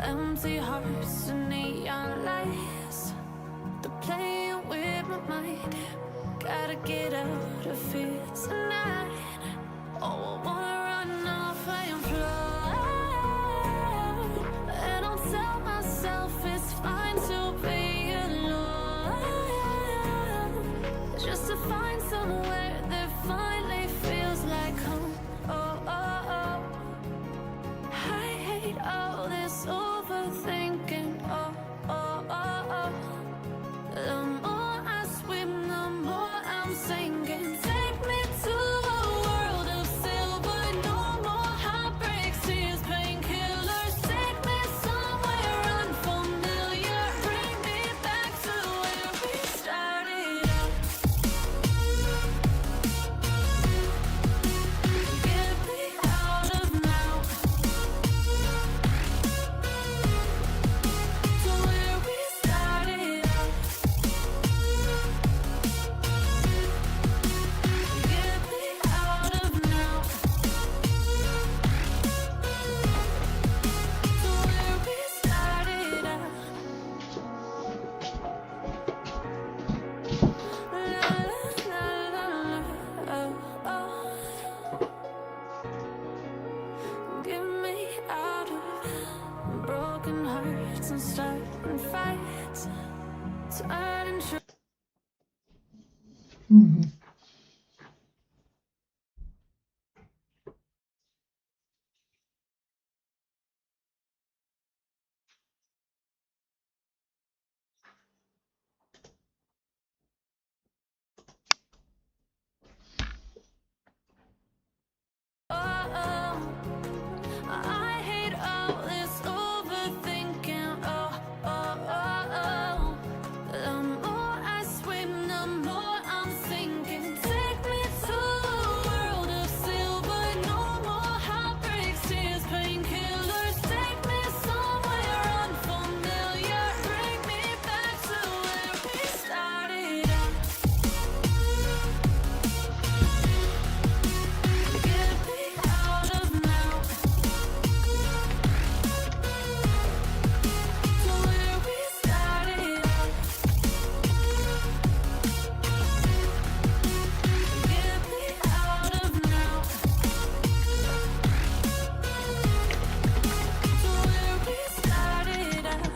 Empty hearts and neon lights, they're playing with my mind. Gotta get out of here tonight. Oh, I wanna run off and fly, and I'll tell myself it's fine to be alone, just to find somewhere that finally feels like home. Oh, oh, oh. I hate all this overthinking. Oh, oh, oh, oh. The more I swim, the more I'm sinking. Take me to a world of silver. No more heartbreaks, tears, painkillers. Take me somewhere unfamiliar. Bring me back to where we started out. Get me out of now, to where we started out. Get me out of now, to where we started out. La la la la, oh, oh. Get me out of broken hearts and starting fights, turning I hate all this overthinking. Oh, oh, oh, oh. The more I swim, the more I'm sinking. Take me to a world of silver. No more heartbreaks, tears, painkillers. Take me somewhere unfamiliar. Bring me back to where we started out. Get me out of now, to where we started out. Get me out of now, to where we started out.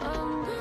Oh no.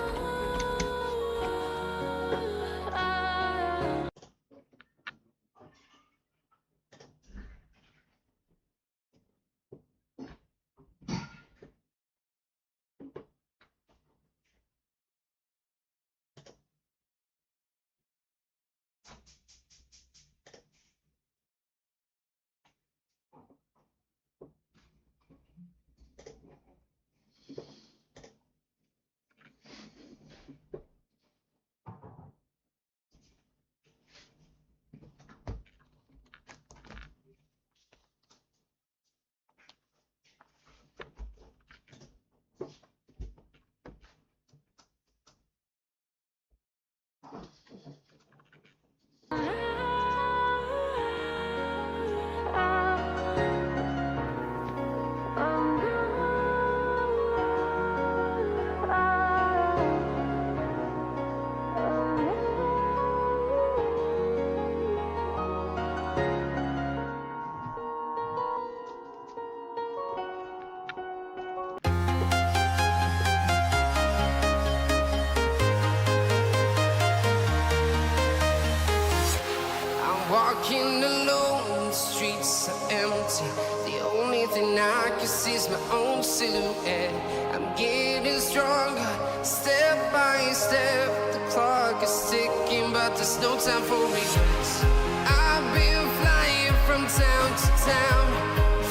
I'm walking alone, the streets are empty. The only thing I can see is my own silhouette. I'm getting stronger, step by step. The clock is ticking, but there's no time for regrets. I've been flying from town to town,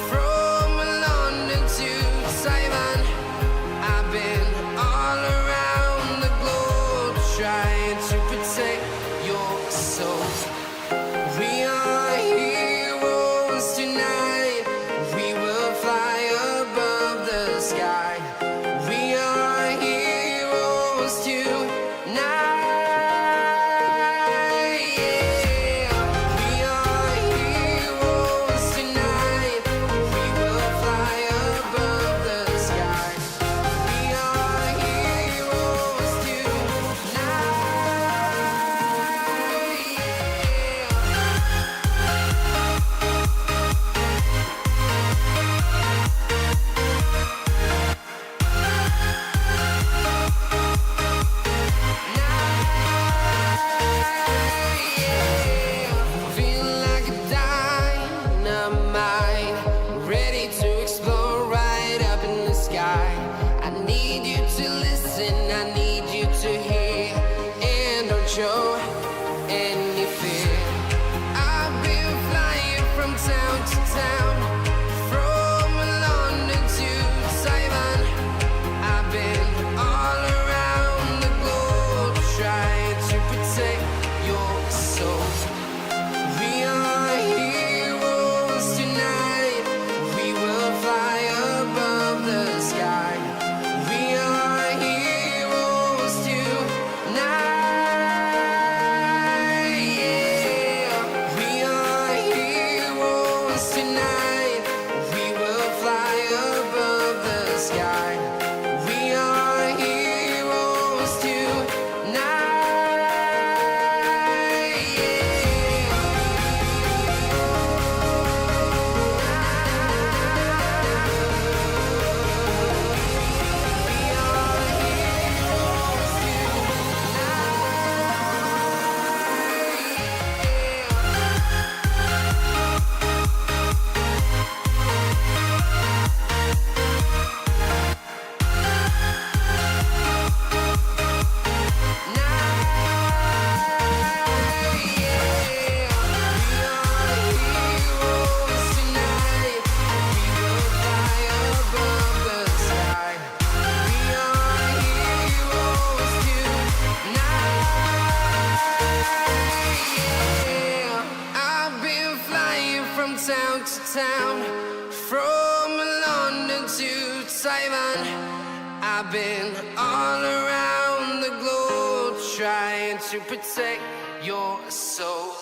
from London to Taiwan. I've been all around the globe, trying to protect your soul. We are heroes tonight. We will fly above the sky. We are heroes tonight. Yeah. town to town, from London to Taiwan. I've been all around the globe trying to protect your soul.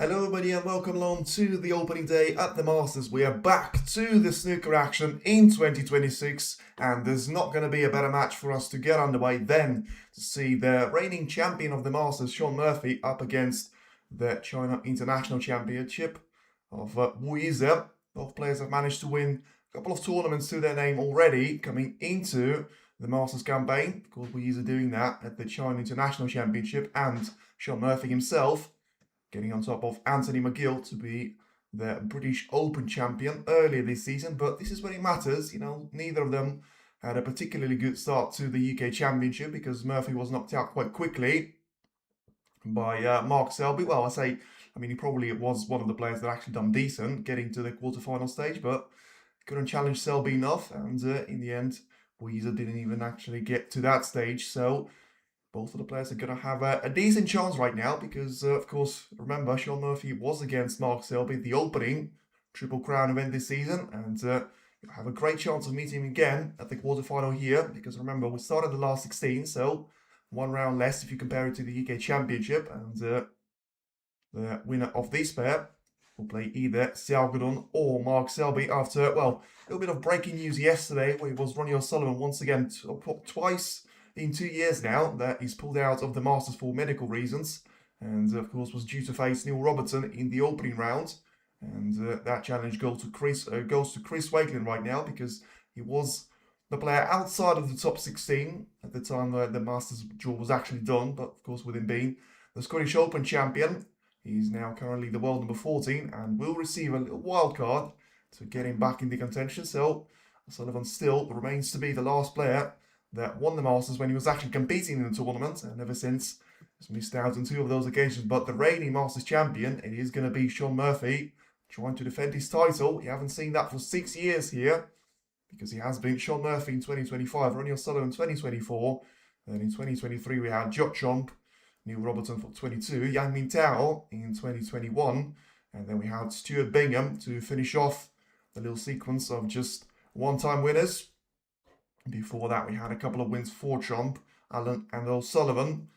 Hello everybody and welcome along to the opening day at the Masters. We are back to the snooker action in 2026 and there's not going to be a better match for us to get underway than to see the reigning champion of the Masters, Shaun Murphy, up against the China International Championship of Yize. Both players have managed to win a couple of tournaments to their name already coming into the Masters campaign. Of course, Yize doing that at the China International Championship, and Shaun Murphy himself getting on top of Anthony McGill to be the British Open champion earlier this season. But this is when it matters. You know, neither of them had a particularly good start to the UK Championship because Murphy was knocked out quite quickly by Mark Selby. Well, I mean, he probably was one of the players that actually done decent getting to the quarterfinal stage, but couldn't challenge Selby enough. And in the end, Yize didn't even actually get to that stage. So both of the players are going to have a decent chance right now because, of course, remember, Shaun Murphy was against Mark Selby at the opening Triple Crown event this season, and you'll have a great chance of meeting him again at the quarterfinal here because, remember, we started the last 16, so one round less if you compare it to the UK Championship, and the winner of this pair will play either Xiao Guodong or Mark Selby after, well, a little bit of breaking news yesterday where it was Ronnie O'Sullivan once again twice in 2 years now that he's pulled out of the Masters for medical reasons, and of course was due to face Neil Robertson in the opening round, and that challenge goes to Chris Wakelin right now because he was the player outside of the top 16 at the time the Masters draw was actually done. But of course, with him being the Scottish Open champion, he's now currently the world number 14 and will receive a little wild card to get him back in the contention. So O'Sullivan still remains to be the last player that won the Masters when he was actually competing in the tournament, and ever since has missed out on 2 of those occasions. But the reigning Masters champion, it is going to be Shaun Murphy trying to defend his title. You haven't seen that for 6 years here because he has been Shaun Murphy in 2025, Ronnie O'Sullivan in 2024, and in 2023 we had Watchalong, Neil Robertson for 22, Yang Mingtao in 2021, and then we had Stuart Bingham to finish off the little sequence of just one-time winners. Before that, we had a couple of wins for Trump, Allen and O'Sullivan,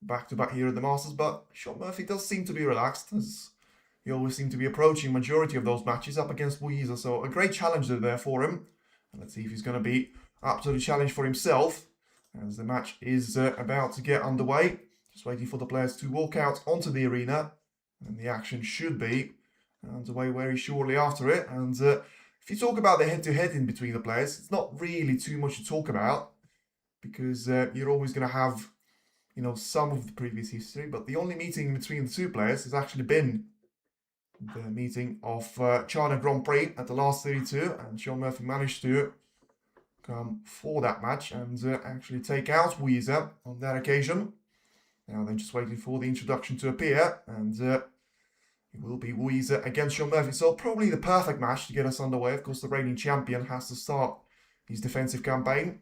back-to-back here at the Masters. But Shaun Murphy does seem to be relaxed, as he always seemed to be approaching majority of those matches up against Yize. So a great challenger there for him. And let's see if he's going to be up to the challenge for himself, as the match is about to get underway. Just waiting for the players to walk out onto the arena, and the action should be underway very shortly after it. And if you talk about the head-to-head in between the players, it's not really too much to talk about because you're always going to have, you know, some of the previous history. But the only meeting between the 2 players has actually been the meeting of China Grand Prix at the last 32, and Shaun Murphy managed to come for that match and actually take out Yize on that occasion. Now then, just waiting for the introduction to appear, and it will be Yize against Shaun Murphy. So probably the perfect match to get us underway. Of course, the reigning champion has to start his defensive campaign.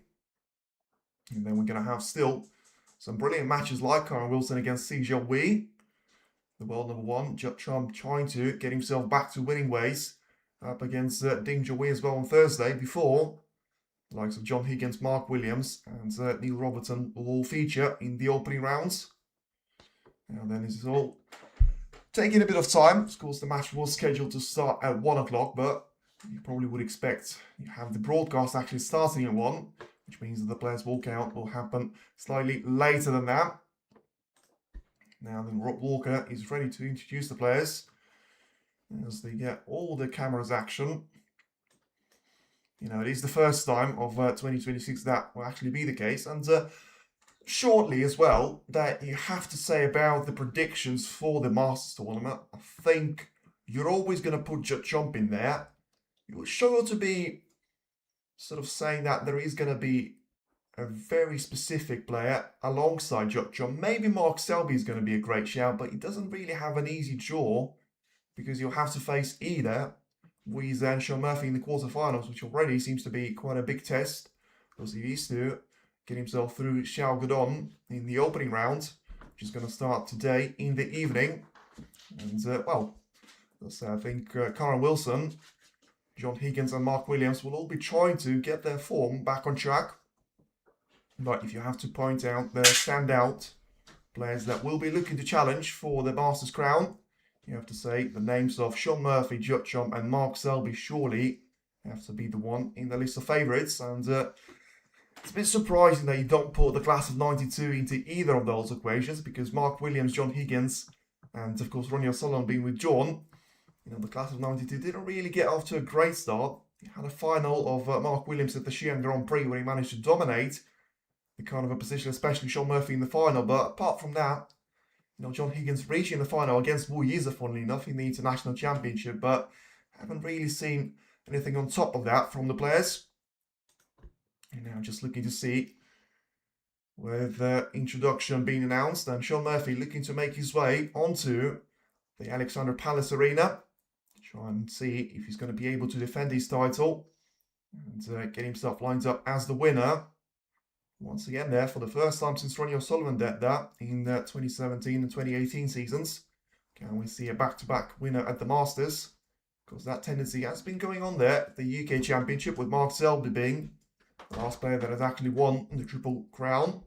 And then we're going to have still some brilliant matches like Karen Wilson against Xijia Wei, the world number 1. Trump trying to get himself back to winning ways up against Ding Junhui as well on Thursday, before the likes of John Higgins, Mark Williams and Neil Robertson will all feature in the opening rounds. Now then, this is all taking a bit of time. Of course, the match was scheduled to start at 1 o'clock, but you probably would expect you have the broadcast actually starting at 1, which means that the players' walkout will happen slightly later than that. Now then, Rob Walker is ready to introduce the players as they get all the cameras action. You know, it is the first time of 2026 that will actually be the case. And shortly as well, that you have to say about the predictions for the Masters tournament. I think you're always going to put Jump in there. You're sure to be sort of saying that there is going to be a very specific player alongside Jump. Maybe Mark Selby is going to be a great shout, but he doesn't really have an easy draw because you'll have to face either Yize and Shaun Murphy in the quarterfinals, which already seems to be quite a big test because he needs to get himself through Xiao Guodong in the opening round, which is going to start today in the evening. And, well, I think Karen Wilson, John Higgins and Mark Williams will all be trying to get their form back on track. But if you have to point out the standout players that will be looking to challenge for the Masters crown, You have to say the names of Shaun Murphy, Watchalong and Mark Selby surely have to be the one in the list of favourites. And it's a bit surprising that you don't put the class of 92 into either of those equations, because Mark Williams, John Higgins, and of course Watchalong being with John, the class of 92 didn't really get off to a great start. He had a final of Mark Williams at the Xi'an Grand Prix where he managed to dominate the kind of a position, especially Shaun Murphy in the final. But apart from that, John Higgins reaching the final against Yize, funnily enough, in the International Championship, but haven't really seen anything on top of that from the players. And now just looking to see, with the introduction being announced, and Shaun Murphy looking to make his way onto the Alexander Palace Arena, try and see if he's going to be able to defend his title and get himself lined up as the winner. Once again there, for the first time since Ronnie O'Sullivan did that in the 2017 and 2018 seasons. Can we see a back-to-back winner at the Masters? Because that tendency has been going on there at the UK Championship, with Mark Selby being the last player that has actually won the Triple Crown.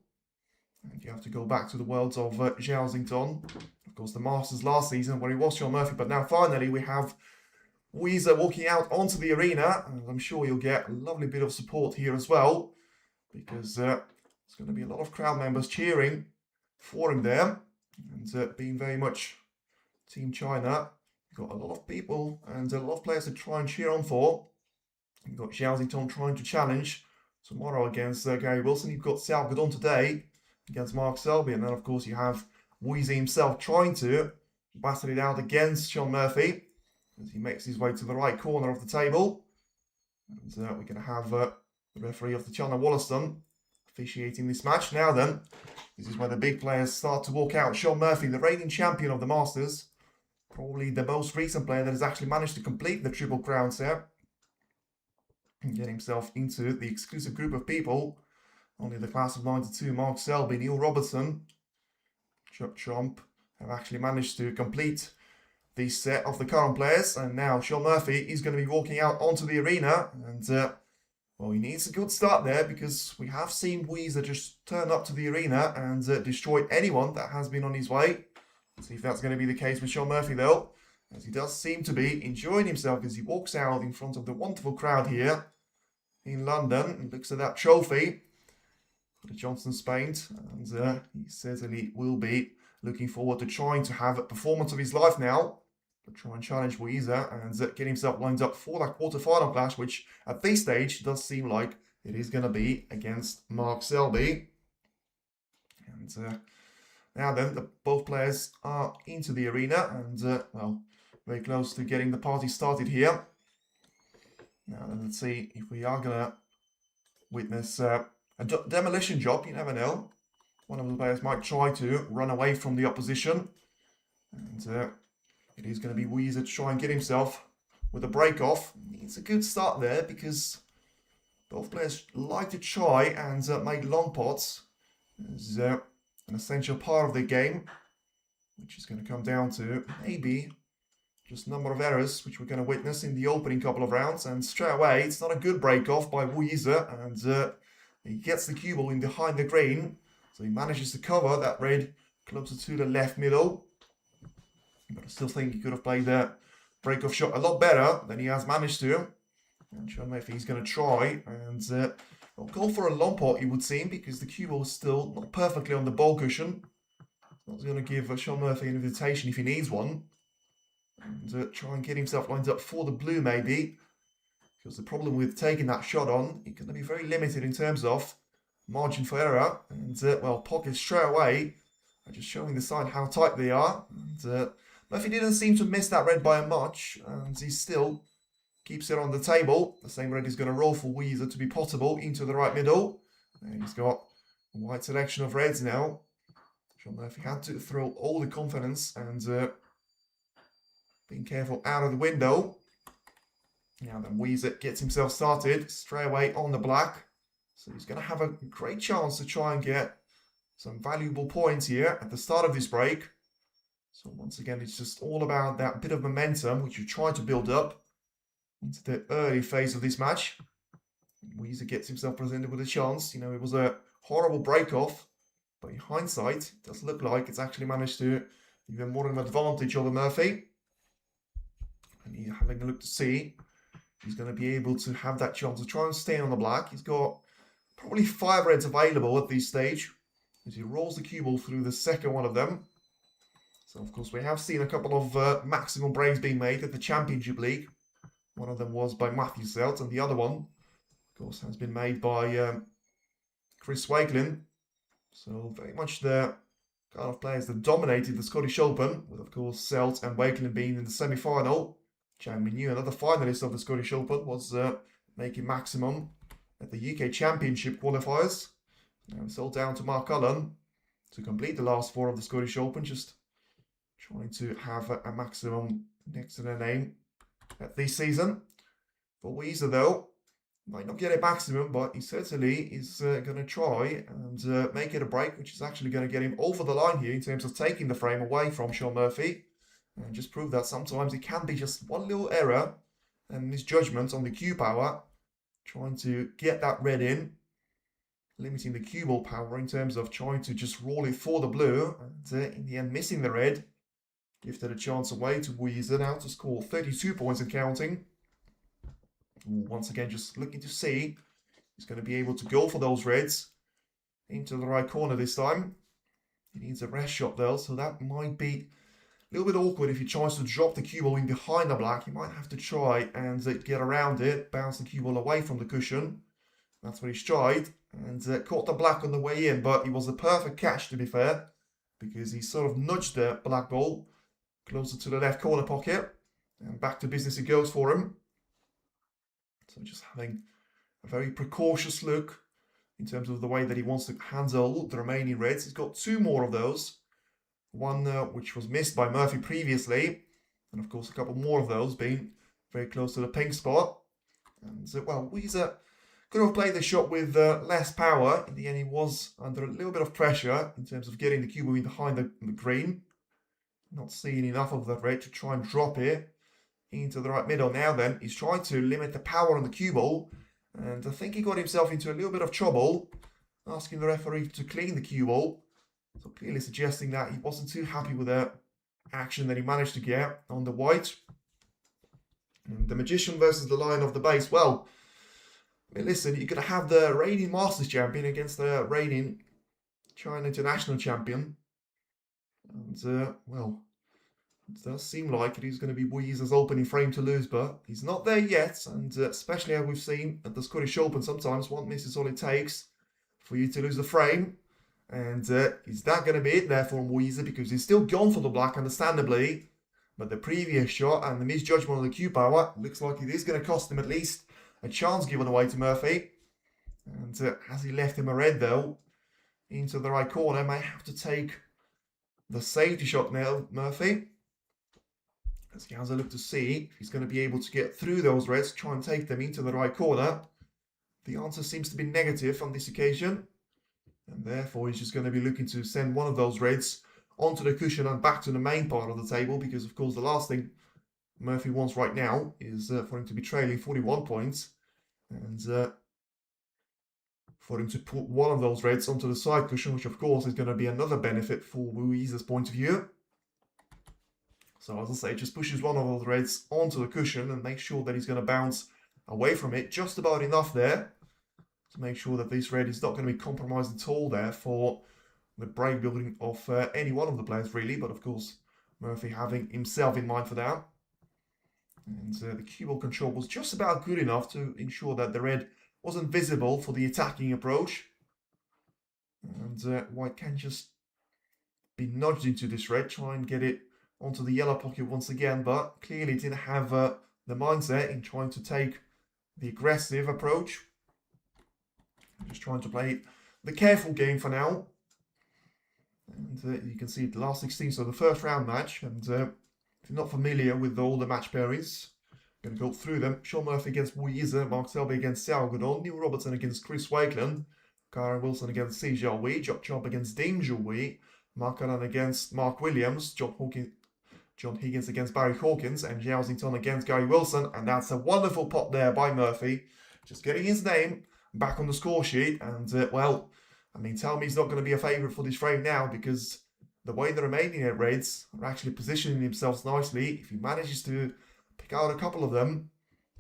And you have to go back to the worlds of Zhao. Of course, the Masters last season where he was Shaun Murphy, but now finally we have Yize walking out onto the arena, and I'm sure you'll get a lovely bit of support here as well, because there's going to be a lot of crowd members cheering for him there, and being very much Team China. You've got a lot of people and a lot of players to try and cheer on for. You've got Zhao trying to challenge tomorrow against Gary Wilson. You've got Xiao Guodong today against Mark Selby, and then of course you have Yize himself trying to battle it out against Shaun Murphy as he makes his way to the right corner of the table. And we're going to have the referee of the China Wollaston officiating this match. Now then, this is where the big players start to walk out. Shaun Murphy, the reigning champion of the Masters, probably the most recent player that has actually managed to complete the Triple Crowns here and get himself into the exclusive group of people. Only the class of 92, Mark Selby, Neil Robertson, Chuck Trump have actually managed to complete this set of the current players. And now Shaun Murphy is going to be walking out onto the arena. And, well, he needs a good start there, because we have seen Yize just turn up to the arena and destroy anyone that has been on his way. Let's see if that's going to be the case with Shaun Murphy, though, as he does seem to be enjoying himself as he walks out in front of the wonderful crowd here in London and looks at that trophy for the Johnson's paint. And he certainly will be looking forward to trying to have a performance of his life now, to try and challenge Yize and get himself lined up for that quarter-final clash, which at this stage does seem like it is going to be against Mark Selby. And now then, both players are into the arena and, well, very close to getting the party started here. Now then, let's see if we are going to witness a demolition job. You never know. One of the players might try to run away from the opposition. And it is going to be Yize to try and get himself with a break-off. It's a good start there, because both players like to try and make long pots as an essential part of the game, which is going to come down to maybe just number of errors, which we're going to witness in the opening couple of rounds. And straight away, it's not a good break-off by Yize, and he gets the cue ball in behind the green, so he manages to cover that red closer to the left middle. But I still think he could have played that break-off shot a lot better than he has managed to. And Shaun Murphy is going to try and go for a long pot, it would seem, because the cue ball is still not perfectly on the ball cushion. Not going to give Shaun Murphy an invitation if he needs one. And try and get himself lined up for the blue, maybe. Because the problem with taking that shot on, it's going to be very limited in terms of margin for error. And, well, pockets straight away are just showing the side how tight they are. And Murphy didn't seem to miss that red by much, and he still keeps it on the table. The same red is going to roll for Yize to be potable into the right middle. And he's got a wide selection of reds now. Shaun Murphy had to throw all the confidence and being careful out of the window. Now then, Yize gets himself started straight away on the black. So he's going to have a great chance to try and get some valuable points here at the start of this break. So once again, it's just all about that bit of momentum which you try to build up into the early phase of this match. Yize gets himself presented with a chance. It was a horrible break-off, but in hindsight, it does look like it's actually managed to even more of an advantage over Murphy. And he's having a look to see he's going to be able to have that chance to try and stay on the black. He's got probably 5 reds available at this stage as he rolls the cue ball through the second one of them. So, of course, we have seen a couple of maximum breaks being made at the Championship League. One of them was by Matthew Selt, and the other one, of course, has been made by Chris Wakelin. So, very much the kind of players that dominated the Scottish Open, with, of course, Selt and Wakelin being in the semi-final. Champion knew another finalist of the Scottish Open was making maximum at the UK Championship qualifiers. Now it's all down to Mark Cullen to complete the last 4 of the Scottish Open, just trying to have a maximum next to their name at this season. For Yize, though, might not get a maximum, but he certainly is going to try and make it a break, which is actually going to get him over the line here in terms of taking the frame away from Shaun Murphy. And just prove that sometimes it can be just one little error and misjudgment on the cue power, trying to get that red in, limiting the cue ball power in terms of trying to just roll it for the blue, and in the end missing the red. Gifted a chance away to Yize now to score 32 points and counting. Once again, just looking to see he's going to be able to go for those reds into the right corner this time. He needs a rest shot though, so that might be a little bit awkward if he tries to drop the cue ball in behind the black. He might have to try and get around it, bounce the cue ball away from the cushion. That's what he's tried, and caught the black on the way in, but it was a perfect catch to be fair, because he sort of nudged the black ball closer to the left corner pocket, and back to business it goes for him. So just having a very precautious look in terms of the way that he wants to handle the remaining reds. He's got 2 more of those. One which was missed by Murphy previously, and of course a couple more of those being very close to the pink spot. And well, Yize could have played the shot with less power. In the end, he was under a little bit of pressure in terms of getting the cue ball in behind the green. Not seeing enough of that red to try and drop it into the right middle. Now then, he's trying to limit the power on the cue ball, and I think he got himself into a little bit of trouble, asking the referee to clean the cue ball. So clearly suggesting that he wasn't too happy with the action that he managed to get on the white. And the Magician versus the Lion of the Base. Well, I mean, listen, you're going to have the reigning Masters champion against the reigning China International champion. And, well, it does seem like it is going to be Yize's opening frame to lose, but he's not there yet. And especially as we've seen at the Scottish Open, sometimes one miss is all it takes for you to lose the frame. And is that going to be it there for Yize? Because he's still gone for the black, understandably. But the previous shot and the misjudgment on the cue power looks like it is going to cost him at least a chance given away to Murphy. And has he left him a red, though, into the right corner, may have to take the safety shot now, Murphy. As he has a look to see if he's going to be able to get through those reds, try and take them into the right corner. The answer seems to be negative on this occasion. And therefore, he's just going to be looking to send one of those reds onto the cushion and back to the main part of the table. Because, of course, the last thing Murphy wants right now is for him to be trailing 41 points. And for him to put one of those reds onto the side cushion, which, of course, is going to be another benefit for Yize's point of view. So, as I say, just pushes one of those reds onto the cushion and makes sure that he's going to bounce away from it just about enough there to make sure that this red is not going to be compromised at all there for the break building of any one of the players, really. But, of course, Murphy having himself in mind for that. And the cue ball control was just about good enough to ensure that the red wasn't visible for the attacking approach. And White can just be nudged into this red, try and get it onto the yellow pocket once again, but clearly didn't have the mindset in trying to take the aggressive approach. Just trying to play the careful game for now. And you can see the last 16, so the first round match. And if you're not familiar with all the match pairings, I'm going to go through them. Shaun Murphy against Yize, Mark Selby against Xiao Guodong, Neil Robertson against Chris Wakelin, Karen Wilson against Si Jiahui, Jock Chop against Ding Jiahui, Mark Allen against Mark Williams, John Higgins against Barry Hawkins, and Zhao Xington against Gary Wilson. And that's a wonderful pot there by Murphy. Just getting his name back on the score sheet. And, well, I mean, tell me he's not going to be a favourite for this frame now, because the way the remaining 8 reds are actually positioning themselves nicely, if he manages to pick out a couple of them,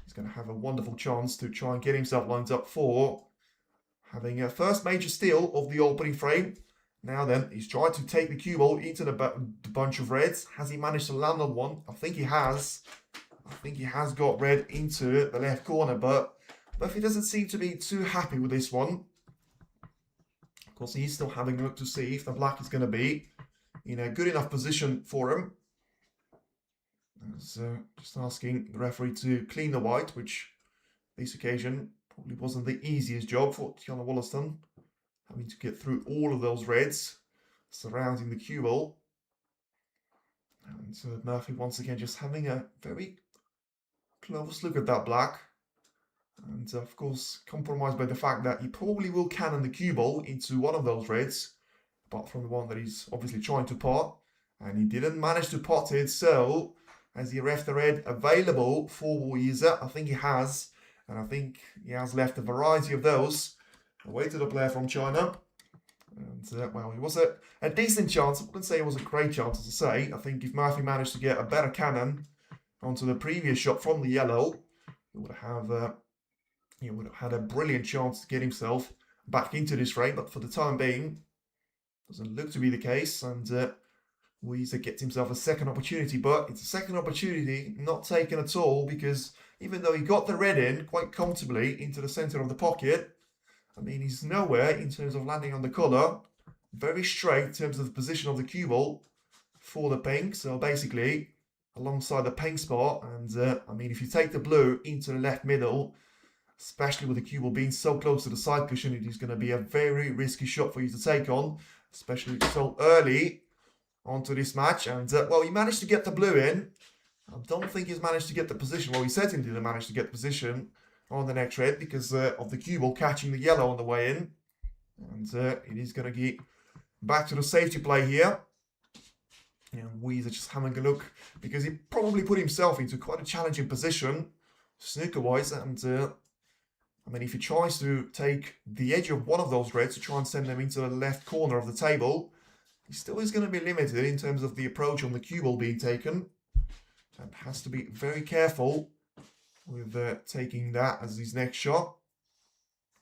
he's going to have a wonderful chance to try and get himself lined up for having a first major steal of the opening frame. Now then, he's tried to take the cue ball into the bunch of reds. Has he managed to land on one? I think he has. I think he has got red into the left corner, but Murphy doesn't seem to be too happy with this one. Of course, he's still having a look to see if the black is going to be in a good enough position for him. So just asking the referee to clean the white, which this occasion probably wasn't the easiest job for Tiana Wollaston, having to get through all of those reds surrounding the cue ball. And so Murphy once again just having a very close look at that black. And of course compromised by the fact that he probably will cannon the cue ball into one of those reds, apart from the one that he's obviously trying to pot. And he didn't manage to pot it, so has he left the red available for Yize? I think he has. And I think he has left a variety of those away to the player from China. And well, it was a decent chance. I wouldn't say it was a great chance, as I say. I think if Murphy managed to get a better cannon onto the previous shot from the yellow, he would have had a brilliant chance to get himself back into this frame. But for the time being, doesn't look to be the case. And Yize gets himself a second opportunity, but it's a second opportunity not taken at all, because even though he got the red in quite comfortably into the center of the pocket, I mean, he's nowhere in terms of landing on the collar. Very straight in terms of the position of the cue ball for the pink. So basically, alongside the pink spot. And I mean, if you take the blue into the left middle, especially with the cue ball being so close to the side cushion, it is going to be a very risky shot for you to take on, especially so early onto this match. And well, he managed to get the blue in. I don't think he's managed to get the position. Well, he certainly didn't manage to get the position on the next red because of the cue ball catching the yellow on the way in. And it is going to get back to the safety play here. And Yize just having a look, because he probably put himself into quite a challenging position snooker-wise. And I mean, if he tries to take the edge of one of those reds to try and send them into the left corner of the table, he still is going to be limited in terms of the approach on the cue ball being taken. And has to be very careful with taking that as his next shot.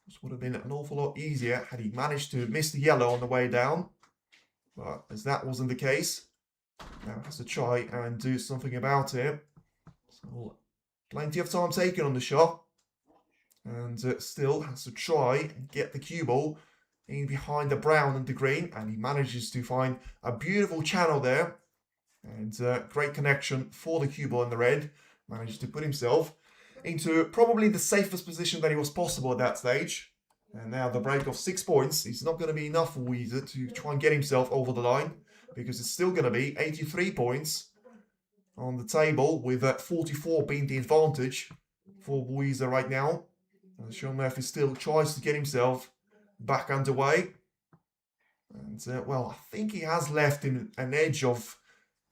This would have been an awful lot easier had he managed to miss the yellow on the way down. But as that wasn't the case, now has to try and do something about it. So plenty of time taken on the shot. And still has to try and get the cue ball in behind the brown and the green. And he manages to find a beautiful channel there. And great connection for the cue ball in the red. Managed to put himself into probably the safest position that it was possible at that stage. And now the break of 6 points is not going to be enough for Yize to try and get himself over the line, because it's still going to be 83 points on the table, with 44 being the advantage for Yize right now. And Shaun Murphy still tries to get himself back underway. And well, I think he has left him an edge of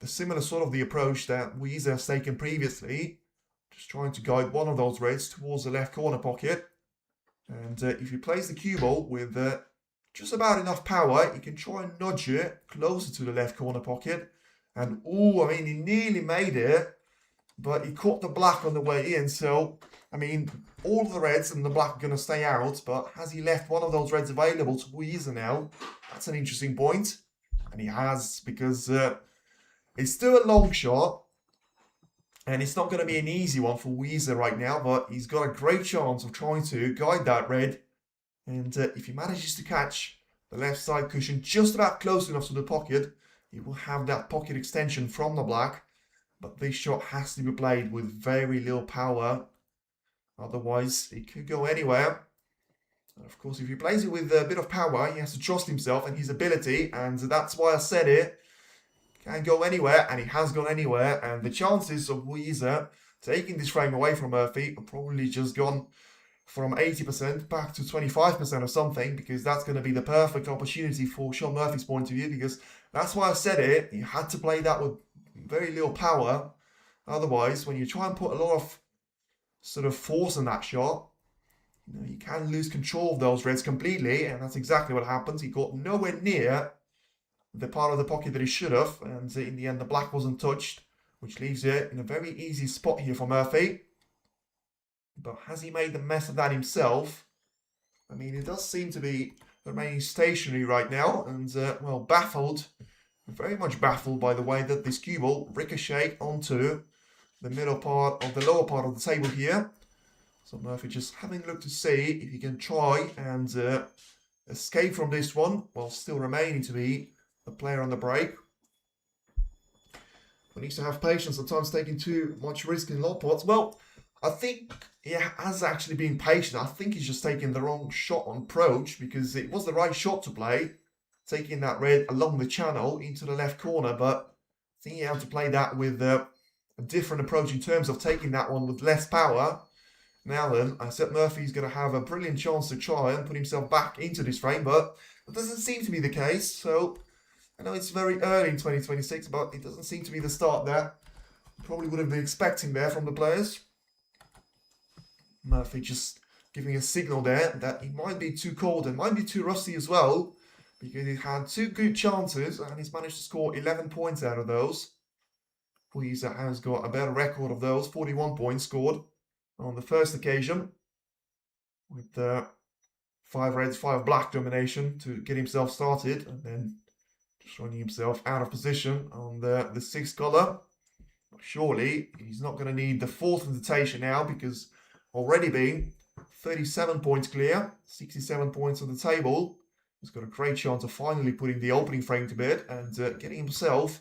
the similar sort of the approach that Yize has taken previously. Just trying to guide one of those reds towards the left corner pocket. And if he plays the cue ball with just about enough power, he can try and nudge it closer to the left corner pocket. And oh, I mean, he nearly made it, but he caught the black on the way in. So, I mean, all the reds and the black are going to stay out, but has he left one of those reds available to Yize now? That's an interesting point. And he has, because it's still a long shot. And it's not going to be an easy one for Yize right now, but he's got a great chance of trying to guide that red. And if he manages to catch the left side cushion just about close enough to the pocket, he will have that pocket extension from the black. But this shot has to be played with very little power. Otherwise, it could go anywhere. And of course, if he plays it with a bit of power, he has to trust himself and his ability. And that's why I said it. Can go anywhere, and he has gone anywhere. And the chances of Yize taking this frame away from Murphy are probably just gone from 80% back to 25% or something, because that's going to be the perfect opportunity for Shaun Murphy's point of view, because that's why I said it. You had to play that with very little power. Otherwise, when you try and put a lot of sort of force in that shot, you can lose control of those reds completely, and that's exactly what happens. He got nowhere near the part of the pocket that he should have, and in the end the black wasn't touched, which leaves it in a very easy spot here for Murphy. But has he made the mess of that himself? I mean, it does seem to be remaining stationary right now, and well, baffled, very much baffled by the way that this cue ball ricocheted onto the middle part of the lower part of the table here. So Murphy just having a look to see if he can try and escape from this one while still remaining to be the player on the break. But needs to have patience, sometimes taking too much risk in low pots. Well, I think he has actually been patient. I think he's just taking the wrong shot on approach, because it was the right shot to play, taking that red along the channel into the left corner, but I think he had to play that with a different approach in terms of taking that one with less power. Now then, I said Murphy's going to have a brilliant chance to try and put himself back into this frame, but that doesn't seem to be the case. So I know it's very early in 2026, but it doesn't seem to be the start there. Probably would have been expecting there from the players. Murphy just giving a signal there that he might be too cold and might be too rusty as well, because he had two good chances and he's managed to score 11 points out of those. Yize has got a better record of those, 41 points scored on the first occasion, with 5 reds, 5 black domination to get himself started, and then just running himself out of position on the 6th colour. Surely he's not going to need the 4th invitation now, because already being 37 points clear, 67 points on the table. He's got a great chance of finally putting the opening frame to bed and getting himself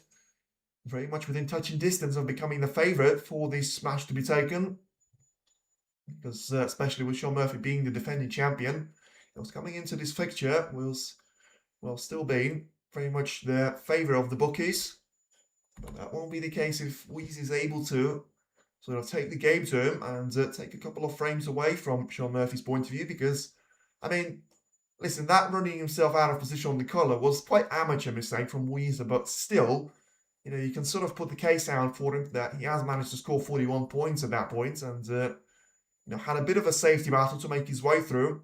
very much within touching distance of becoming the favourite for this match to be taken. Because especially with Shaun Murphy being the defending champion, it was coming into this fixture was, well, still being very much the favourite of the bookies. But that won't be the case if Yize is able to sort of take the game to him and take a couple of frames away from Shaun Murphy's point of view. Because, I mean, listen, that running himself out of position on the colour was quite amateur mistake from Yize, but still, you know, you can sort of put the case down for him that he has managed to score 41 points at that point, and you know, had a bit of a safety battle to make his way through,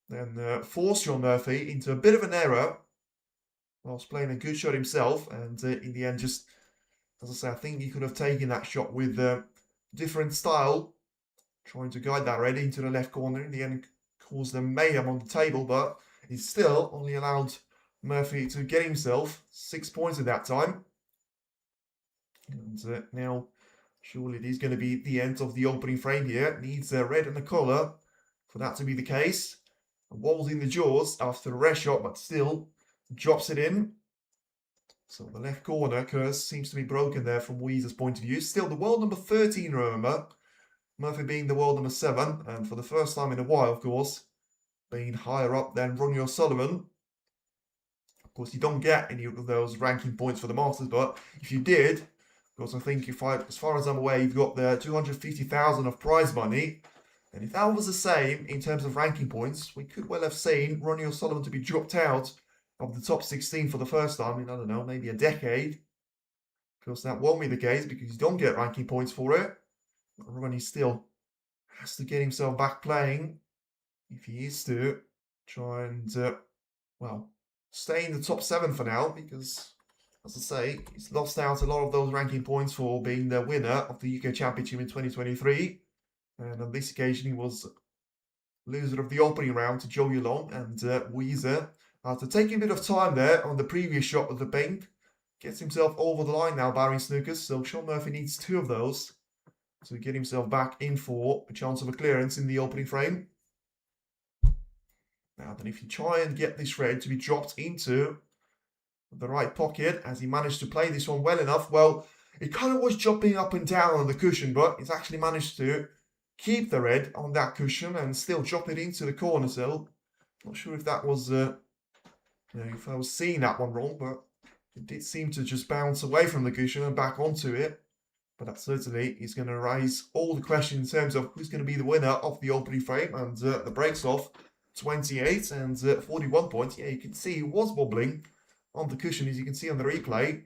then forced Shaun Murphy into a bit of an error whilst playing a good shot himself, and in the end, just, as I say, I think he could have taken that shot with different style, trying to guide that red into the left corner. In the end, caused a mayhem on the table, but he still only allowed Murphy to get himself 6 points at that time. And now, surely it is going to be the end of the opening frame here. Needs a red and a colour for that to be the case. Wall's in the jaws after the red shot, but still drops it in. So the left corner curse seems to be broken there from Yize's point of view. Still the world number 13, remember. Murphy being the world number 7, and for the first time in a while, of course, being higher up than Ronnie O'Sullivan. Of course, you don't get any of those ranking points for the Masters, but if you did, of course, I think as far as I'm aware, you've got the 250,000 of prize money. And if that was the same in terms of ranking points, we could well have seen Ronnie O'Sullivan to be dropped out of the top 16 for the first time in, I don't know, maybe a decade. Of course, that won't be the case because you don't get ranking points for it. Ronnie still has to get himself back playing if he is to try and, well, stay in the top 7 for now, because, as I say, he's lost out a lot of those ranking points for being the winner of the UK Championship in 2023. And on this occasion, he was loser of the opening round to Watchalong, and Yize, after taking a bit of time there on the previous shot with the pink, gets himself over the line now, barring snookers. So Shaun Murphy needs 2 of those to get himself back in for a chance of a clearance in the opening frame. Now then, if you try and get this red to be dropped into the right pocket, as he managed to play this one well enough, well, it kind of was jumping up and down on the cushion, but he's actually managed to keep the red on that cushion and still drop it into the corner. So not sure if that was, if I was seeing that one wrong, but it did seem to just bounce away from the cushion and back onto it. But that certainly is going to raise all the questions in terms of who's going to be the winner of the opening frame. And the breaks off 28 and 41 points. Yeah, you can see he was wobbling on the cushion, as you can see on the replay.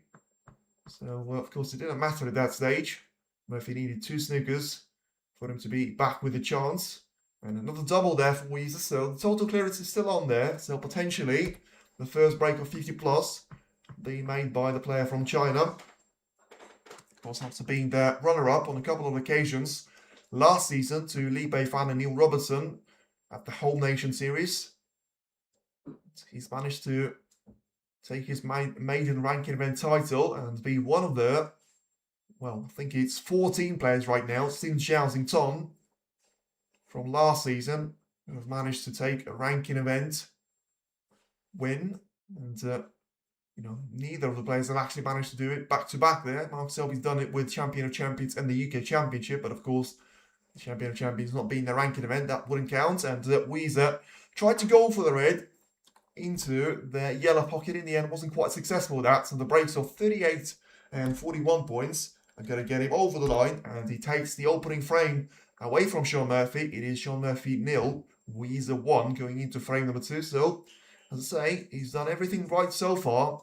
So, of course, it didn't matter at that stage. Murphy needed 2 snookers for him to be back with a chance. And another double there for Yize. So the total clearance is still on there. So potentially the first break of 50 plus being made by the player from China. Of course, after being the runner-up on a couple of occasions last season to Li Beifan and Neil Robertson at the Home Nation Series. He's managed to take his maiden ranking event title and be one of the, well, I think it's 14 players right now since Xiaoxington from last season who have managed to take a ranking event win. And, you know, neither of the players have actually managed to do it back-to-back there. Mark Selby's done it with Champion of Champions and the UK Championship, but of course, the Champion of Champions not being the ranking event, that wouldn't count. And Yize tried to go for the red into the yellow pocket. In the end, wasn't quite successful with that. So the breaks of 38 and 41 points are going to get him over the line. And he takes the opening frame away from Shaun Murphy. It is Shaun Murphy 0, Yize 1 going into frame number 2. So, as I say, he's done everything right so far.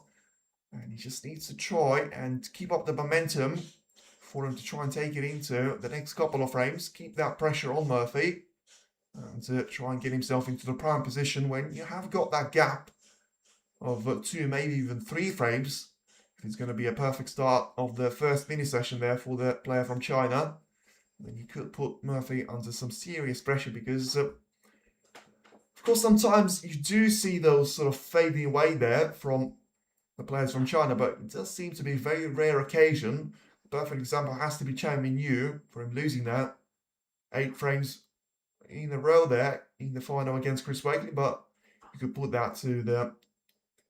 And he just needs to try and keep up the momentum for him to try and take it into the next couple of frames. Keep that pressure on Murphy. And to try and get himself into the prime position when you have got that gap of 2, maybe even 3 frames. If it's going to be a perfect start of the first mini session there for the player from China, then you could put Murphy under some serious pressure because, of course, sometimes you do see those sort of fading away there from the players from China, but it does seem to be a very rare occasion. The perfect example has to be Chen Minyu for him losing that 8 frames in a row there in the final against Chris Wakely, but you could put that to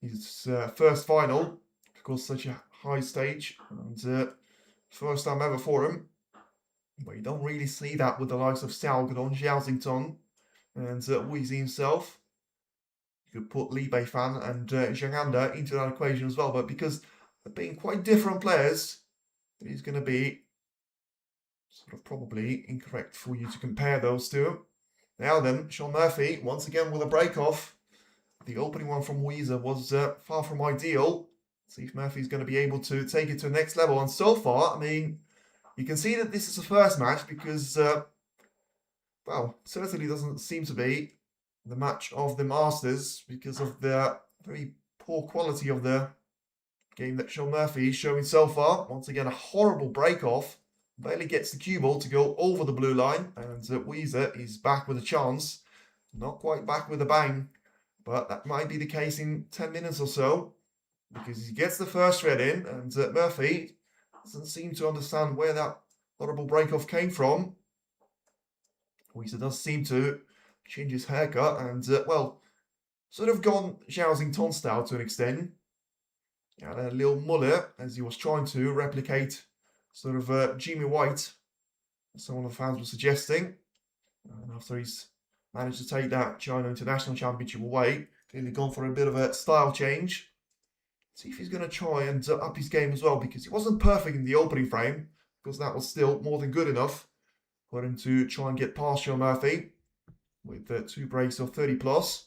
his first final. Of course, such a high stage and first time ever for him. But you don't really see that with the likes of Xiaoguang, Xiaoxington, and Yize himself. You could put Li Beifan and Zhang Anda into that equation as well, but because they're being quite different players, it is going to be sort of probably incorrect for you to compare those two. Now then, Shaun Murphy, once again with a break-off. The opening one from Yize was far from ideal. Let's see if Murphy's going to be able to take it to the next level. And so far, I mean, you can see that this is the first match because, well, certainly doesn't seem to be the match of the Masters because of the very poor quality of the game that Shaun Murphy is showing so far. Once again, a horrible break-off. Barely gets the cue ball to go over the blue line. And Yize is back with a chance. Not quite back with a bang. But that might be the case in 10 minutes or so. Because he gets the first red in. And Murphy doesn't seem to understand where that horrible break-off came from. Yize does seem to change his haircut. And, well, sort of gone Xiaoxington style to an extent. He had a little mullet as he was trying to replicate sort of Jimmy White, as some of the fans were suggesting. And after he's managed to take that China International Championship away, clearly gone for a bit of a style change. See if he's going to try and up his game as well, because he wasn't perfect in the opening frame, because that was still more than good enough for him to try and get past Shaun Murphy with 2 breaks of 30 plus.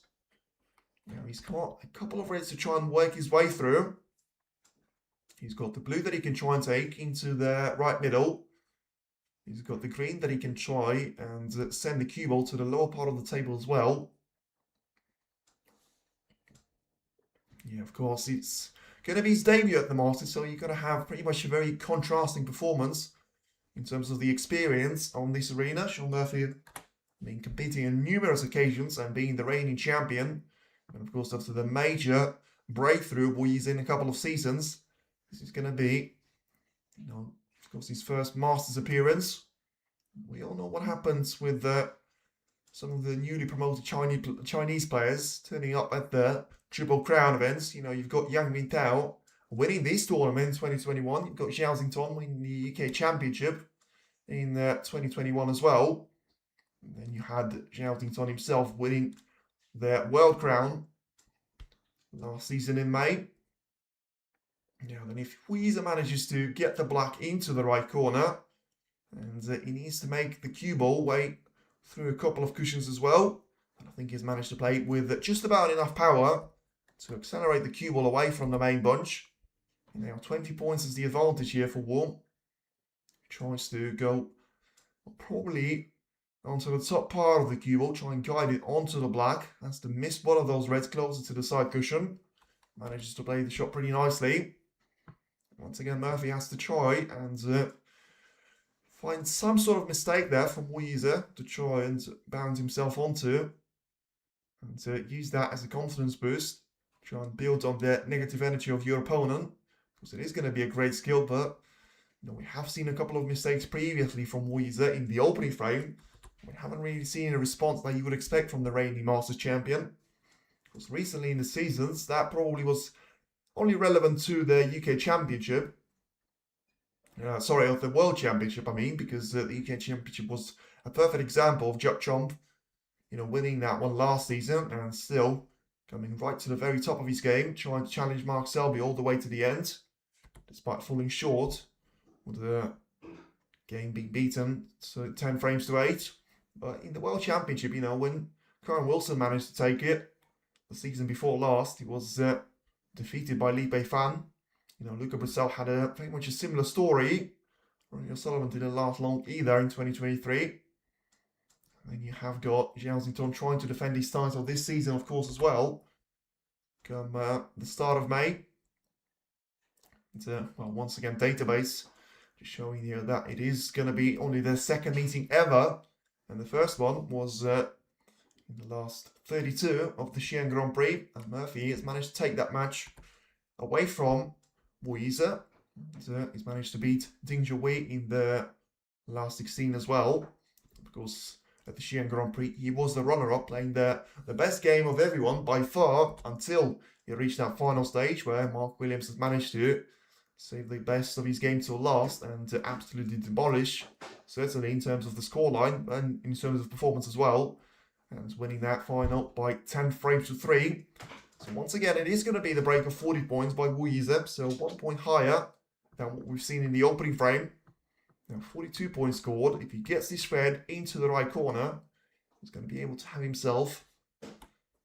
Now he's got a couple of reds to try and work his way through. He's got the blue that he can try and take into the right middle. He's got the green that he can try and send the cue ball to the lower part of the table as well. Yeah, of course, it's going to be his debut at the Masters, so you're going to have pretty much a very contrasting performance in terms of the experience on this arena. Shaun Murphy been competing on numerous occasions and being the reigning champion. And of course, after the major breakthrough Yize in a couple of seasons, this is going to be, you know, of course, his first Masters appearance. We all know what happens with some of the newly promoted Chinese players turning up at the Triple Crown events. You know, you've got Yang Mintao winning this tournament in 2021. You've got Xiaoxington winning the UK Championship in 2021 as well. And then you had Xiaoxington himself winning the World Crown last season in May. Now then, if Yize manages to get the black into the right corner, and he needs to make the cue ball way through a couple of cushions as well, and I think he's managed to play with just about enough power to accelerate the cue ball away from the main bunch. And now 20 points is the advantage here for Warm. Tries to go probably onto the top part of the cue ball, try and guide it onto the black. That's to miss one of those reds closer to the side cushion. manages to play the shot pretty nicely. Once again, Murphy has to try and find some sort of mistake there from Yize to try and bounce himself onto. And use that as a confidence boost. Try and build on the negative energy of your opponent. Because it is going to be a great skill, but we have seen a couple of mistakes previously from Yize in the opening frame. We haven't really seen a response that you would expect from the reigning Masters champion. Because recently in the seasons, that probably was only relevant to the UK Championship. Sorry, of the World Championship, I mean, because the UK Championship was a perfect example of Watchalong, winning that one last season and still coming right to the very top of his game, trying to challenge Mark Selby all the way to the end, despite falling short with the game being beaten to 10 frames to 8. But in the World Championship, when Karen Wilson managed to take it the season before last, he was defeated by Li Fan. Luca Brissell had a very much a similar story. Ronnie O'Sullivan didn't last long either in 2023. And then you have got Xiaozington trying to defend his title this season, of course, as well. Come the start of May. Well, once again, database just showing here that it is going to be only their second meeting ever. And the first one was in the last 32 of the Xi'an Grand Prix. And Murphy has managed to take that match away from Yize. He's managed to beat Ding Zhuhui in the last 16 as well. Of course, at the Xi'an Grand Prix, he was the runner-up, playing the best game of everyone by far until he reached that final stage where Mark Williams has managed to save the best of his game till last and to absolutely demolish, certainly in terms of the scoreline and in terms of performance as well, and winning that final by 10 frames to 3. So once again, it is going to be the break of 40 points by Yize, so 1 point higher than what we've seen in the opening frame. Now 42 points scored. If he gets this thread into the right corner, he's going to be able to have himself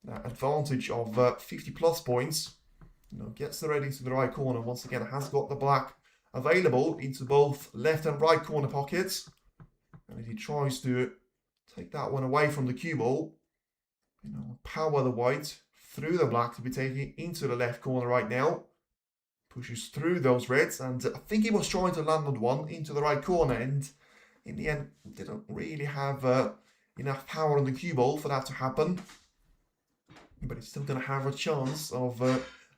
that advantage of 50 plus points. Gets the red into the right corner. Once again, has got the black available into both left and right corner pockets. And if he tries to take that one away from the cue ball, power the white through the black to be taken into the left corner right now. Pushes through those reds, and I think he was trying to land on one into the right corner, and in the end didn't really have enough power on the cue ball for that to happen. But he's still going to have a chance of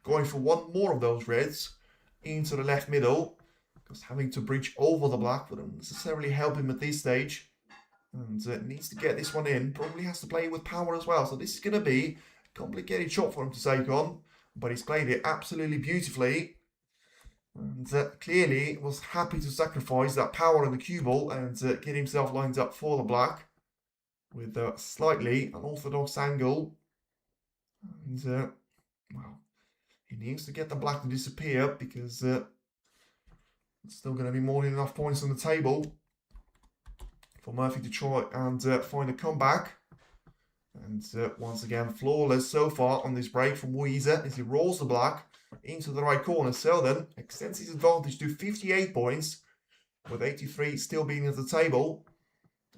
going for one more of those reds into the left middle, because having to bridge over the black wouldn't necessarily help him at this stage. And needs to get this one in. Probably has to play with power as well. So this is going to be a complicated shot for him to take on. But he's played it absolutely beautifully. And clearly was happy to sacrifice that power on the cue ball and get himself lined up for the black with a slightly unorthodox angle. And, well, he needs to get the black to disappear because it's still going to be more than enough points on the table for Murphy to try and find a comeback. And once again, flawless so far on this break from Yize as he rolls the black into the right corner. Selden extends his advantage to 58 points, with 83 still being at the table.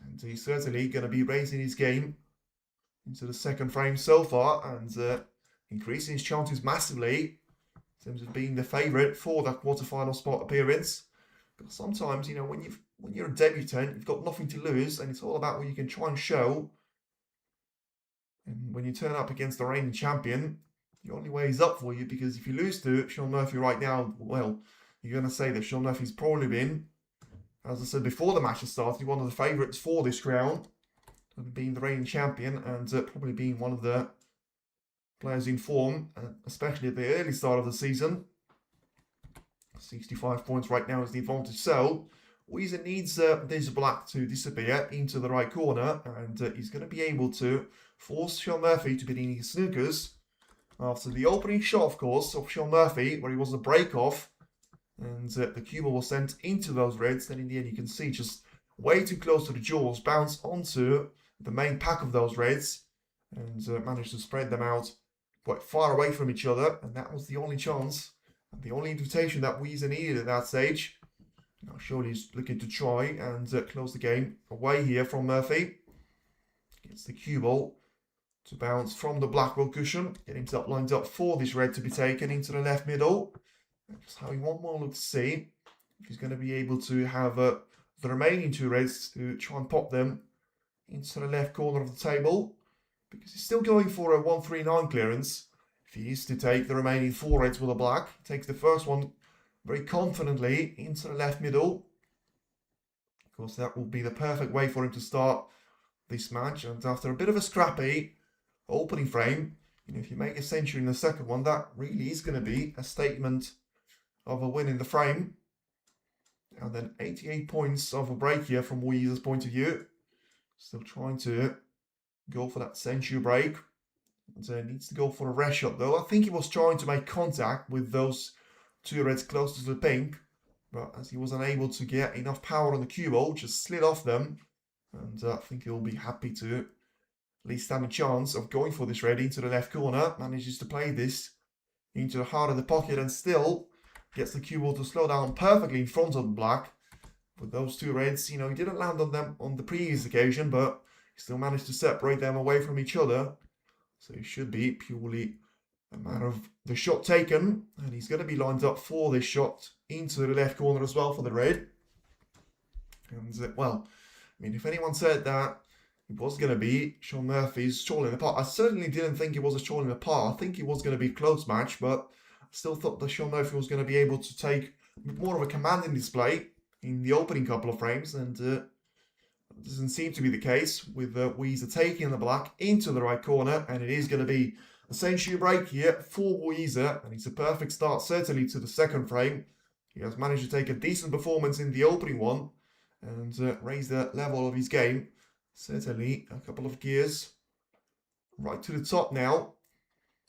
And he's certainly going to be raising his game into the second frame so far and increasing his chances massively in terms of being the favourite for that quarterfinal spot appearance. But sometimes, when you're a debutant, you've got nothing to lose, and it's all about what you can try and show. And when you turn up against the reigning champion, the only way is up for you, because if you lose to Shaun Murphy right now, well, you're going to say that Shaun Murphy's probably been, as I said before the match has started, one of the favourites for this crown, being the reigning champion and probably being one of the players in form, especially at the early start of the season. 65 points right now is the advantage. So Yize needs this black to disappear into the right corner, and he's going to be able to force Shaun Murphy to be in his snookers after the opening shot, of course, of Shaun Murphy, where he was a break-off, and the cue ball was sent into those reds. Then in the end, you can see just way too close to the jaws, bounce onto the main pack of those reds, and managed to spread them out quite far away from each other. And that was the only chance, and the only invitation that Yize needed at that stage. Now surely he's looking to try and close the game away here from Murphy. Gets the cue ball to bounce from the Blackwell cushion. Get himself lined up for this red to be taken into the left middle. And just having one more look to see if he's going to be able to have the remaining 2 reds to try and pop them into the left corner of the table. Because he's still going for a 139 clearance. If he is to take the remaining 4 reds with a black, he takes the first one very confidently into the left middle. Of course, that will be the perfect way for him to start this match. And after a bit of a scrappy opening frame, if you make a century in the second one, that really is going to be a statement of a win in the frame. And then 88 points of a break here from Yize's point of view. Still trying to go for that century break. And needs to go for a rest shot though. I think he was trying to make contact with those 2 reds closest to the pink. But as he was unable to get enough power on the cue ball, just slid off them. And I think he'll be happy to at least stand a chance of going for this red into the left corner. Manages to play this into the heart of the pocket and still gets the cue ball to slow down perfectly in front of the black. With those 2 reds, he didn't land on them on the previous occasion, but he still managed to separate them away from each other. So it should be purely a matter of the shot taken. And he's going to be lined up for this shot into the left corner as well for the red. And, well, I mean, if anyone said that it was going to be Shaun Murphy's Shaun in the par, I certainly didn't think it was a Shaun in the par. I think it was going to be a close match, but I still thought that Shaun Murphy was going to be able to take more of a commanding display in the opening couple of frames. And doesn't seem to be the case with Yize taking the black into the right corner, and it is going to be a century break here for Yize, and it's a perfect start certainly to the second frame. He has managed to take a decent performance in the opening one and raise the level of his game. Certainly a couple of gears right to the top now.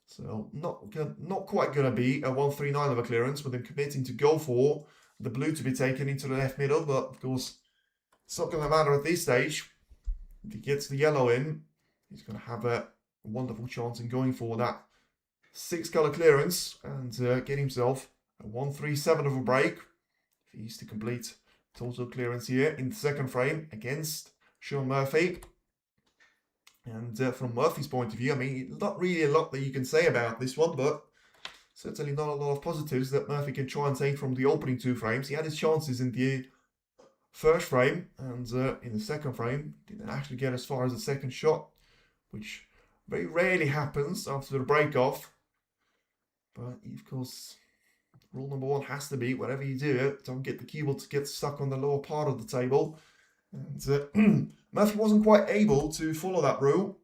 So not quite going to be a 139 of a clearance with him committing to go for the blue to be taken into the left middle, but of course it's not going to matter at this stage. If he gets the yellow in, he's going to have a wonderful chance in going for that 6-color clearance and get himself a 137 of a break. If he is to complete total clearance here in the second frame against Shaun Murphy. And from Murphy's point of view, I mean, not really a lot that you can say about this one, but certainly not a lot of positives that Murphy can try and take from the opening 2 frames. He had his chances in the first frame, and in the second frame didn't actually get as far as the second shot, which very rarely happens after the break off. But of course, rule number 1 has to be, whatever you do, don't get the cue ball to get stuck on the lower part of the table. And Murphy wasn't quite able to follow that rule.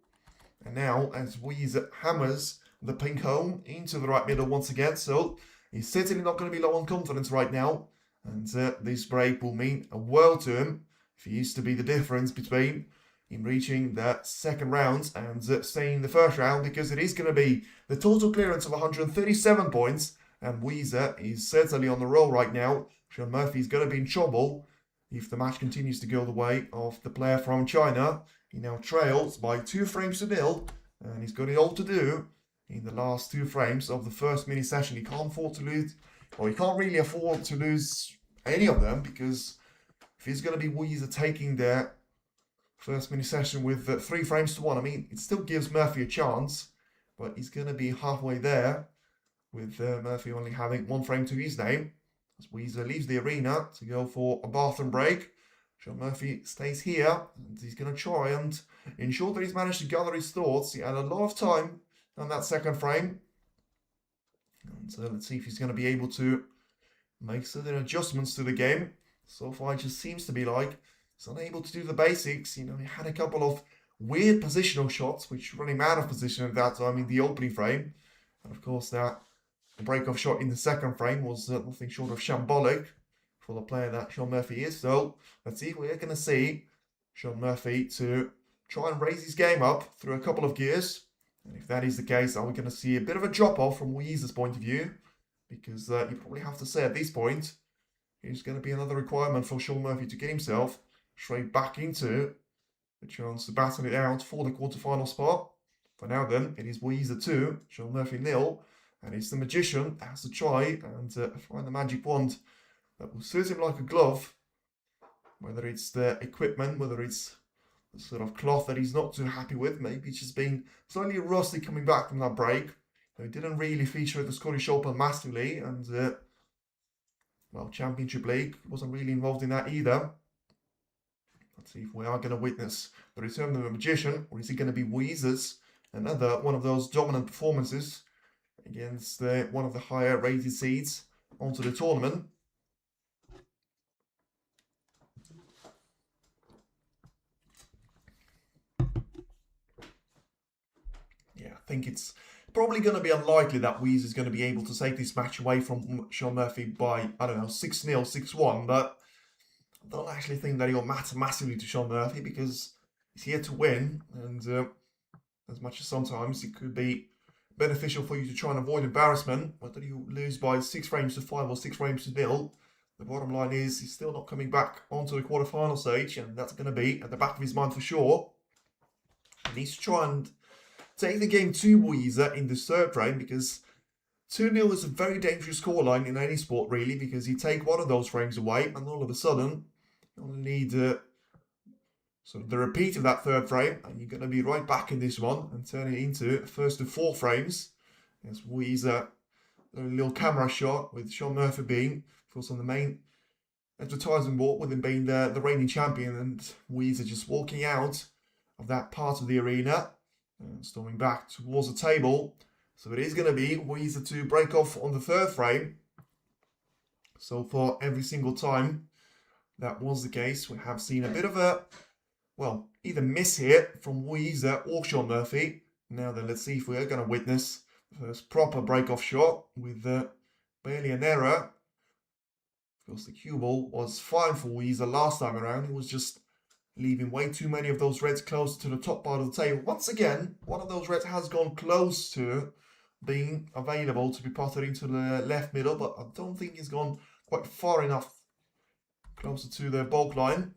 And now, as Yize hammers the pink home into the right middle once again, so he's certainly not going to be low on confidence right now. And this break will mean a world to him if he is to be the difference between him reaching that second round and staying in the first round, because it is going to be the total clearance of 137 points. And Yize is certainly on the roll right now. Shaun Murphy is going to be in trouble if the match continues to go the way of the player from China. He now trails by 2 frames to 0, and he's got it all to do in the last 2 frames of the first mini session. He can't afford to lose. Well, he can't really afford to lose any of them, because if he's going to be Yize taking their first mini session with 3 frames to 1, I mean, it still gives Murphy a chance, but he's going to be halfway there with Murphy only having 1 frame to his name. As Yize leaves the arena to go for a bathroom break, Shaun Murphy stays here, and he's going to try and ensure that he's managed to gather his thoughts. He had a lot of time on that second frame. And let's see if he's going to be able to make certain adjustments to the game. So far, it just seems to be like he's unable to do the basics. He had a couple of weird positional shots, which running out of position at that time in the opening frame. And of course, that break-off shot in the second frame was nothing short of shambolic for the player that Shaun Murphy is. So let's see if we're going to see Shaun Murphy to try and raise his game up through a couple of gears. And if that is the case, are we going to see a bit of a drop-off from Yize's point of view? Because you probably have to say at this point, it's going to be another requirement for Shaun Murphy to get himself straight back into the chance to battle it out for the quarterfinal spot. For now then, it is Yize 2, Shaun Murphy 0, and it's the Magician that has to try and find the magic wand that will suit him like a glove. Whether it's the equipment, whether it's sort of cloth that he's not too happy with. Maybe he's just been slightly rusty coming back from that break. He didn't really feature at the Scottish Open massively, and well, Championship League wasn't really involved in that either. Let's see if we are going to witness the return of the Magician, or is it going to be Yize's, another one of those dominant performances against one of the higher rated seeds onto the tournament. Yeah, I think it's probably going to be unlikely that Yize is going to be able to take this match away from Shaun Murphy by, I don't know, 6-0, 6-1, but I don't actually think that he'll matter massively to Shaun Murphy because he's here to win, and as much as sometimes it could be beneficial for you to try and avoid embarrassment, whether you lose by 6 frames to 5 or 6 frames to 0, the bottom line is he's still not coming back onto the quarterfinal stage, and that's going to be at the back of his mind for sure. He needs to try and take the game to Yize in this third frame, because 2-0 is a very dangerous scoreline in any sport really, because you take one of those frames away and all of a sudden you only need sort of the repeat of that third frame, and you're going to be right back in this one and turn it into first to 4 frames. As Yize, a little camera shot with Shaun Murphy being, of course, on the main advertising board with him being the reigning champion, and Yize just walking out of that part of the arena and storming back towards the table. So it is going to be Yize to break off on the third frame. So far, every single time that was the case, we have seen a bit of a, well, either miss here from Yize or Shaun Murphy. Now then, let's see if we are going to witness the first proper break-off shot with barely an error. Of course, the cue ball was fine for Yize last time around. He was just leaving way too many of those reds close to the top part of the table. Once again, one of those reds has gone close to being available to be potted into the left middle, but I don't think he's gone quite far enough closer to the bulk line.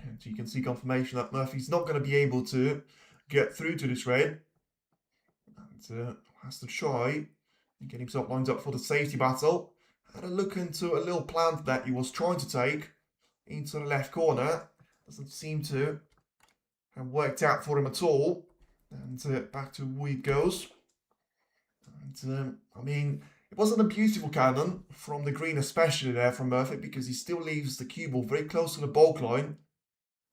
And you can see confirmation that Murphy's not going to be able to get through to this red. And has to try and get himself lined up for the safety battle. Had a look into a little plant that he was trying to take into the left corner. Doesn't seem to have worked out for him at all. And back to Yize goes. And I mean, it wasn't a beautiful cannon from the green, especially there from Murphy, because he still leaves the cue ball very close to the bulk line.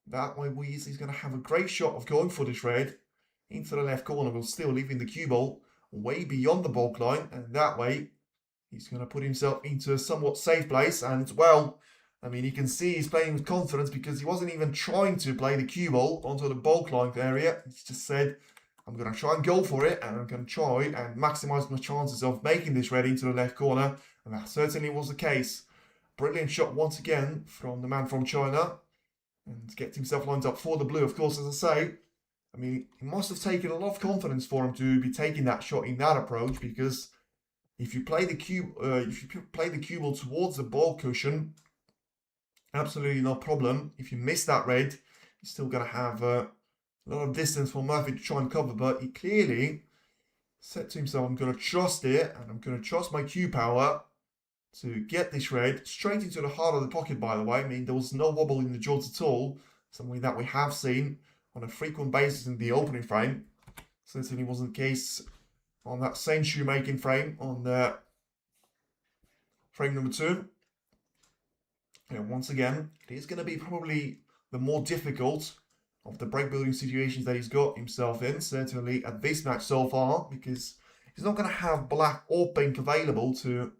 That way, Yize is going to have a great shot of going for this red into the left corner, while still leaving the cue ball way beyond the bulk line. And that way, he's going to put himself into a somewhat safe place. And, well, I mean, you can see he's playing with confidence because he wasn't even trying to play the cue ball onto the bulk line area. He's just said, I'm going to try and go for it, and I'm going to try and maximise my chances of making this red into the left corner. And that certainly was the case. Brilliant shot once again from the man from China. And gets himself lined up for the blue, of course, as I say. I mean, it must have taken a lot of confidence for him to be taking that shot in that approach, because if you play the cue ball towards the ball cushion, absolutely no problem. If you miss that red, you're still going to have a lot of distance for Murphy to try and cover, but he clearly said to himself, I'm going to trust it, and I'm going to trust my cue power to get this red straight into the heart of the pocket, by the way. I mean, there was no wobble in the jaws at all, something that we have seen on a frequent basis in the opening frame. Certainly wasn't the case on that same shoemaking frame on the frame number 2. And once again, it is going to be probably the more difficult of the break building situations that he's got himself in, certainly at this match so far, because he's not going to have black or pink available to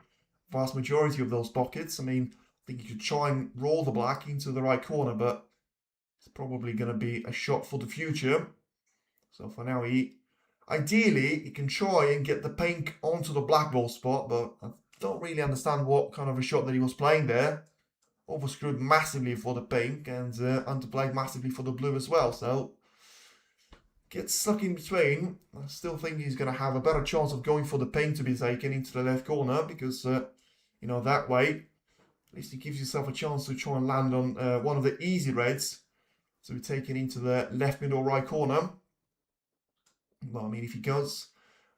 vast majority of those pockets. I mean, I think you could try and roll the black into the right corner, but it's probably going to be a shot for the future. So for now, ideally, he can try and get the pink onto the black ball spot, but I don't really understand what kind of a shot that he was playing there. Overscrewed massively for the pink and underplayed massively for the blue as well. So, gets stuck in between. I still think he's going to have a better chance of going for the pink to be taken into the left corner, because, you know, that way, at least he gives yourself a chance to try and land on one of the easy reds to be taken into the left, middle, right corner. Well, I mean, if he does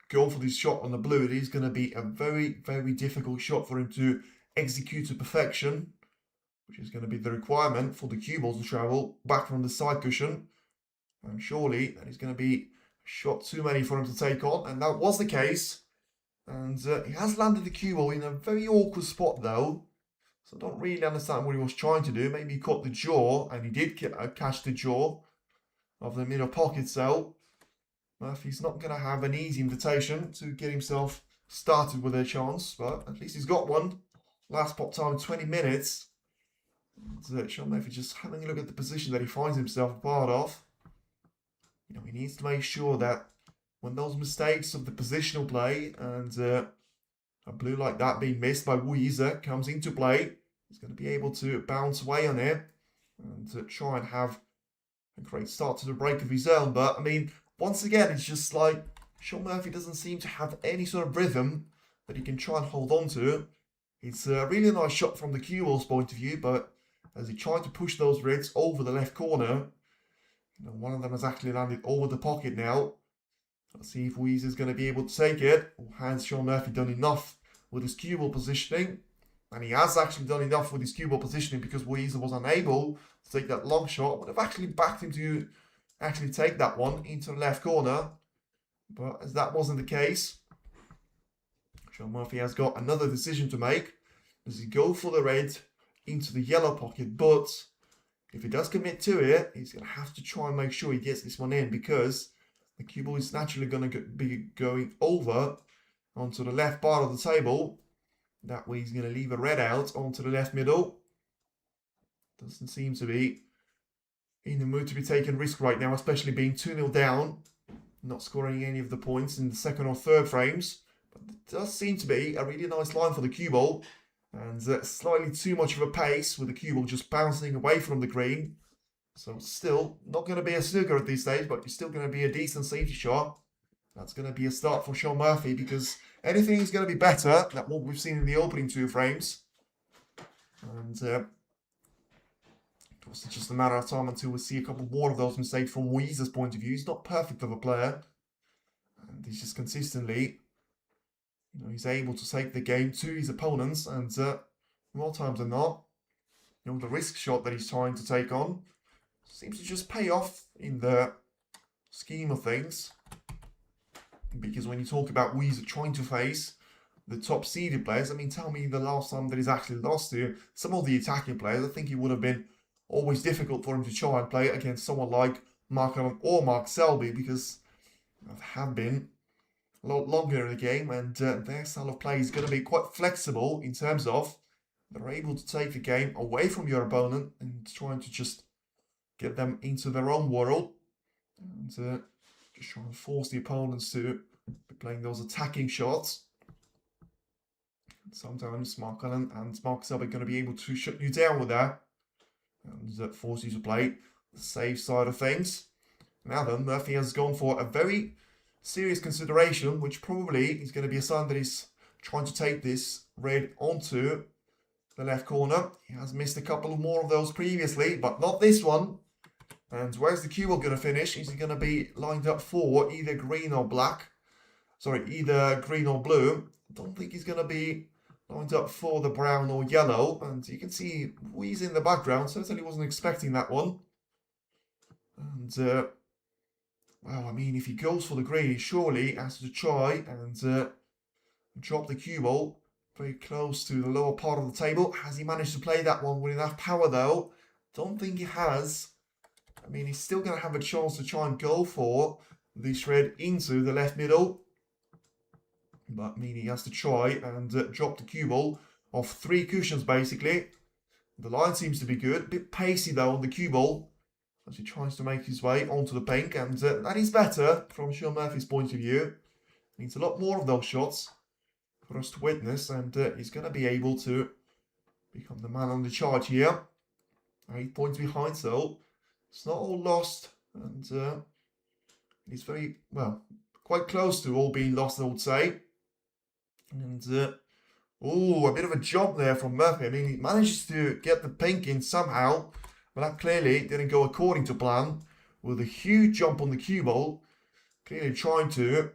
go for this shot on the blue, it is going to be a very, very difficult shot for him to execute to perfection. which is going to be the requirement for the cue ball to travel back from the side cushion. And surely that is going to be a shot too many for him to take on, and that was the case. And he has landed the cue ball in a very awkward spot though. So I don't really understand what he was trying to do. Maybe he caught the jaw, and he did catch the jaw of the middle pocket. So Murphy's not going to have an easy invitation to get himself started with a chance, but at least he's got one. Last pop time, 20 minutes. And, Shaun Murphy just having a look at the position that he finds himself a part of. You know, he needs to make sure that when those mistakes of the positional play and a blue like that being missed by Yize comes into play, he's going to be able to bounce away on it and try and have a great start to the break of his own. But, I mean, once again, it's just like Shaun Murphy doesn't seem to have any sort of rhythm that he can try and hold on to. It's a really nice shot from the cue ball's point of view, but as he tried to push those reds over the left corner, you know, one of them has actually landed over the pocket now. Let's see if Yize is going to be able to take it. Or has Shaun Murphy done enough with his cue ball positioning? And he has actually done enough with his cue ball positioning, because Yize was unable to take that long shot. Would have actually backed him to actually take that one into the left corner. But as that wasn't the case, Shaun Murphy has got another decision to make. Does he go for the red into the yellow pocket? But if he does commit to it, he's going to have to try and make sure he gets this one in, because the cue ball is naturally going to be going over onto the left part of the table. That way he's going to leave a red out onto the left middle. Doesn't seem to be in the mood to be taking risk right now, especially being 2-0 down, not scoring any of the points in the second or third frames. But it does seem to be a really nice line for the cue ball, and slightly too much of a pace with the cue ball just bouncing away from the green. So still not going to be a snooker at this stage, but it's still going to be a decent safety shot. That's going to be a start for Shaun Murphy, because anything is going to be better than what we've seen in the opening two frames. And it's just a matter of time until we see a couple more of those mistakes from Yize's point of view. He's not perfect of a player, and he's just consistently, you know, he's able to take the game to his opponents, and more times than not, you know, the risk shot that he's trying to take on seems to just pay off in the scheme of things. Because when you talk about Yize trying to face the top seeded players, I mean, tell me the last time that he's actually lost to some of the attacking players. I think it would have been always difficult for him to try and play against someone like Watchalong or Mark Selby, because they have been a lot longer in the game, and their style of play is going to be quite flexible in terms of they're able to take the game away from your opponent and trying to just get them into their own world, and just try and force the opponents to be playing those attacking shots. And sometimes Watchalong and Mark Selby are going to be able to shut you down with that and force you to play the safe side of things. Now then, Murphy has gone for a very serious consideration, which probably is going to be a sign that he's trying to take this red onto the left corner. He has missed a couple more of those previously, but not this one. And where's the cue ball going to finish? Is he going to be lined up for either green or black? Sorry, either green or blue. I don't think he's going to be lined up for the brown or yellow. And you can see Yize in the background. Certainly wasn't expecting that one. And, well, I mean, if he goes for the green, he surely has to try and drop the cue ball very close to the lower part of the table. Has he managed to play that one with enough power, though? Don't think he has. I mean, he's still going to have a chance to try and go for this red into the left middle. But I mean, he has to try and drop the cue ball off 3 cushions, basically. The line seems to be good. A bit pacey, though, on the cue ball as he tries to make his way onto the pink. And that is better from Shaun Murphy's point of view. Needs a lot more of those shots for us to witness. And he's going to be able to become the man on the charge here. 8 points behind, so it's not all lost, and it's very, well, quite close to all being lost, I would say. And, oh, a bit of a job there from Murphy. I mean, he manages to get the pink in somehow, but that clearly didn't go according to plan, with a huge jump on the cue ball, clearly trying to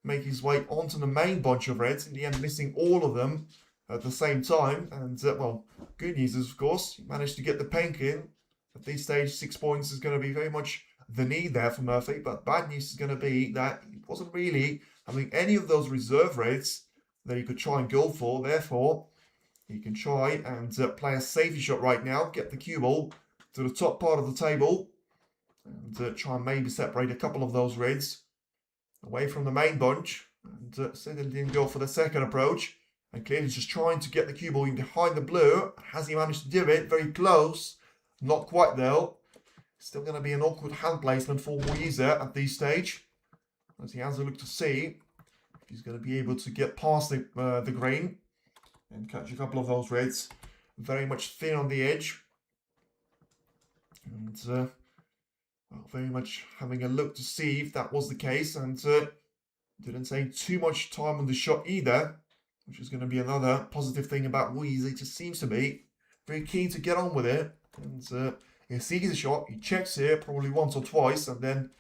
make his way onto the main bunch of reds, in the end missing all of them, at the same time. And, well, good news is, of course, he managed to get the pink in. At this stage, 6 points is going to be very much the need there for Murphy. But bad news is going to be that he wasn't really having any of those reserve rates that he could try and go for. Therefore, he can try and play a safety shot right now, get the cue ball to the top part of the table, and try and maybe separate a couple of those reds away from the main bunch. And certainly didn't go for the second approach. And clearly just trying to get the cue ball in behind the blue. Has he managed to do it? Very close. Not quite though. Still going to be an awkward hand placement for Yize at this stage, as he has a look to see if he's going to be able to get past the green and catch a couple of those reds. Very much thin on the edge. And well, very much having a look to see if that was the case. And didn't take too much time on the shot either, which is going to be another positive thing about Yize. He just seems to be very keen to get on with it. And he sees a shot, he checks it probably once or twice, and then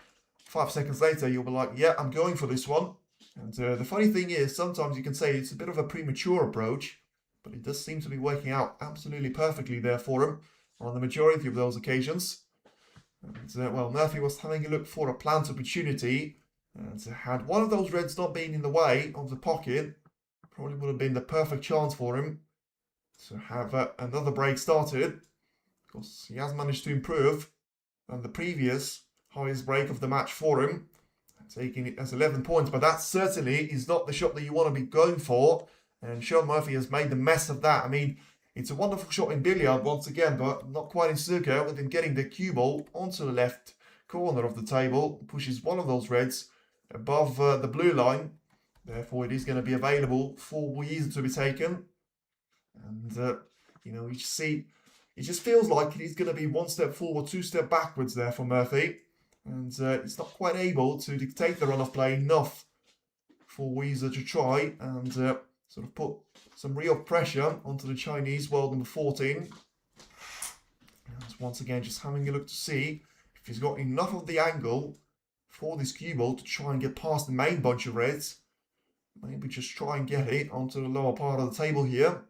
5 seconds later you'll be like, yeah, I'm going for this one. And the funny thing is, sometimes you can say it's a bit of a premature approach, but it does seem to be working out absolutely perfectly there for him on the majority of those occasions. And well, Murphy was having a look for a plant opportunity, and had one of those reds not been in the way of the pocket, probably would have been the perfect chance for him to have another break started. Of course, he has managed to improve on the previous highest break of the match for him, taking it as 11 points. But that certainly is not the shot that you want to be going for. And Shaun Murphy has made the mess of that. I mean, it's a wonderful shot in billiard once again, but not quite in snooker, with him getting the cue ball onto the left corner of the table. Pushes one of those reds above the blue line. Therefore, it is going to be available for Yize to be taken. And, you know, you see, it just feels like he's going to be 1 step forward, 2 steps backwards there for Murphy. And he's not quite able to dictate the run of play enough for Yize to try and sort of put some real pressure onto the Chinese world number 14. And once again, just having a look to see if he's got enough of the angle for this cue ball to try and get past the main bunch of reds. Maybe just try and get it onto the lower part of the table here.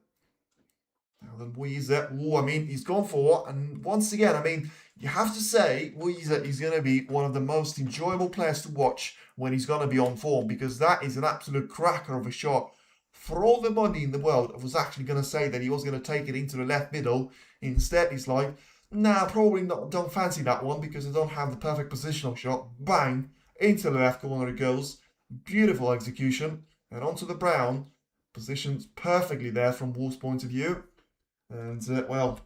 Now then, Yize, I mean, he's gone for, and once again, I mean, you have to say, Yize is going to be one of the most enjoyable players to watch when he's going to be on form, because that is an absolute cracker of a shot. For all the money in the world, I was actually going to say that he was going to take it into the left middle. Instead, he's like, nah, probably not, don't fancy that one, because I don't have the perfect positional shot. Bang, into the left corner it goes. Beautiful execution, and onto the brown. Positioned perfectly there from Wolf's point of view. And, well,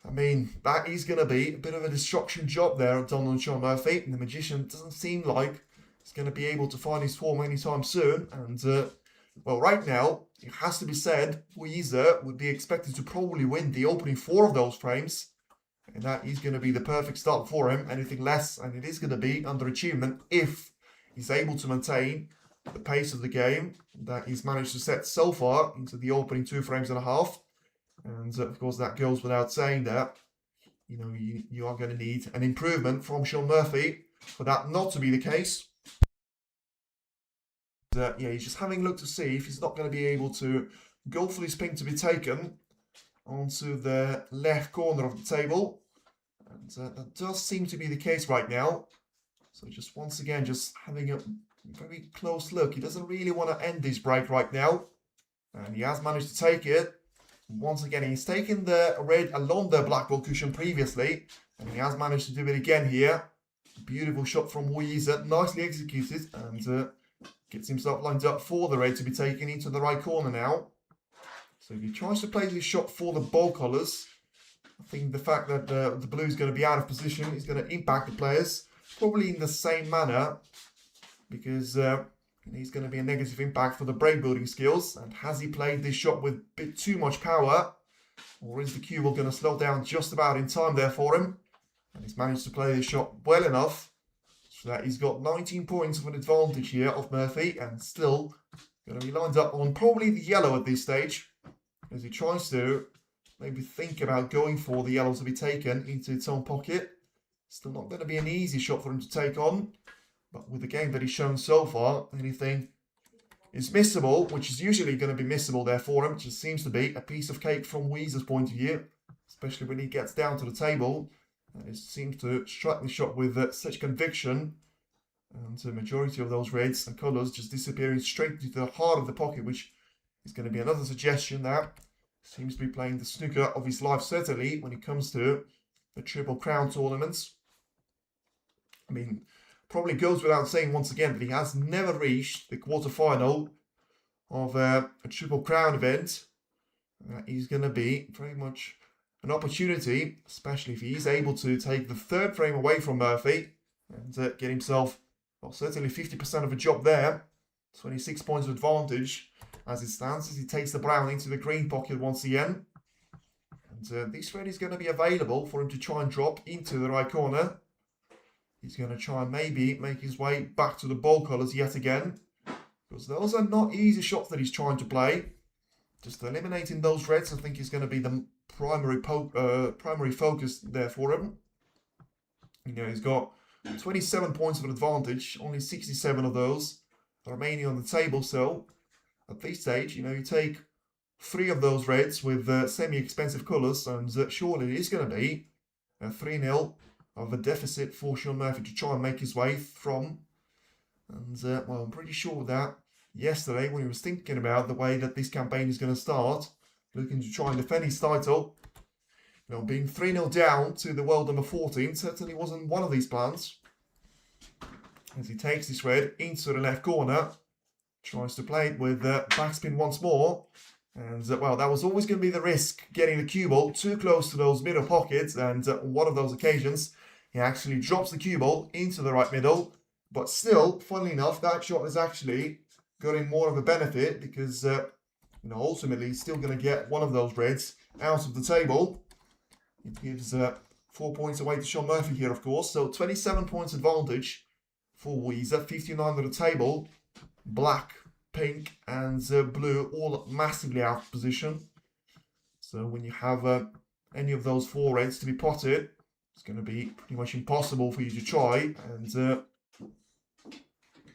I mean, that is going to be a bit of a destruction job there done on Shaun Murphy. And the Magician doesn't seem like he's going to be able to find his form anytime soon. And, well, right now, it has to be said, Yize would be expected to probably win the opening 4 of those frames. And that is going to be the perfect start for him. Anything less, and it is going to be underachievement if he's able to maintain the pace of the game that he's managed to set so far into the opening 2 frames and a half. And of course, that goes without saying that, you know, you are going to need an improvement from Shaun Murphy for that not to be the case. Yeah, he's just having a look to see if he's not going to be able to go for this pink to be taken onto the left corner of the table. And that does seem to be the case right now. So just once again, just having a very close look. He doesn't really want to end this break right now. And he has managed to take it. Once again, he's taken the red along the black ball cushion previously, and he has managed to do it again here. Beautiful shot from Yize, nicely executed, and gets himself lined up for the red to be taken into the right corner now. So if he tries to play this shot for the ball colours, I think the fact that the blue is going to be out of position is going to impact the players, probably in the same manner, because he's going to be a negative impact for the break building skills. And has he played this shot with a bit too much power? Or is the cue ball going to slow down just about in time there for him? And he's managed to play this shot well enough so that he's got 19 points of an advantage here of Murphy, and still going to be lined up on probably the yellow at this stage, as he tries to maybe think about going for the yellow to be taken into its own pocket. Still not going to be an easy shot for him to take on. But with the game that he's shown so far, anything is missable, which is usually going to be missable there for him. It just seems to be a piece of cake from Yize's point of view, especially when he gets down to the table. He seems to strike the shot with such conviction, and the majority of those reds and colours just disappearing straight into the heart of the pocket, which is going to be another suggestion that seems to be playing the snooker of his life, certainly when it comes to the Triple Crown tournaments. I mean, probably goes without saying once again that he has never reached the quarterfinal of a Triple Crown event. He's going to be very much an opportunity, especially if he's able to take the third frame away from Murphy and get himself, well, certainly 50% of a job there. 26 points of advantage as it stands, as he takes the brown into the green pocket once again. And this red is going to be available for him to try and drop into the right corner. He's going to try and maybe make his way back to the ball colours yet again, because those are not easy shots that he's trying to play. Just eliminating those reds, I think, is going to be the primary focus there for him. You know, he's got 27 points of advantage, only 67 of those remaining on the table. So at this stage, you know, you take 3 of those reds with semi-expensive colours, and surely it is going to be a 3-0 of a deficit for Shaun Murphy to try and make his way from. And, well, I'm pretty sure that yesterday, when he was thinking about the way that this campaign is going to start, looking to try and defend his title, you know, being 3-0 down to the world number 14 certainly wasn't one of these plans. As he takes this red into the left corner, tries to play it with backspin once more. And, well, that was always going to be the risk, getting the cue ball too close to those middle pockets. And on one of those occasions, he actually drops the cue ball into the right middle. But still, funnily enough, that shot has actually got him more of a benefit, because, you know, ultimately he's still going to get one of those reds out of the table. It gives 4 points away to Shaun Murphy here, of course. So 27 points advantage for Yize, 59 on the table. Black, pink and blue all massively out of position. So when you have any of those 4 reds to be potted, it's going to be pretty much impossible for you to try and,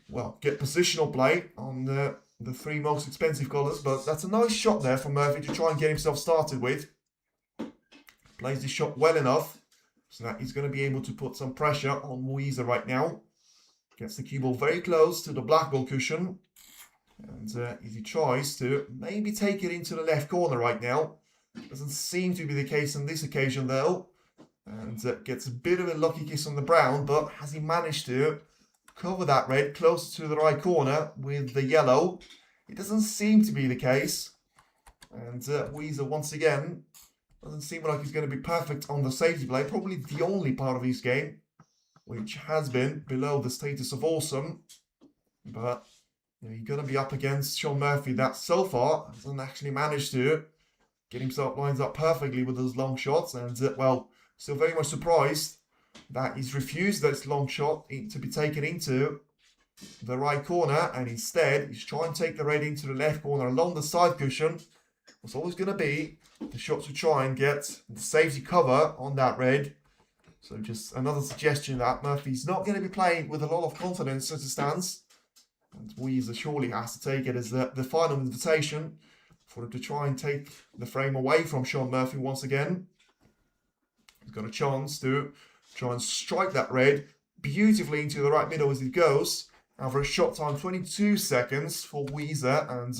well, get positional play on the 3 most expensive colours. But that's a nice shot there from Murphy to try and get himself started with. Plays this shot well enough so that he's going to be able to put some pressure on Yize right now. Gets the cue ball very close to the black ball cushion. And if he tries to maybe take it into the left corner right now, doesn't seem to be the case on this occasion though. And gets a bit of a lucky kiss on the brown, but has he managed to cover that red closer to the right corner with the yellow? It doesn't seem to be the case. And Yize once again doesn't seem like he's going to be perfect on the safety play. Probably the only part of his game which has been below the status of awesome. But you know, you're going to be up against Shaun Murphy that so far hasn't actually managed to get himself lined up perfectly with those long shots. And, well, still very much surprised that he's refused this long shot to be taken into the right corner. And instead, he's trying to take the red into the left corner along the side cushion. It's always going to be the shot to try and get the safety cover on that red. So just another suggestion that Murphy's not going to be playing with a lot of confidence as it stands. And Yize surely has to take it as the final invitation for him to try and take the frame away from Shaun Murphy once again. He's got a chance to try and strike that red beautifully into the right middle as it goes. Average shot time 22 seconds for Yize and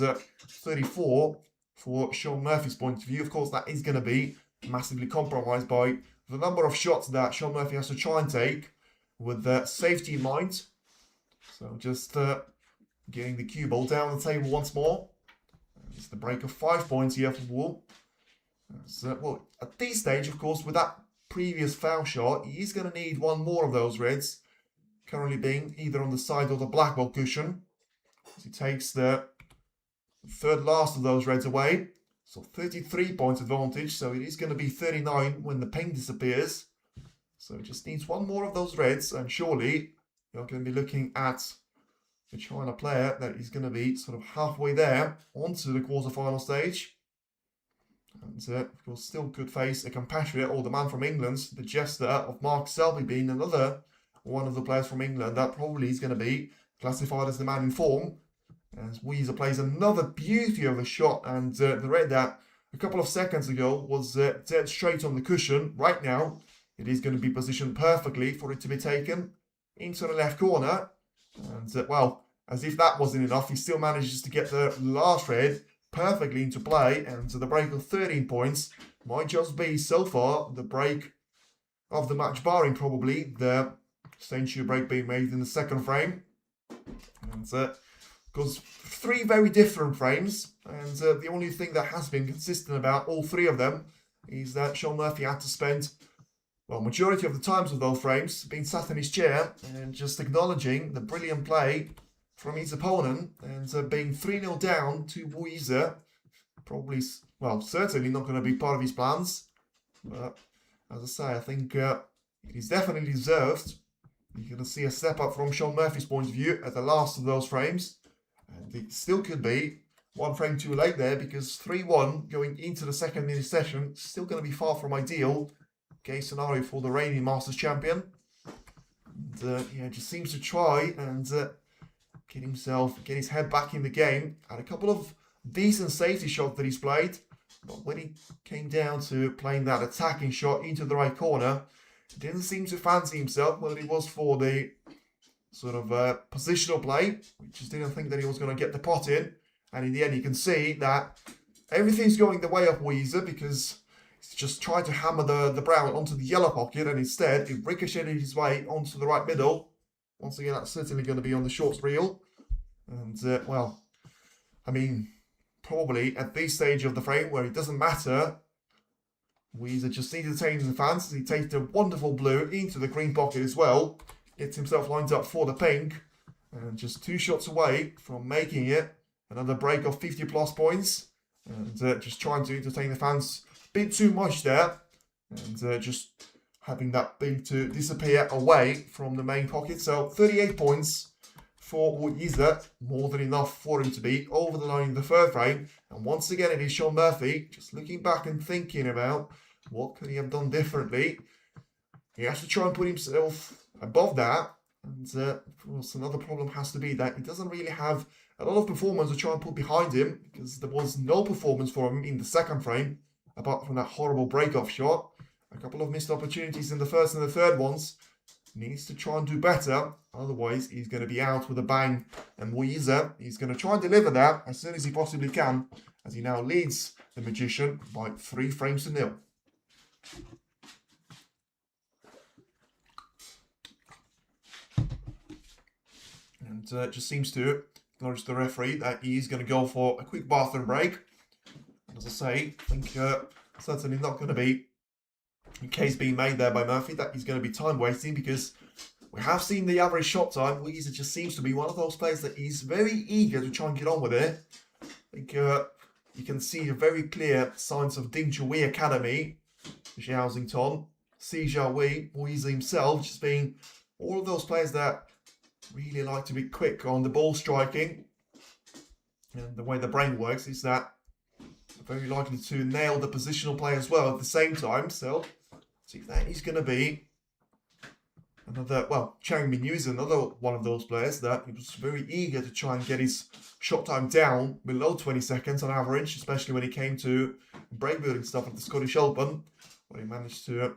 34 for Shaun Murphy's point of view. Of course, that is going to be massively compromised by the number of shots that Shaun Murphy has to try and take with safety in mind. So just getting the cue ball down the table once more. It's the break of 5 points here for Wool. So, well, at this stage, of course, with that previous foul shot, he's going to need one more of those reds, currently being either on the side or the black ball cushion. As he takes the third last of those reds away. So 33 points advantage, so it is going to be 39 when the pink disappears. So it just needs one more of those reds, and surely you're going to be looking at the China player that is going to be sort of halfway there onto the quarterfinal stage. And of course, still could face a compatriot or the man from England, the jester of Mark Selby being another one of the players from England that probably is going to be classified as the man in form. As Yize plays another beauty of a shot, and the red that a couple of seconds ago was dead straight on the cushion. Right now, it is going to be positioned perfectly for it to be taken into the left corner. And, well, as if that wasn't enough, he still manages to get the last red perfectly into play. And the break of 13 points might just be, so far, the break of the match, barring probably the century break being made in the second frame. And, because 3 very different frames, and the only thing that has been consistent about all 3 of them is that Shaun Murphy had to spend, well, majority of the times of those frames being sat in his chair and just acknowledging the brilliant play from his opponent, and being 3-0 down to Yize, probably, well, certainly not going to be part of his plans. But as I say, I think it is definitely deserved. You're going to see a step up from Shaun Murphy's point of view at the last of those frames. And it still could be 1 frame too late there, because 3-1 going into the second mini session is still going to be far from ideal case scenario for the reigning Masters champion. And yeah, just seems to try and get his head back in the game. Had a couple of decent safety shots that he's played, but when he came down to playing that attacking shot into the right corner, he didn't seem to fancy himself, whether it was for the sort of positional play, which just didn't think that he was going to get the pot in. And in the end, you can see that everything's going the way of Yize, because he's just tried to hammer the brown onto the yellow pocket, and instead it ricocheted his way onto the right middle. Once again, that's certainly going to be on the shorts reel. And, well, I mean, probably at this stage of the frame where it doesn't matter, Yize just needs to take the fans. He takes the wonderful blue into the green pocket as well. Gets himself lined up for the pink, and just 2 shots away from making it another break of 50 plus points. And just trying to entertain the fans a bit too much there, and just having that big to disappear away from the main pocket. So 38 points for Yize, more than enough for him to be over the line in the third frame. And once again, it is Shaun Murphy just looking back and thinking about what could he have done differently. He has to try and put himself above that, and of course another problem has to be that he doesn't really have a lot of performance to try and put behind him, because there was no performance for him in the second frame, apart from that horrible break-off shot. A couple of missed opportunities in the first and the third ones. Needs to try and do better, otherwise he's going to be out with a bang. And Yize, he's going to try and deliver that as soon as he possibly can, as he now leads the Magician by 3 frames to 0. And just seems to acknowledge the referee that he is going to go for a quick bathroom break. And as I say, I think certainly not going to be a case being made there by Murphy that he's going to be time wasting, because we have seen the average shot time. Yize just seems to be one of those players that he's very eager to try and get on with it. I think you can see very clear signs of Ding Chui Academy, Xiao Ton, Si Xiaowei, Yize himself, just being all of those players that really like to be quick on the ball striking. And the way the brain works is that they're very likely to nail the positional play as well at the same time. So, see, that is going to be another, well, Chang Minyu is another one of those players that he was very eager to try and get his shot time down below 20 seconds on average, especially when he came to break building stuff at the Scottish Open, where he managed to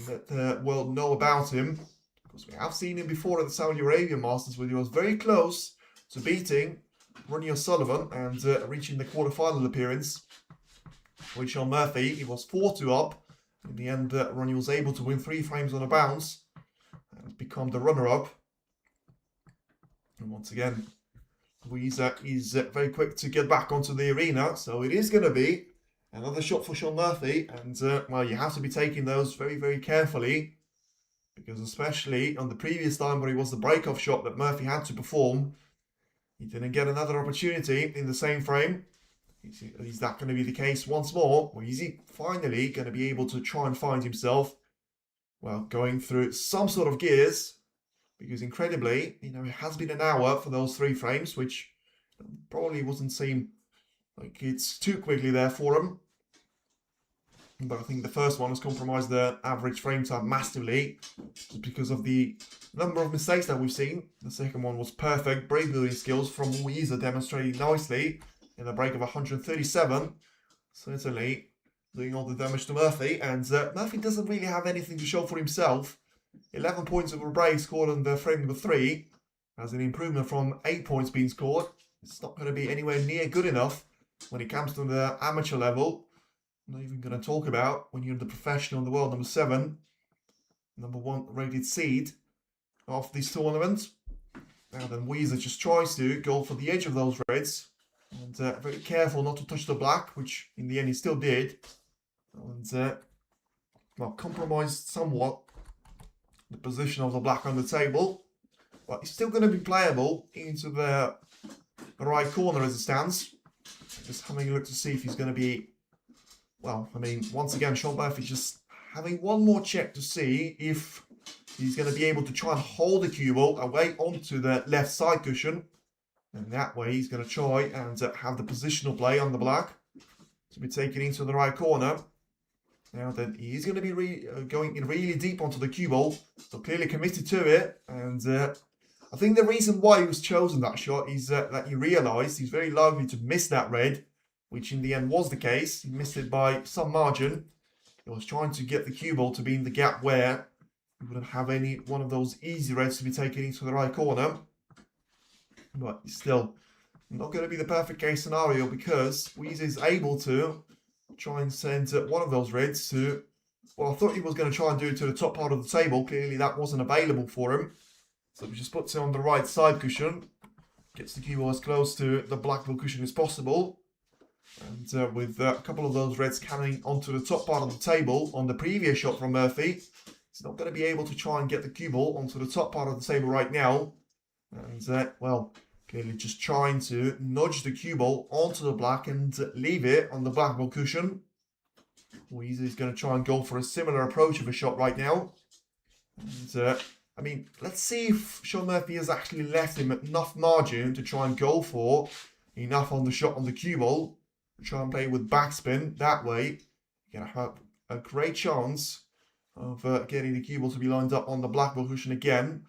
let the world know about him. Because we have seen him before at the Saudi Arabian Masters, where he was very close to beating Ronnie O'Sullivan and reaching the quarterfinal appearance with Shaun Murphy. He was 4-2 up. In the end, Ronnie was able to win 3 frames on a bounce and become the runner-up. And once again, Yize is very quick to get back onto the arena. So it is going to be another shot for Shaun Murphy. And, well, you have to be taking those very, very carefully. Because especially on the previous time where it was the break-off shot that Murphy had to perform, he didn't get another opportunity in the same frame. Is that going to be the case once more? Or is he finally going to be able to try and find himself, well, going through some sort of gears? Because incredibly, you know, it has been an hour for those 3 frames, which probably wasn't seem like it's too quickly there for him. But I think the first one has compromised the average frame time massively, just because of the number of mistakes that we've seen. The second one was perfect break building skills from Yize, demonstrating nicely in a break of 137. Certainly doing all the damage to Murphy, and Murphy doesn't really have anything to show for himself. 11 points over break scored on the frame number 3, as an improvement from 8 points being scored. It's not going to be anywhere near good enough when it comes to the amateur level. I'm not even going to talk about when you're the professional in the world, number 7, number 1 rated seed of this tournament. Now then, Yize just tries to go for the edge of those reds, and very careful not to touch the black, which in the end he still did. And well, compromised somewhat the position of the black on the table, but it's still going to be playable into the right corner as it stands. Just having a look to see if he's going to be, well, I mean, once again, Shaun Murphy just having one more check to see if he's going to be able to try and hold the cue ball away onto the left side cushion. And that way he's going to try and have the positional play on the black to be taken into the right corner. Now then, he's going to be going in really deep onto the cue ball, so clearly committed to it. And I think the reason why he was chosen that shot is that he realised he's very likely to miss that red, which in the end was the case. He missed it by some margin. He was trying to get the cue ball to be in the gap where he wouldn't have any one of those easy reds to be taken into the right corner. But still, not going to be the perfect case scenario, because Yize is able to try and send one of those reds to, well, I thought he was going to try and do it to the top part of the table. Clearly that wasn't available for him. So he just puts it on the right side cushion, gets the cue ball as close to the black ball cushion as possible. And with a couple of those reds coming onto the top part of the table on the previous shot from Murphy, he's not going to be able to try and get the cue ball onto the top part of the table right now. And well, clearly just trying to nudge the cue ball onto the black and leave it on the black ball cushion. Yize is going to try and go for a similar approach of a shot right now. And I mean, let's see if Shaun Murphy has actually left him enough margin to try and go for enough on the shot on the cue ball. Try and play with backspin. That way, you're going to have a great chance of getting the cue ball to be lined up on the black ball cushion again.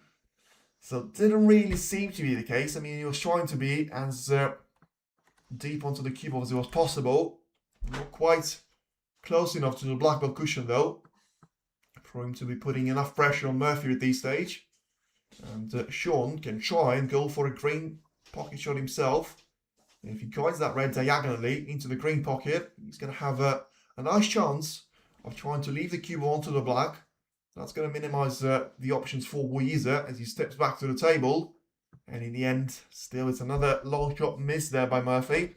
So it didn't really seem to be the case. I mean, he was trying to be as deep onto the cue ball as it was possible. Not quite close enough to the black ball cushion though, for him to be putting enough pressure on Murphy at this stage. And Shaun can try and go for a green pocket shot himself. And if he guides that red diagonally into the green pocket, he's going to have a nice chance of trying to leave the cue ball onto the black. That's going to minimise the options for Yize as he steps back to the table. And in the end, still it's another long shot miss there by Murphy.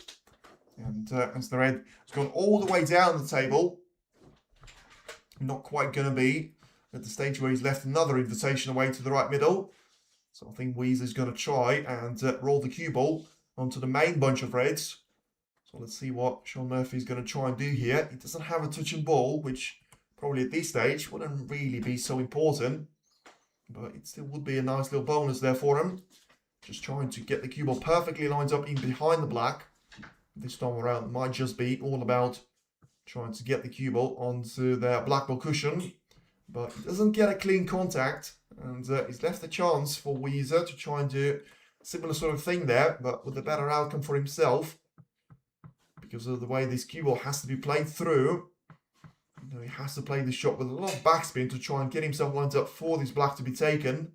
And as the red has gone all the way down the table, not quite going to be at the stage where he's left another invitation away to the right middle. So I think Yize is going to try and roll the cue ball onto the main bunch of reds. So let's see what Shaun Murphy is going to try and do here. He doesn't have a touch and ball, which probably at this stage wouldn't really be so important, but it still would be a nice little bonus there for him. Just trying to get the cue ball perfectly lined up in behind the black. This time around it might just be all about trying to get the cue ball onto the black ball cushion, but he doesn't get a clean contact, and he's left a chance for Yize to try and do a similar sort of thing there, but with a better outcome for himself, because of the way this cue ball has to be played through. You know, he has to play the shot with a lot of backspin to try and get himself lined up for this black to be taken.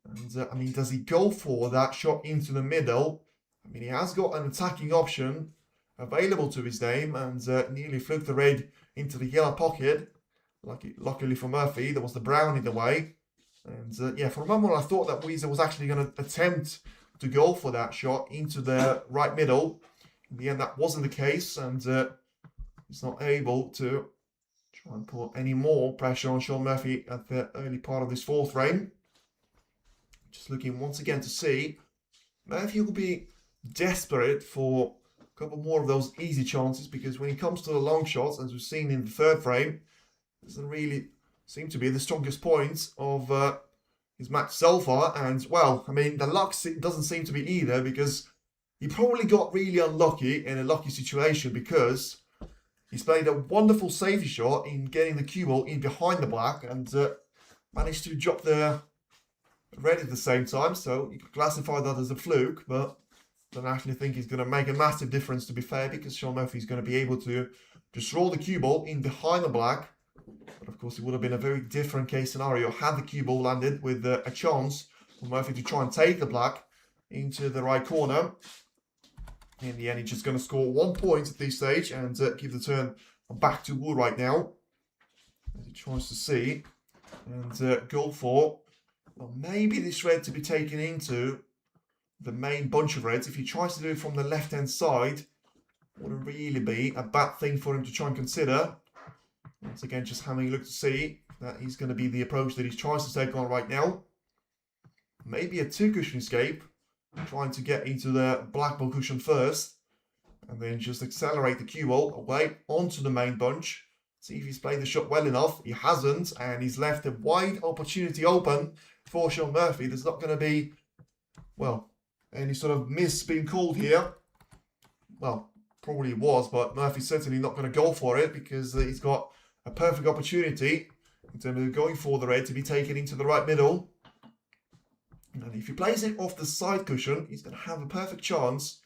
And I mean, does he go for that shot into the middle? I mean, he has got an attacking option available to his name, and nearly flipped the red into the yellow pocket. Luckily for Murphy, there was the brown in the way. And yeah, for a moment I thought that Yize was actually going to attempt to go for that shot into the right middle. In the end, that wasn't the case, and he's not able to try and put any more pressure on Shaun Murphy at the early part of this fourth frame. Just looking once again to see Murphy will be desperate for a couple more of those easy chances, because when he comes to the long shots, as we've seen in the third frame, doesn't really seem to be the strongest points of his match so far. And well, I mean, the luck doesn't seem to be either, because he probably got really unlucky in a lucky situation, because He's played a wonderful safety shot in getting the cue ball in behind the black and managed to drop the red at the same time. So you could classify that as a fluke, but I don't actually think he's going to make a massive difference, to be fair, because Shaun Murphy's going to be able to just roll the cue ball in behind the black. But of course, it would have been a very different case scenario had the cue ball landed with a chance for Murphy to try and take the black into the right corner. In the end, he's just going to score 1 point at this stage and give the turn back to Wu right now, as he tries to see and go for, well, maybe this red to be taken into the main bunch of reds. If he tries to do it from the left-hand side, wouldn't really be a bad thing for him to try and consider. Once again, just having a look to see that he's going to be the approach that he tries to take on right now. Maybe a 2-cushion escape, trying to get into the black ball cushion first, and then just accelerate the cue ball away onto the main bunch. See if he's played the shot well enough. He hasn't, and he's left a wide opportunity open for Shaun Murphy. There's not going to be, well, any sort of miss being called here. Well, probably was, but Murphy's certainly not going to go for it because he's got a perfect opportunity in terms of going for the red to be taken into the right middle. And if he plays it off the side cushion, he's going to have a perfect chance,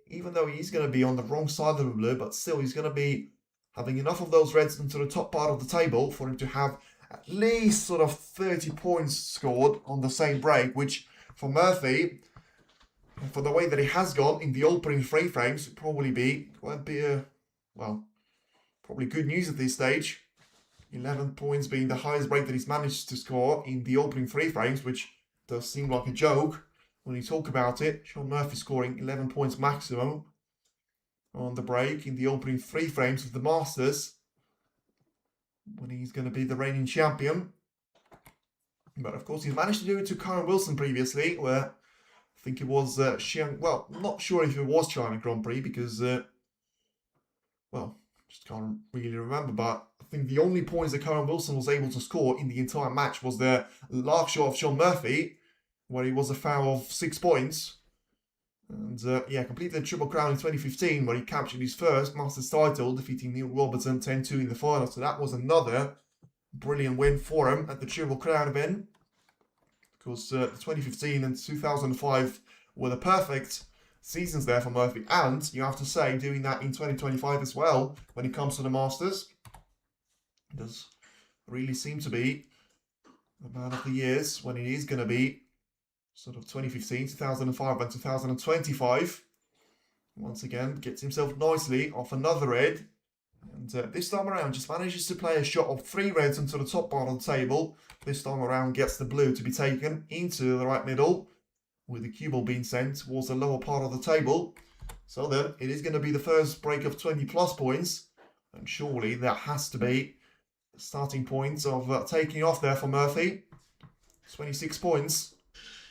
even though he's going to be on the wrong side of the blue, but still he's going to be having enough of those reds into the top part of the table for him to have at least sort of 30 points scored on the same break, which for Murphy, for the way that he has gone in the opening 3 frames, would probably be quite well, probably good news at this stage. 11 points being the highest break that he's managed to score in the opening 3 frames, which does seem like a joke when you talk about it. Shaun Murphy scoring 11 points maximum on the break in the opening 3 frames of the Masters, when he's going to be the reigning champion. But of course, he's managed to do it to Kyren Wilson previously, where I think it was Shaun. Well, I'm not sure if it was China Grand Prix because, well, just can't really remember. But I think the only points that Kyren Wilson was able to score in the entire match was the last shot of Shaun Murphy, where he was a foul of 6 points. And yeah, completed the Triple Crown in 2015, where he captured his first Masters title, defeating Neil Robertson 10-2 in the final. So that was another brilliant win for him at the Triple Crown event. Of course, 2015 and 2005 were the perfect seasons there for Murphy. And you have to say, doing that in 2025 as well, when it comes to the Masters, does really seem to be the man of the years when it is going to be sort of 2015, 2005 and 2025. Once again, gets himself nicely off another red. And this time around just manages to play a shot of 3 reds into the top part of the table. This time around gets the blue to be taken into the right middle, with the cue ball being sent towards the lower part of the table. So then it is going to be the first break of 20 plus points. And surely that has to be the starting point of taking off there for Murphy. 26 points.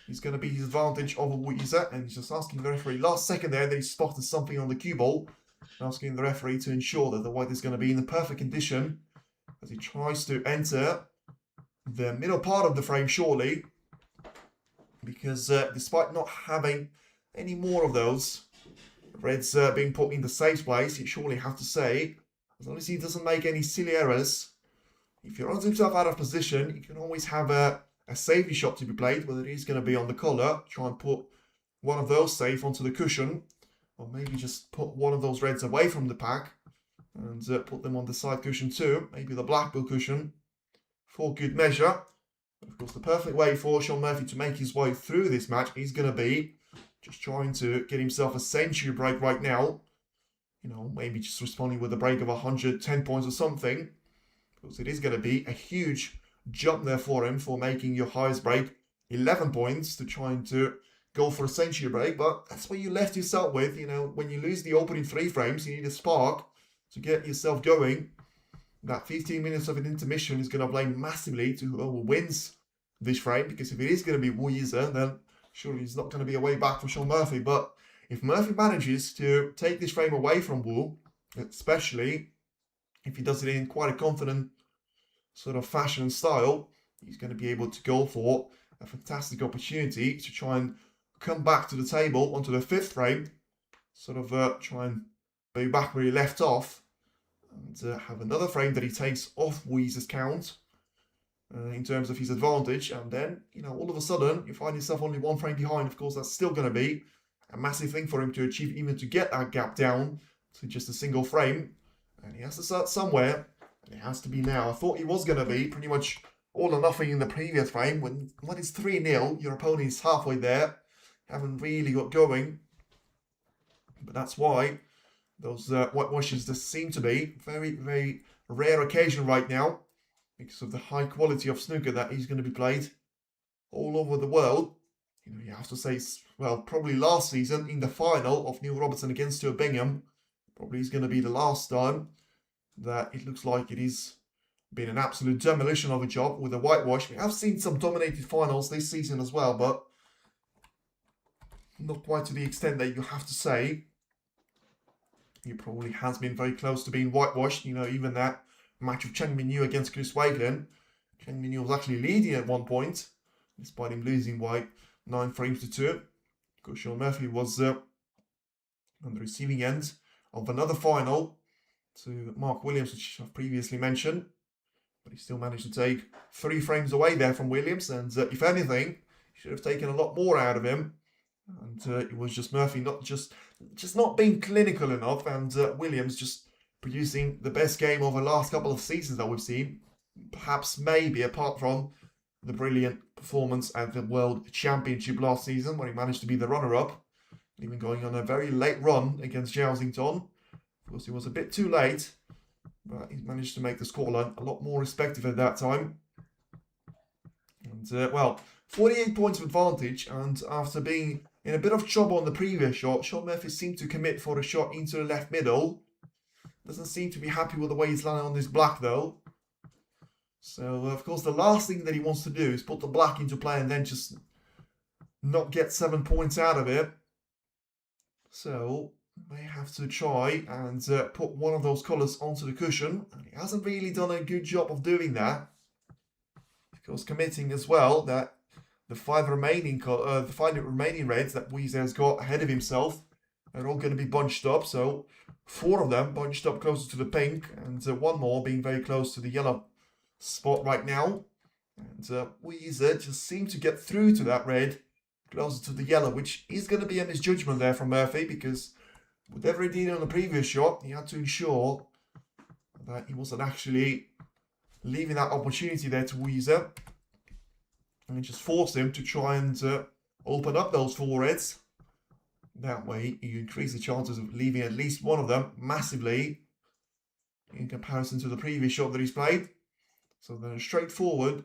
He's going to be his advantage over Yize, and he's just asking the referee last second there that he spotted something on the cue ball, asking the referee to ensure that the white is going to be in the perfect condition as he tries to enter the middle part of the frame shortly, because despite not having any more of those reds being put in the safe place, you surely have to say, as long as he doesn't make any silly errors, if he runs himself out of position, you can always have a safety shot to be played, whether it is going to be on the collar, try and put one of those safe onto the cushion, or maybe just put one of those reds away from the pack and put them on the side cushion too, maybe the black bill cushion, for good measure. Of course, the perfect way for Shaun Murphy to make his way through this match is going to be just trying to get himself a century break right now. You know, maybe just responding with a break of 110 points or something, because it is going to be a huge jump there for him for making your highest break 11 points to trying to go for a century break. But that's what you left yourself with. You know, when you lose the opening 3 frames, you need a spark to get yourself going. That 15 minutes of an intermission is going to play massively to whoever wins this frame, because if it is going to be Yize, then surely it's not going to be a way back for Shaun Murphy. But if Murphy manages to take this frame away from Wu, especially if he does it in quite a confident sort of fashion and style, he's going to be able to go for a fantastic opportunity to try and come back to the table onto the 5th frame, sort of try and be back where he left off, and have another frame that he takes off Yize's count in terms of his advantage. And then, all of a sudden, you find yourself only one frame behind. Of course, that's still going to be a massive thing for him to achieve, even to get that gap down to just a single frame. And he has to start somewhere, and it has to be now. I thought he was going to be pretty much all or nothing in the previous frame. When it's 3-0, your opponent is halfway there. Haven't really got going. But that's why those whitewashes just seem to be very, very rare occasion right now, because of the high quality of snooker that is going to be played all over the world. You have to say, well, probably last season in the final of Neil Robertson against Stuart Bingham, probably is going to be the last time that it looks like it is been an absolute demolition of a job with a whitewash. We have seen some dominated finals this season as well, but not quite to the extent that you have to say. He probably has been very close to being whitewashed. Even that match of Cheng Min Yu against Chris Wakelin. Cheng Min Yu was actually leading at one point, despite him losing by 9 frames to 2. Of course, Shaun Murphy was on the receiving end of another final to Mark Williams, which I've previously mentioned. But he still managed to take 3 frames away there from Williams. And if anything, he should have taken a lot more out of him. And it was just Murphy not just not being clinical enough, and Williams just producing the best game over the last couple of seasons that we've seen. Perhaps maybe apart from the brilliant performance at the World Championship last season, where he managed to be the runner-up, even going on a very late run against Zhao. Of course, he was a bit too late, but he managed to make the scoreline a lot more respective at that time. And, 48 points of advantage, and after being in a bit of trouble on the previous shot, Shaun Murphy seemed to commit for a shot into the left middle. Doesn't seem to be happy with the way he's landing on this black, though. So, of course, the last thing that he wants to do is put the black into play and then just not get 7 points out of it. So, may have to try and put one of those colours onto the cushion. And he hasn't really done a good job of doing that. Of course, committing as well that the 5 remaining reds that Yize has got ahead of himself are all going to be bunched up. So 4 of them bunched up closer to the pink, and 1 more being very close to the yellow spot right now. And Yize just seemed to get through to that red, closer to the yellow, which is going to be a misjudgment there from Murphy, because whatever he did on the previous shot, he had to ensure that he wasn't actually leaving that opportunity there to Yize. And just force him to try and open up those 4 reds. That way, you increase the chances of leaving at least one of them massively in comparison to the previous shot that he's played. So then a straightforward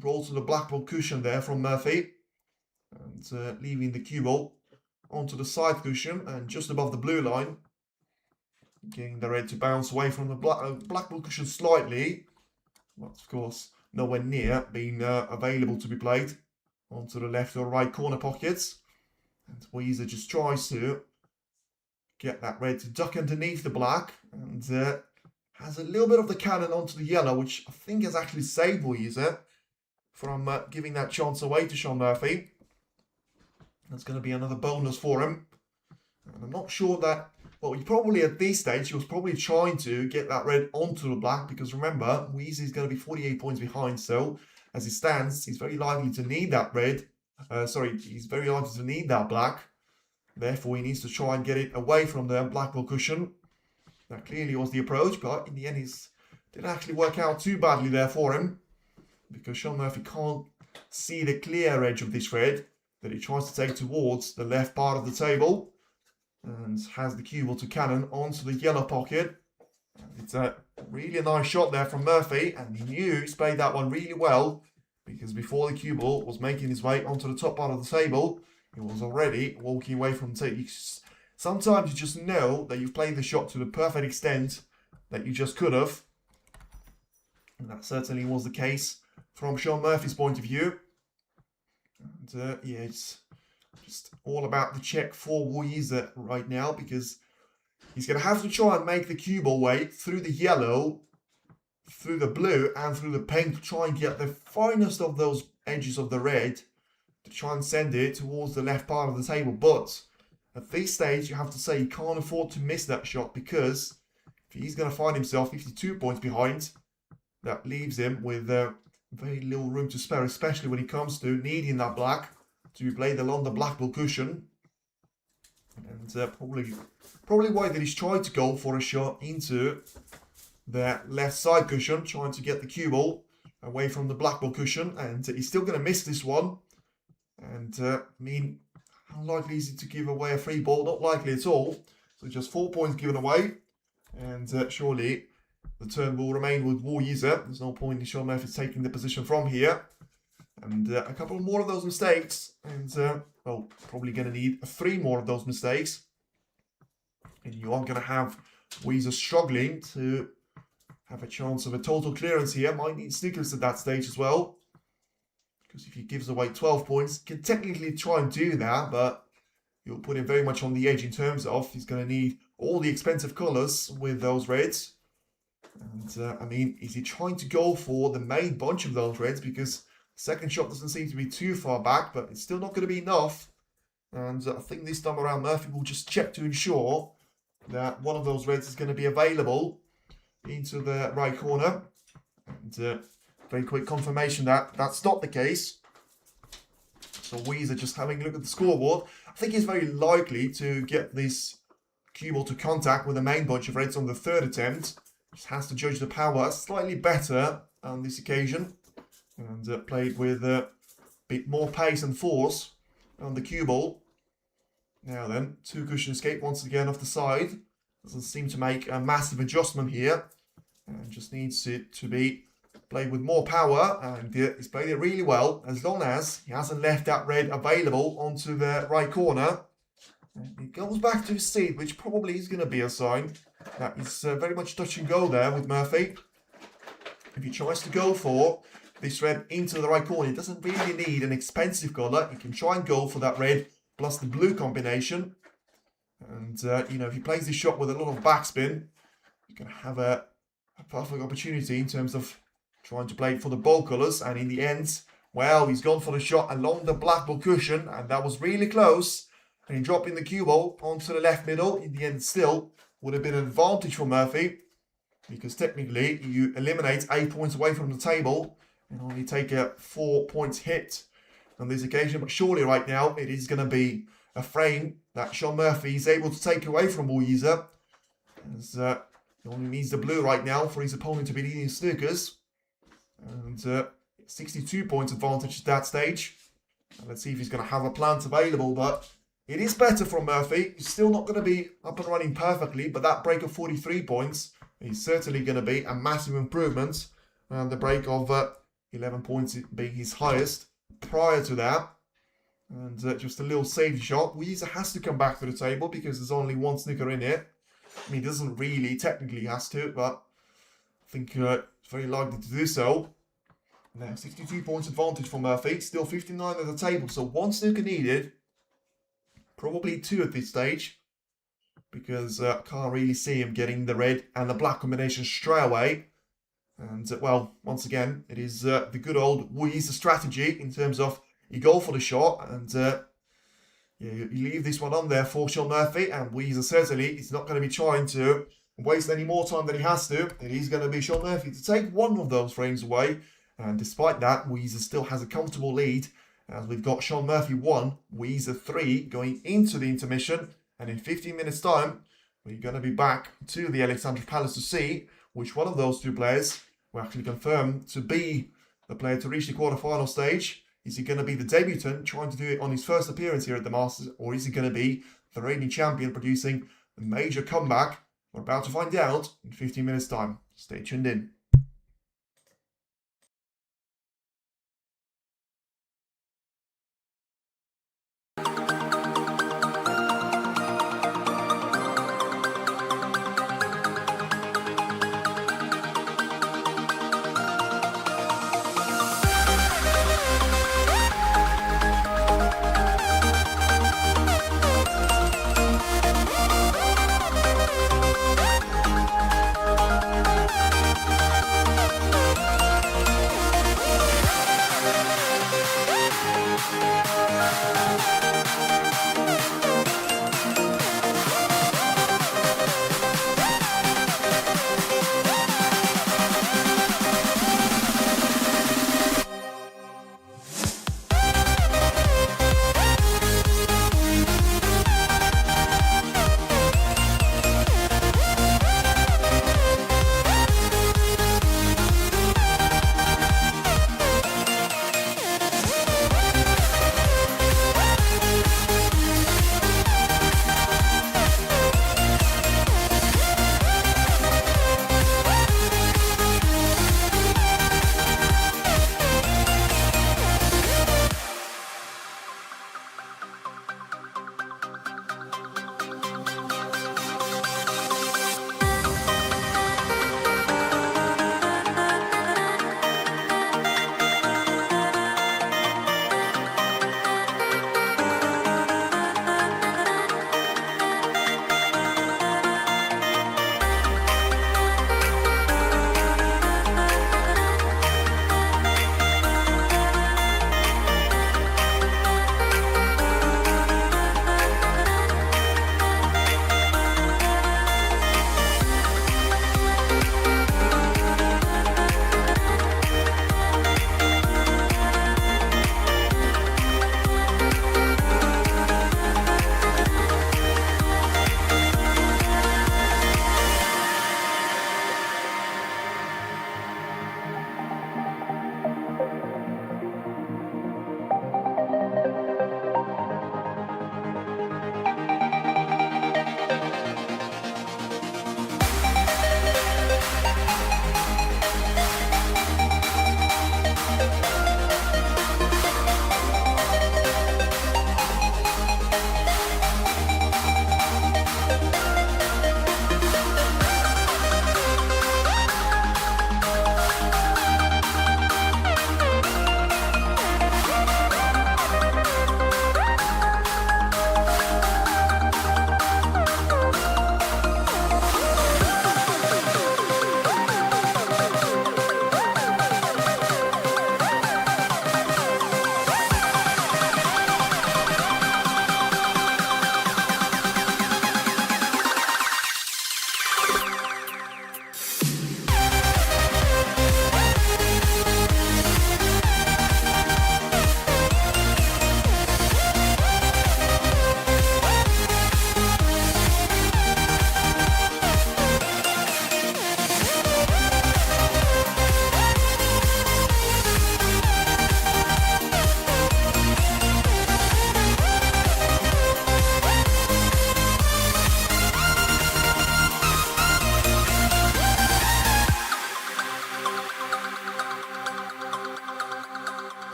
roll to the black ball cushion there from Murphy. And leaving the cue ball onto the side cushion and just above the blue line. Getting the red to bounce away from the black ball cushion slightly. But of course, nowhere near being available to be played onto the left or right corner pockets. And Yize just tries to get that red to duck underneath the black, and has a little bit of the cannon onto the yellow, which I think has actually saved Yize from giving that chance away to Shaun Murphy. That's going to be another bonus for him. And I'm not sure that, well, he probably at this stage, he was probably trying to get that red onto the black, because remember, Yize is going to be 48 points behind, so as it stands, he's very likely to need that red. He's very likely to need that black. Therefore, he needs to try and get it away from the black ball cushion. That clearly was the approach, but in the end, it didn't actually work out too badly there for him, because Shaun Murphy can't see the clear edge of this red that he tries to take towards the left part of the table, and has the cue ball to cannon onto the yellow pocket. And it's a really nice shot there from Murphy, and he knew he played that one really well, because before the cue ball was making his way onto the top part of the table, he was already walking away from the table. Sometimes you just know that you've played the shot to the perfect extent that you just could have. And that certainly was the case from Shaun Murphy's point of view. And it's just all about the check for Yize right now, because he's going to have to try and make the cue ball way through the yellow, through the blue, and through the pink to try and get the finest of those edges of the red to try and send it towards the left part of the table. But at this stage, you have to say you can't afford to miss that shot, because if he's going to find himself 52 points behind, that leaves him with very little room to spare, especially when it comes to needing that black to be played along the black ball cushion. And probably why that he's tried to go for a shot into the left side cushion, trying to get the cue ball away from the black ball cushion, and he's still going to miss this one. And I mean, how likely is it to give away a free ball? Not likely at all. So just 4 points given away, and surely the turn will remain with Yize. There's no point in Shaun Murphy taking the position from here. And a couple more of those mistakes, and well, probably going to need 3 more of those mistakes. And you are going to have Yize struggling to have a chance of a total clearance here. Might need sneakers at that stage as well, because if he gives away 12 points, he can technically try and do that, but you'll put him very much on the edge in terms of he's going to need all the expensive colours with those reds. And I mean, is he trying to go for the main bunch of those reds? Because second shot doesn't seem to be too far back, but it's still not going to be enough. And I think this time around Murphy will just check to ensure that one of those reds is going to be available into the right corner. And very quick confirmation that that's not the case. So Yize just having a look at the scoreboard. I think he's very likely to get this cue ball to contact with the main bunch of reds on the third attempt. Just has to judge the power slightly better on this occasion. And played with a bit more pace and force on the cue ball. Now then, 2 cushion escape once again off the side. Doesn't seem to make a massive adjustment here. And just needs it to be played with more power. And he's played it really well, as long as he hasn't left that red available onto the right corner. And he goes back to his seat, which probably is going to be a sign that he's very much touch and go there with Murphy. If he tries to go for this red into the right corner, he doesn't really need an expensive colour. He can try and go for that red plus the blue combination. And, you know, if he plays this shot with a lot of backspin, you can have a perfect opportunity in terms of trying to play it for the bold colours. And in the end, well, he's gone for the shot along the black ball cushion, and that was really close. And he dropping the cue ball onto the left middle. In the end, still would have been an advantage for Murphy, because technically you eliminate 8 points away from the table and only take a 4 points hit on this occasion. But surely right now it is going to be a frame that Shaun Murphy is able to take away from Yize, as he only needs the blue right now for his opponent to be leading snookers. And 62 points advantage at that stage. And let's see if he's going to have a plant available, but it is better from Murphy. He's still not going to be up and running perfectly, but that break of 43 points is certainly going to be a massive improvement. And the break of 11 points being his highest prior to that. And just a little safety shot. Yize has to come back to the table because there's only 1 snooker in it. I mean, he doesn't really technically has to, but I think it's very likely to do so. Now, 62 points advantage for Murphy. Still 59 at the table, so 1 snooker needed. Probably 2 at this stage, because I can't really see him getting the red and the black combination straight away. And, well, once again, it is the good old Yize strategy in terms of you go for the shot and yeah, you leave this one on there for Shaun Murphy, and Yize certainly is not going to be trying to waste any more time than he has to. It is going to be Shaun Murphy to take 1 of those frames away, and despite that, Yize still has a comfortable lead, as we've got Shaun Murphy 1, Yize 3 going into the intermission, and in 15 minutes time, we're going to be back to the Alexandra Palace to see which one of those 2 players will actually confirm to be the player to reach the quarterfinal stage. Is he going to be the debutant trying to do it on his first appearance here at the Masters, or is he going to be the reigning champion producing a major comeback? We're about to find out in 15 minutes time. Stay tuned in.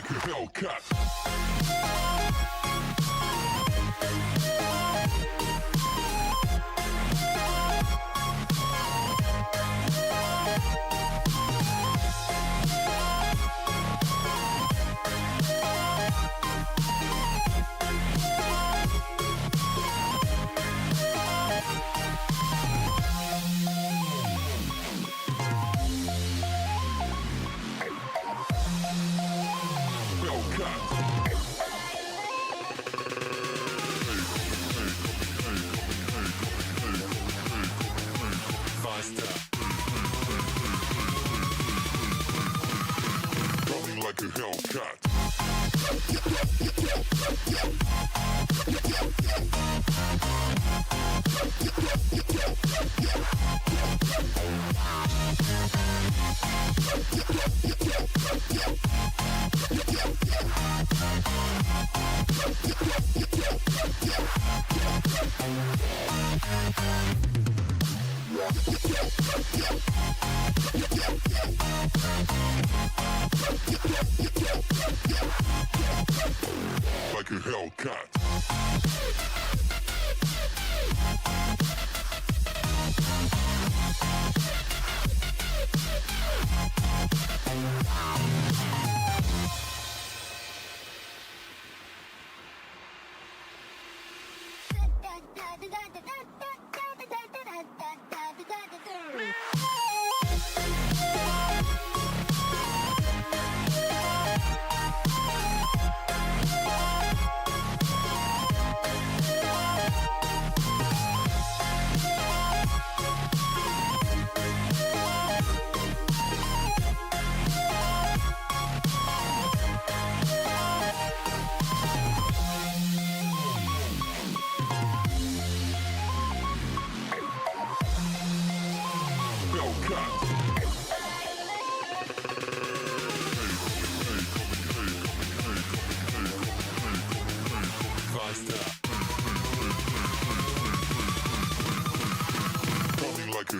like a Hellcat. Coming like a Hellcat. Like a Hellcat. Coming like a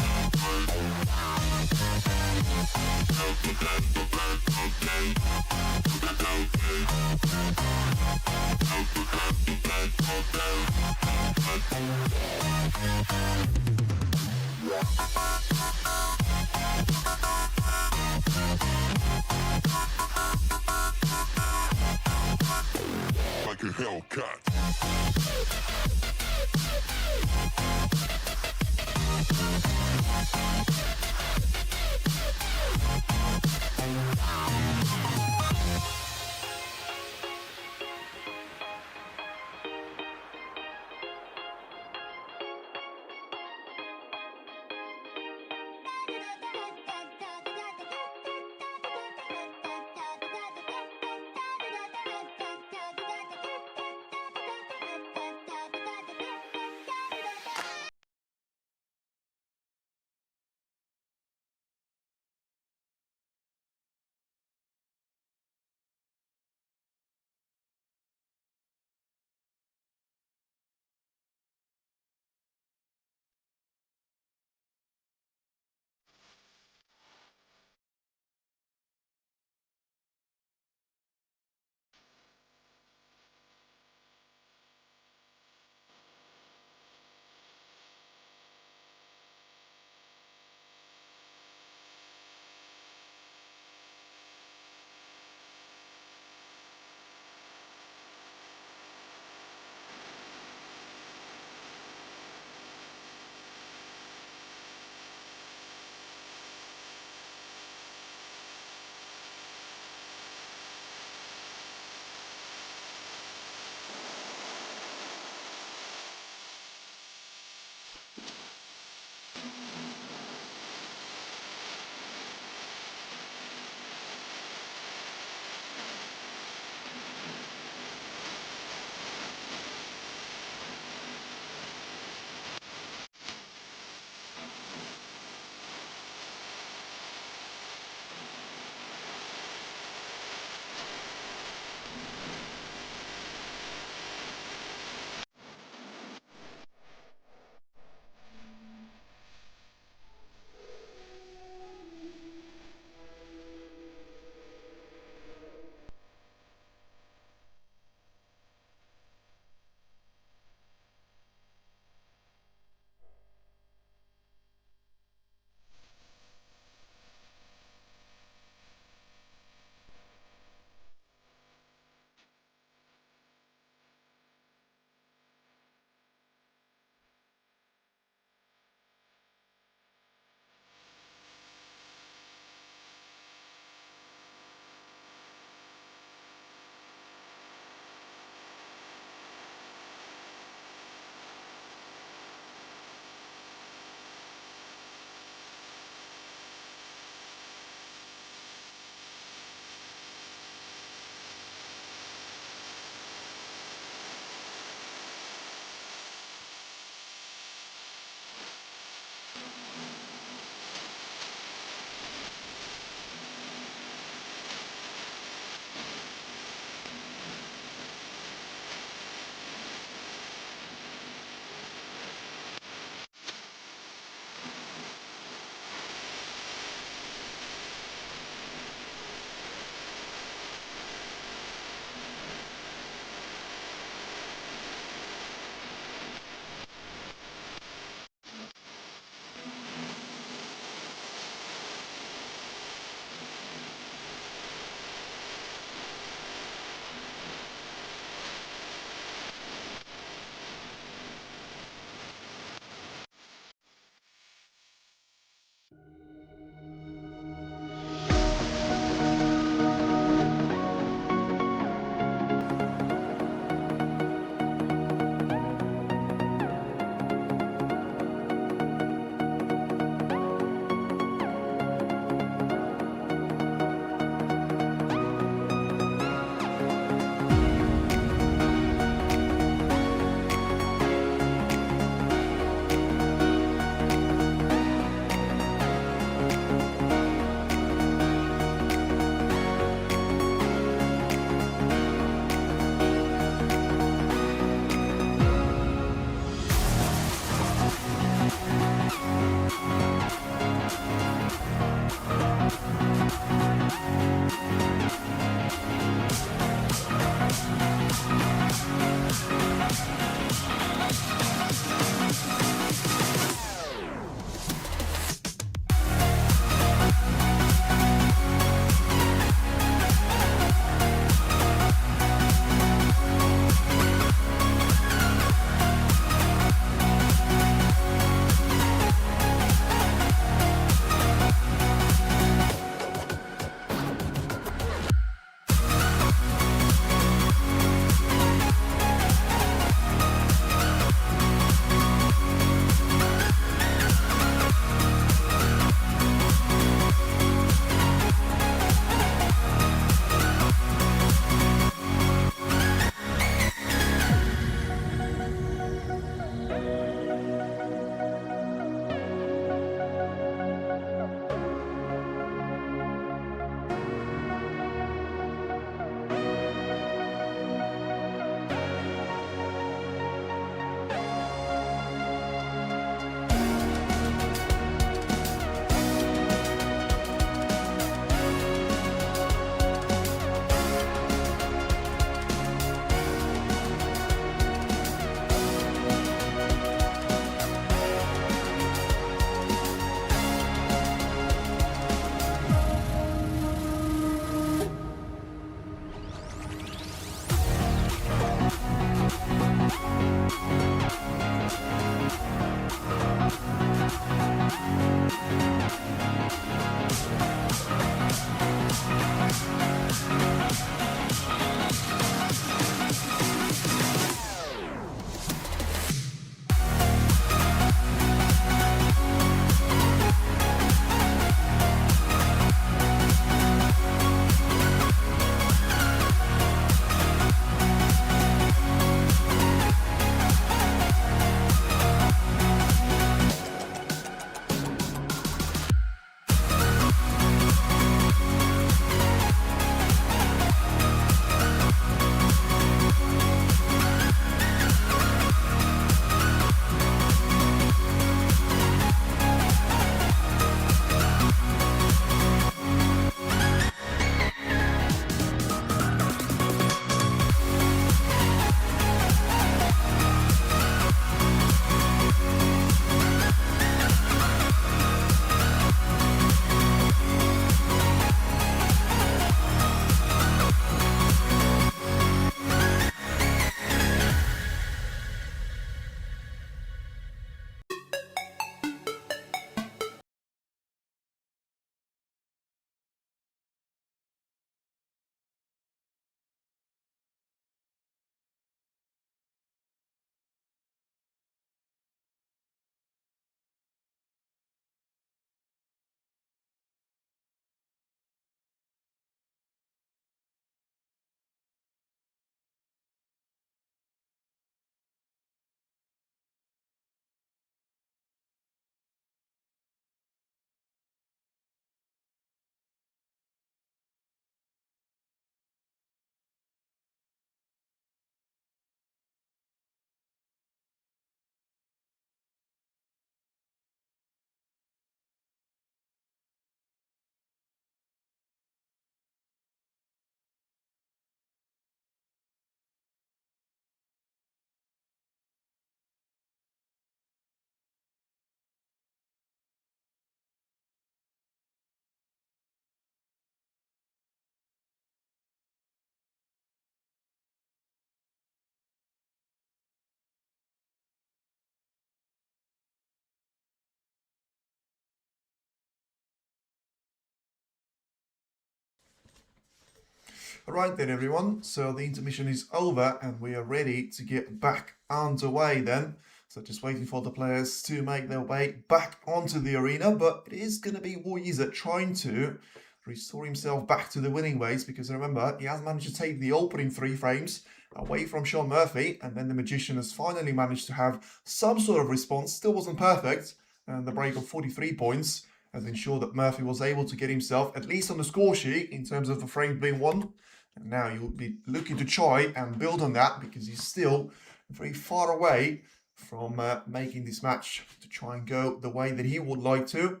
Right then everyone, so the intermission is over and we are ready to get back underway then. So just waiting for the players to make their way back onto the arena, but it is going to be Yize trying to restore himself back to the winning ways, because remember, he has managed to take the opening 3 frames away from Shaun Murphy, and then the Magician has finally managed to have some sort of response. Still wasn't perfect, and the break of 43 points has ensured that Murphy was able to get himself at least on the score sheet in terms of the frames being won. And now you'll be looking to try and build on that, because he's still very far away from making this match to try and go the way that he would like to,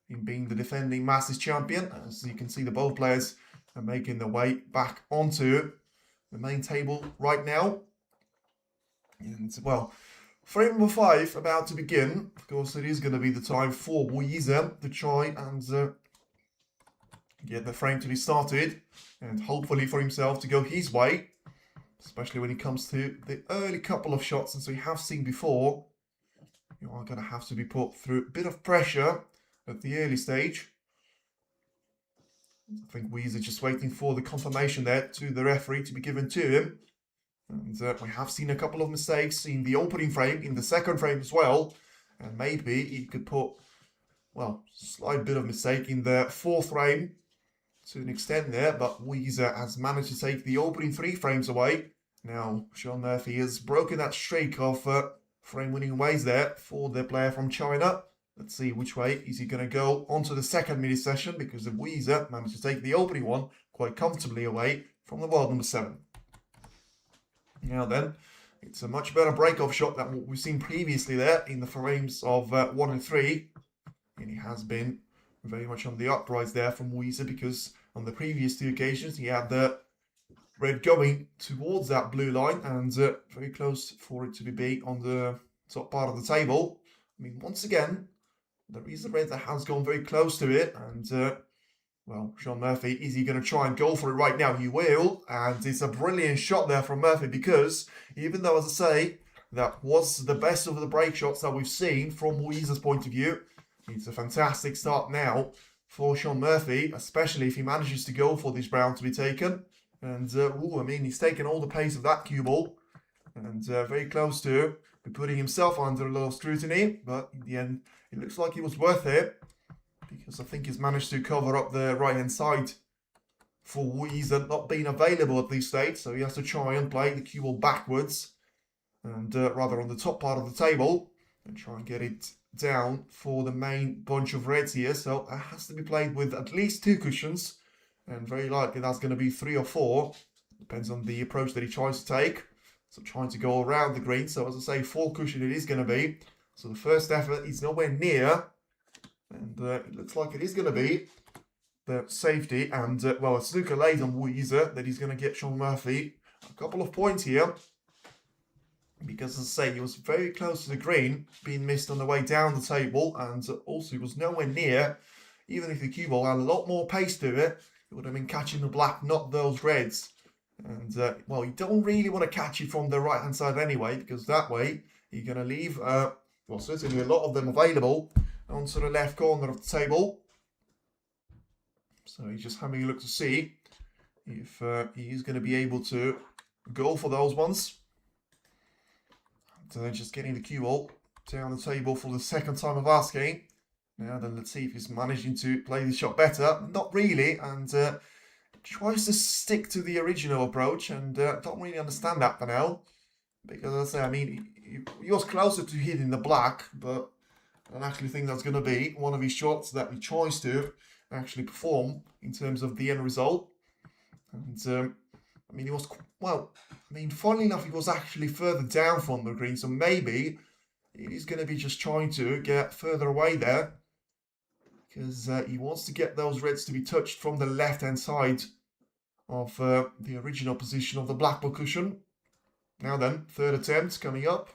in being the defending Masters champion. As you can see, the both players are making their way back onto the main table right now. And well, frame number 5 about to begin. Of course, it is going to be the time for Yize to try and get the frame to be started, and hopefully for himself to go his way, especially when it comes to the early couple of shots. As we have seen before, you are going to have to be put through a bit of pressure at the early stage. I think Yize just waiting for the confirmation there to the referee to be given to him. And we have seen a couple of mistakes in the opening frame, in the second frame as well. And maybe he could put, well, slight bit of mistake in the 4th frame to an extent there. But Yize has managed to take the opening 3 frames away. Now, Shaun Murphy has broken that streak of frame-winning ways there for the player from China. Let's see which way is he going to go onto the second mini-session, because the Yize managed to take the opening one quite comfortably away from the world number 7. Now then, it's a much better break-off shot than what we've seen previously there in the frames of 1 and 3. And he has been very much on the uprise there from Yize, because on the previous 2 occasions he had the red going towards that blue line and very close for it to be on the top part of the table. I mean, once again, there is a red that has gone very close to it, and well, Shaun Murphy, is he going to try and go for it right now? He will, and it's a brilliant shot there from Murphy, because even though, as I say, that was the best of the break shots that we've seen from Yize's point of view, it's a fantastic start now for Shaun Murphy, especially if he manages to go for this round to be taken. And, I mean, he's taken all the pace of that cue ball, and very close to putting himself under a lot of scrutiny, but in the end, it looks like it was worth it, because I think he's managed to cover up the right-hand side for Yize not being available at this stage, so he has to try and play the cue ball backwards, and rather on the top part of the table, and try and get it down for the main bunch of reds here. So it has to be played with at least 2 cushions, and very likely that's going to be 3 or 4, depends on the approach that he tries to take. So trying to go around the green, so as I say, 4 cushion it is going to be. So the first effort is nowhere near, and it looks like it is going to be the safety, and well, a snooker lays on Yize that he's going to get Shaun Murphy a couple of points here, because as I say, he was very close to the green, being missed on the way down the table, and also he was nowhere near. Even if the cue ball had a lot more pace to it, it would have been catching the black, not those reds. And well, you don't really want to catch it from the right hand side anyway, because that way you're going to leave well, certainly a lot of them available onto the left corner of the table. So he's just having a look to see if he is going to be able to go for those ones. So then just getting the cue ball down the table for the second time of asking. Now then, let's see if he's managing to play this shot better. Not really, and tries to stick to the original approach, and don't really understand that for now. Because as I say, I mean, he was closer to hitting the black, but I don't actually think that's going to be one of his shots that he tries to actually perform in terms of the end result. And I mean, he was, well, I mean, funnily enough, he was actually further down from the green, so maybe he's going to be just trying to get further away there, because he wants to get those reds to be touched from the left-hand side of the original position of the black ball cushion. Now then, third attempt coming up.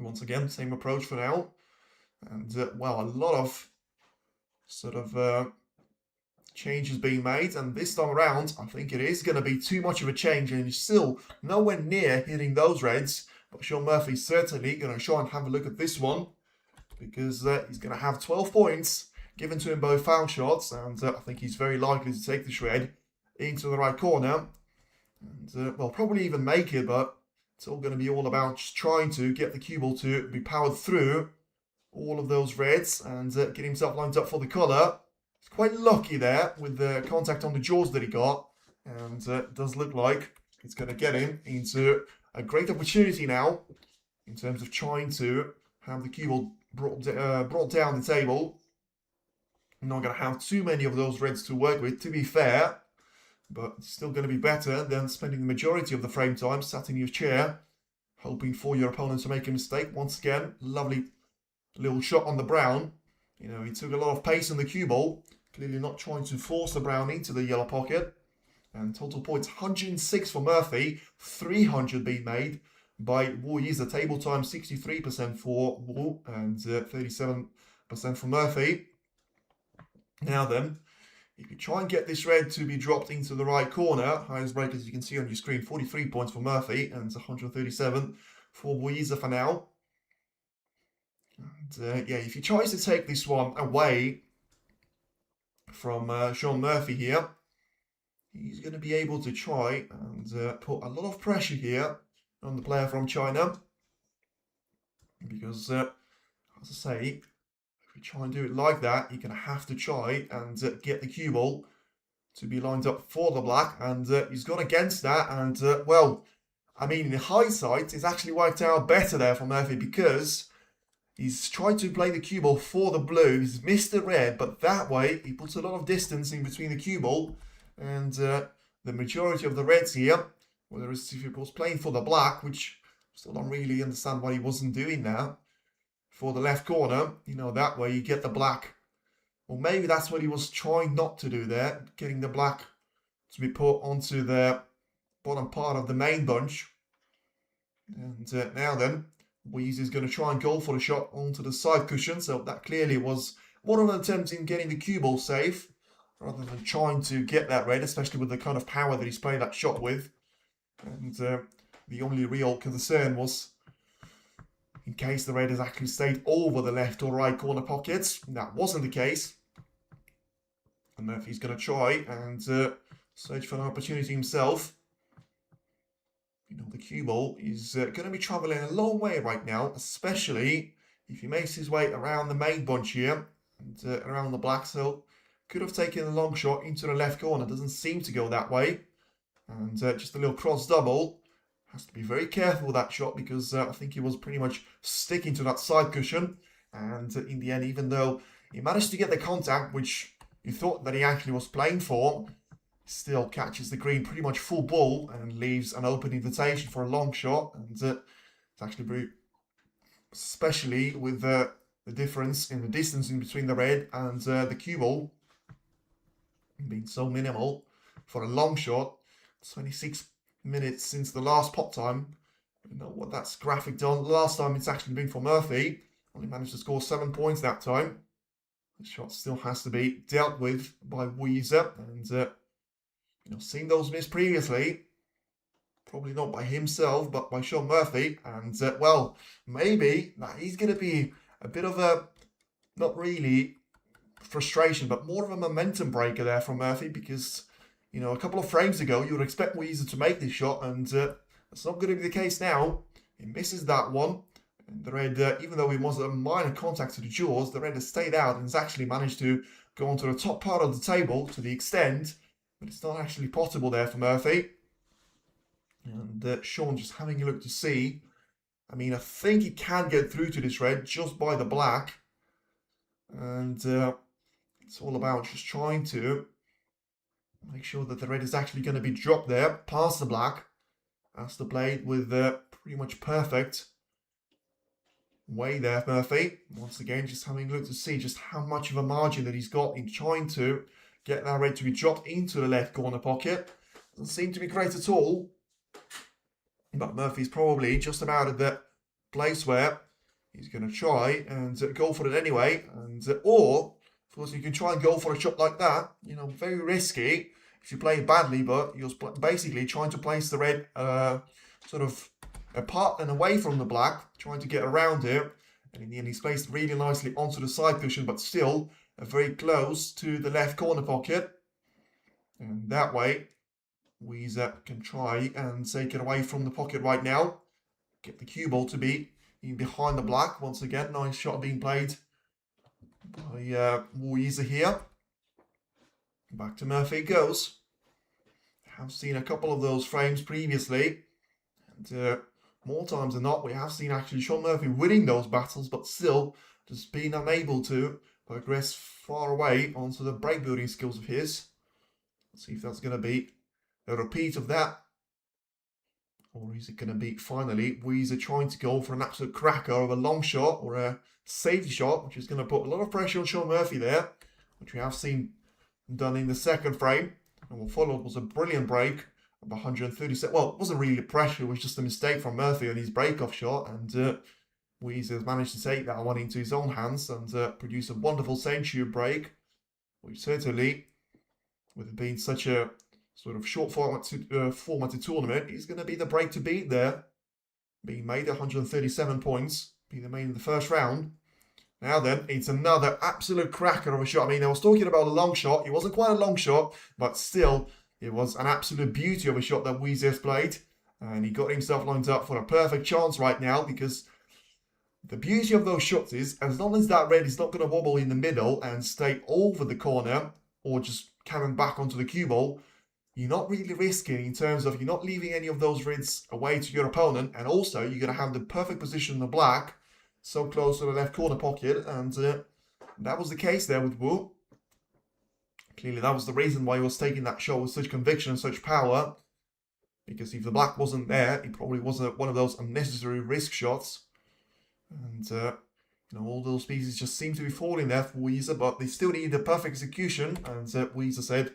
Once again, same approach for now. And, well, a lot of sort of changes being made. And this time around, I think it is going to be too much of a change. And he's still nowhere near hitting those reds. But Shaun Murphy's certainly going to try and have a look at this one, because he's going to have 12 points given to him both foul shots. And I think he's very likely to take the shred into the right corner. And, well, probably even make it, but it's all going to be all about just trying to get the cue ball to be powered through all of those reds and get himself lined up for the colour. He's quite lucky there with the contact on the jaws that he got. And it does look like it's going to get him into a great opportunity now in terms of trying to have the cue ball brought down the table. I'm not going to have too many of those reds to work with, to be fair. But it's still going to be better than spending the majority of the frame time sat in your chair, hoping for your opponent to make a mistake. Once again, lovely little shot on the brown. You know, he took a lot of pace in the cue ball, clearly not trying to force the brown into the yellow pocket. And total points 106 for Murphy, 300 being made by Yize. Table time 63% for Wu and 37% for Murphy. Now then, if you try and get this red to be dropped into the right corner, highest break as you can see on your screen, 43 points for Murphy and 137 for Yize for now. And yeah, if he tries to take this one away from Shaun Murphy here, he's going to be able to try and put a lot of pressure here on the player from China. Because, as I say, if you try and do it like that, you're going to have to try and get the cue ball to be lined up for the black. And he's gone against that. And, well, I mean, in hindsight, it's actually worked out better there for Murphy because he's tried to play the cue ball for the blue. He's missed the red, but that way he puts a lot of distance in between the cue ball and the majority of the reds here. Whereas if he was playing for the black, which I still don't really understand why he wasn't doing that, for the left corner, you know, that way you get the black. Or maybe that's what he was trying not to do there, getting the black to be put onto the bottom part of the main bunch. And now then, Yize is going to try and go for the shot onto the side cushion. So that clearly was one of an attempt in getting the cue ball safe, rather than trying to get that red, especially with the kind of power that he's played that shot with. And the only real concern was in case the red has actually stayed over the left or right corner pockets. That wasn't the case. And Murphy's going to try and search for an opportunity himself. You know, the cue ball is going to be travelling a long way right now, especially if he makes his way around the main bunch here and around the black. So could have taken a long shot into the left corner. Doesn't seem to go that way. And just a little cross double. Has to be very careful with that shot because I think he was pretty much sticking to that side cushion. And in the end, even though he managed to get the contact, which you thought that he actually was playing for, still catches the green pretty much full ball and leaves an open invitation for a long shot. And it's actually very, especially with the difference in the distance in between the red and the cue ball being so minimal for a long shot. 26 minutes since the last pot time. I don't know what that's graphic done. The last time it's actually been for Murphy. Only managed to score 7 points that time. The shot still has to be dealt with by Yize. And, you know, seen those miss previously. Probably not by himself, but by Shaun Murphy. And, well, maybe that he's going to be a bit of a, not really frustration, but more of a momentum breaker there from Murphy because, you know, a couple of frames ago, you would expect Yize to make this shot, and that's not going to be the case now. He misses that one. And the red, even though it was a minor contact to the jaws, the red has stayed out and has actually managed to go onto the top part of the table to the extent, but it's not actually potable there for Murphy. And Shaun just having a look to see. I mean, I think he can get through to this red just by the black. And it's all about just trying to make sure that the red is actually going to be dropped there past the black. As the blade with pretty much perfect way there, Murphy. Once again, just having a look to see just how much of a margin that he's got in trying to get that red to be dropped into the left corner pocket. Doesn't seem to be great at all. But Murphy's probably just about at the place where he's going to try and go for it anyway. And or, of course, you can try and go for a shot like that. You know, very risky if you play badly, but you're basically trying to place the red sort of apart and away from the black, trying to get around it. And in the end, he's placed really nicely onto the side cushion, but still very close to the left corner pocket. And that way, Yize can try and take it away from the pocket right now. Get the cue ball to be in behind the black. Once again, nice shot being played by Yize here. Back to Murphy it goes. Have seen a couple of those frames previously. And more times than not, we have seen actually Shaun Murphy winning those battles, but still just being unable to progress far away onto the break building skills of his. Let's see if that's going to be a repeat of that. Or is it going to be finally Yize trying to go for an absolute cracker of a long shot or a safety shot, which is going to put a lot of pressure on Shaun Murphy there, which we have seen done in the second frame. And what followed was a brilliant break of 137. Well, it wasn't really pressure, it was just a mistake from Murphy on his break-off shot. And Yize has managed to take that one into his own hands and produce a wonderful century break, which certainly, with it being such a sort of short formatted tournament, is going to be the break to beat there. Being made 137 points, being made in the first round. Now then, it's another absolute cracker of a shot. I mean, I was talking about a long shot. It wasn't quite a long shot, but still, it was an absolute beauty of a shot that Yize has played. And he got himself lined up for a perfect chance right now, because the beauty of those shots is, as long as that red is not going to wobble in the middle and stay over the corner, or just cannon back onto the cue ball, you're not really risking in terms of you're not leaving any of those reds away to your opponent, and also you're going to have the perfect position in the black, so close to the left corner pocket, and that was the case there with Wu. Clearly that was the reason why he was taking that shot with such conviction and such power, because if the black wasn't there, it probably wasn't one of those unnecessary risk shots. And you know, all those pieces just seem to be falling there for Yize, but they still need the perfect execution, and Yize said,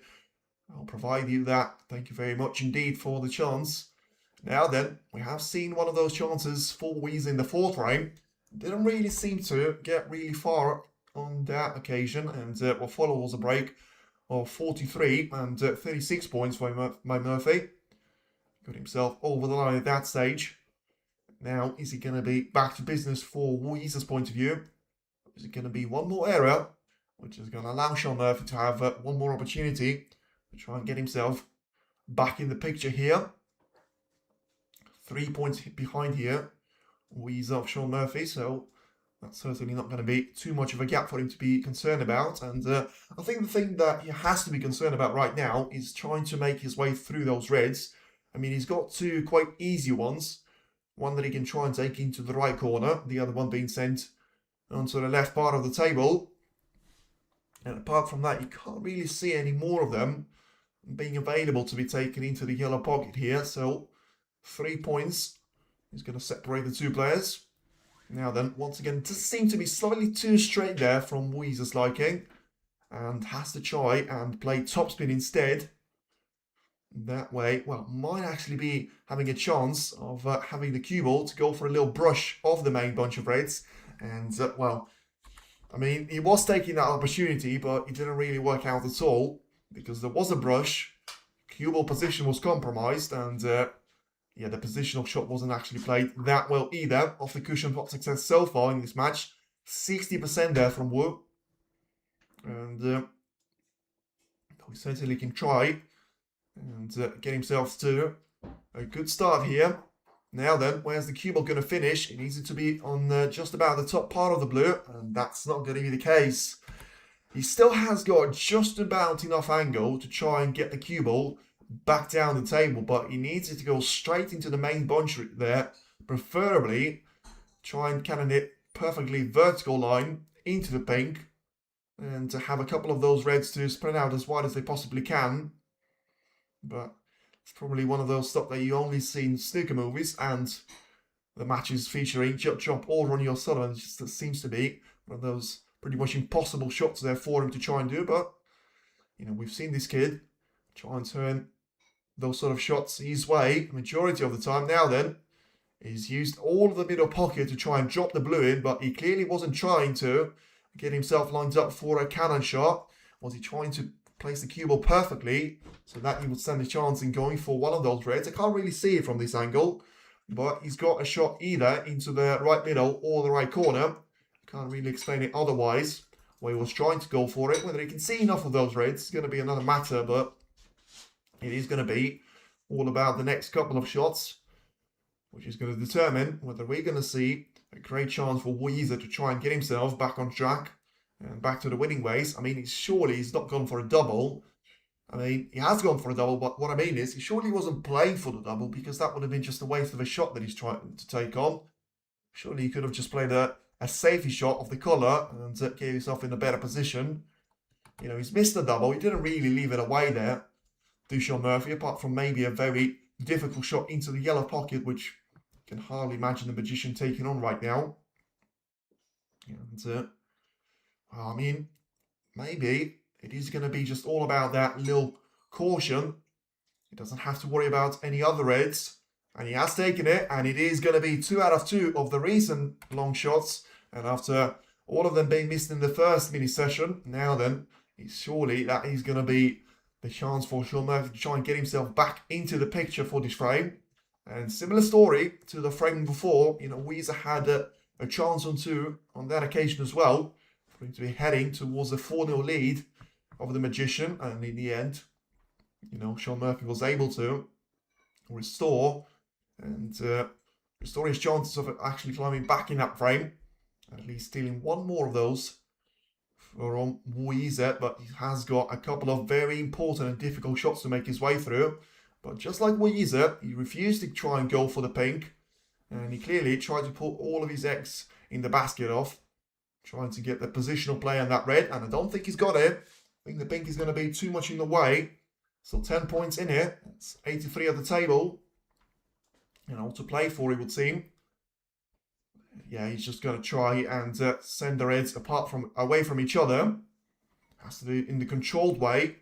I'll provide you that. Thank you very much indeed for the chance. Now then, we have seen one of those chances for Yize in the fourth frame. Didn't really seem to get really far on that occasion, and what followed was a break of 43 and 36 points for Murphy. Got himself over the line at that stage. Now, is he going to be back to business for Yize's point of view? Is it going to be one more error, which is going to allow Shaun Murphy to have one more opportunity to try and get himself back in the picture here? 3 points behind here, Yize off Shaun Murphy, so that's certainly not going to be too much of a gap for him to be concerned about. And I think the thing that he has to be concerned about right now is trying to make his way through those reds. I mean, he's got two quite easy ones. One that he can try and take into the right corner, the other one being sent onto the left part of the table. And apart from that, you can't really see any more of them being available to be taken into the yellow pocket here. So 3 points is going to separate the two players. Now then, once again, it does seem to be slightly too straight there from Yize's liking, and has to try and play topspin instead. That way, well, might actually be having a chance of having the cue ball to go for a little brush of the main bunch of reds. And, well, I mean, he was taking that opportunity, but it didn't really work out at all, because there was a brush, cue ball position was compromised, and, yeah, the positional shot wasn't actually played that well either. Off the cushion, what success so far in this match. 60% there from Wu. And we certainly can try and get himself to a good start here. Now then, where's the cue ball going to finish? It needs it to be on just about the top part of the blue, and that's not going to be the case. He still has got just about enough angle to try and get the cue ball back down the table, but he needs it to go straight into the main bunch there, preferably try and cannon it perfectly vertical line into the pink, and to have a couple of those reds to spread out as wide as they possibly can. But it's probably one of those stuff that you only see in snooker movies, and the matches featuring Jump or Ronnie O'Sullivan. It just seems to be one of those pretty much impossible shots there for him to try and do. But, you know, we've seen this kid try and turn those sort of shots his way the majority of the time. Now then, he's used all of the middle pocket to try and drop the blue in, but he clearly wasn't trying to get himself lined up for a cannon shot. Was he trying to place the cue ball perfectly so that he would stand a chance in going for one of those reds? I can't really see it from this angle, but he's got a shot either into the right middle or the right corner. Can't really explain it otherwise, where he was trying to go for it. Whether he can see enough of those reds is going to be another matter, but it is going to be all about the next couple of shots, which is going to determine whether we're going to see a great chance for Yize to try and get himself back on track and back to the winning ways. I mean, surely he's not gone for a double. I mean, he has gone for a double, but what I mean is he surely wasn't playing for the double, because that would have been just a waste of a shot that he's trying to take on. Surely he could have just played a safety shot of the colour and get himself in a better position. You know, he's missed the double. He didn't really leave it away there, do Shaun Murphy, apart from maybe a very difficult shot into the yellow pocket, which you can hardly imagine the Magician taking on right now. And, well, I mean, maybe it is going to be just all about that little caution. He doesn't have to worry about any other reds. And he has taken it, and it is going to be 2 out of 2 of the recent long shots. And after all of them being missed in the first mini session, now then, surely that is going to be the chance for Shaun Murphy to try and get himself back into the picture for this frame. And similar story to the frame before, you know, Yize had a chance on 2 on that occasion as well, for him to be heading towards a 4-0 lead of the Magician, and in the end, you know, Shaun Murphy was able to restore his chances of actually climbing back in that frame, at least stealing one more of those from Yize. But he has got a couple of very important and difficult shots to make his way through. But just like Yize, he refused to try and go for the pink, and he clearly tried to put all of his eggs in the basket of trying to get the positional play on that red, and I don't think he's got it. I think the pink is going to be too much in the way. So 10 points in it. It's 83 at the table. You know, to play for, it would seem. Yeah, he's just going to try and send the reds away from each other. Has to do it in the controlled way.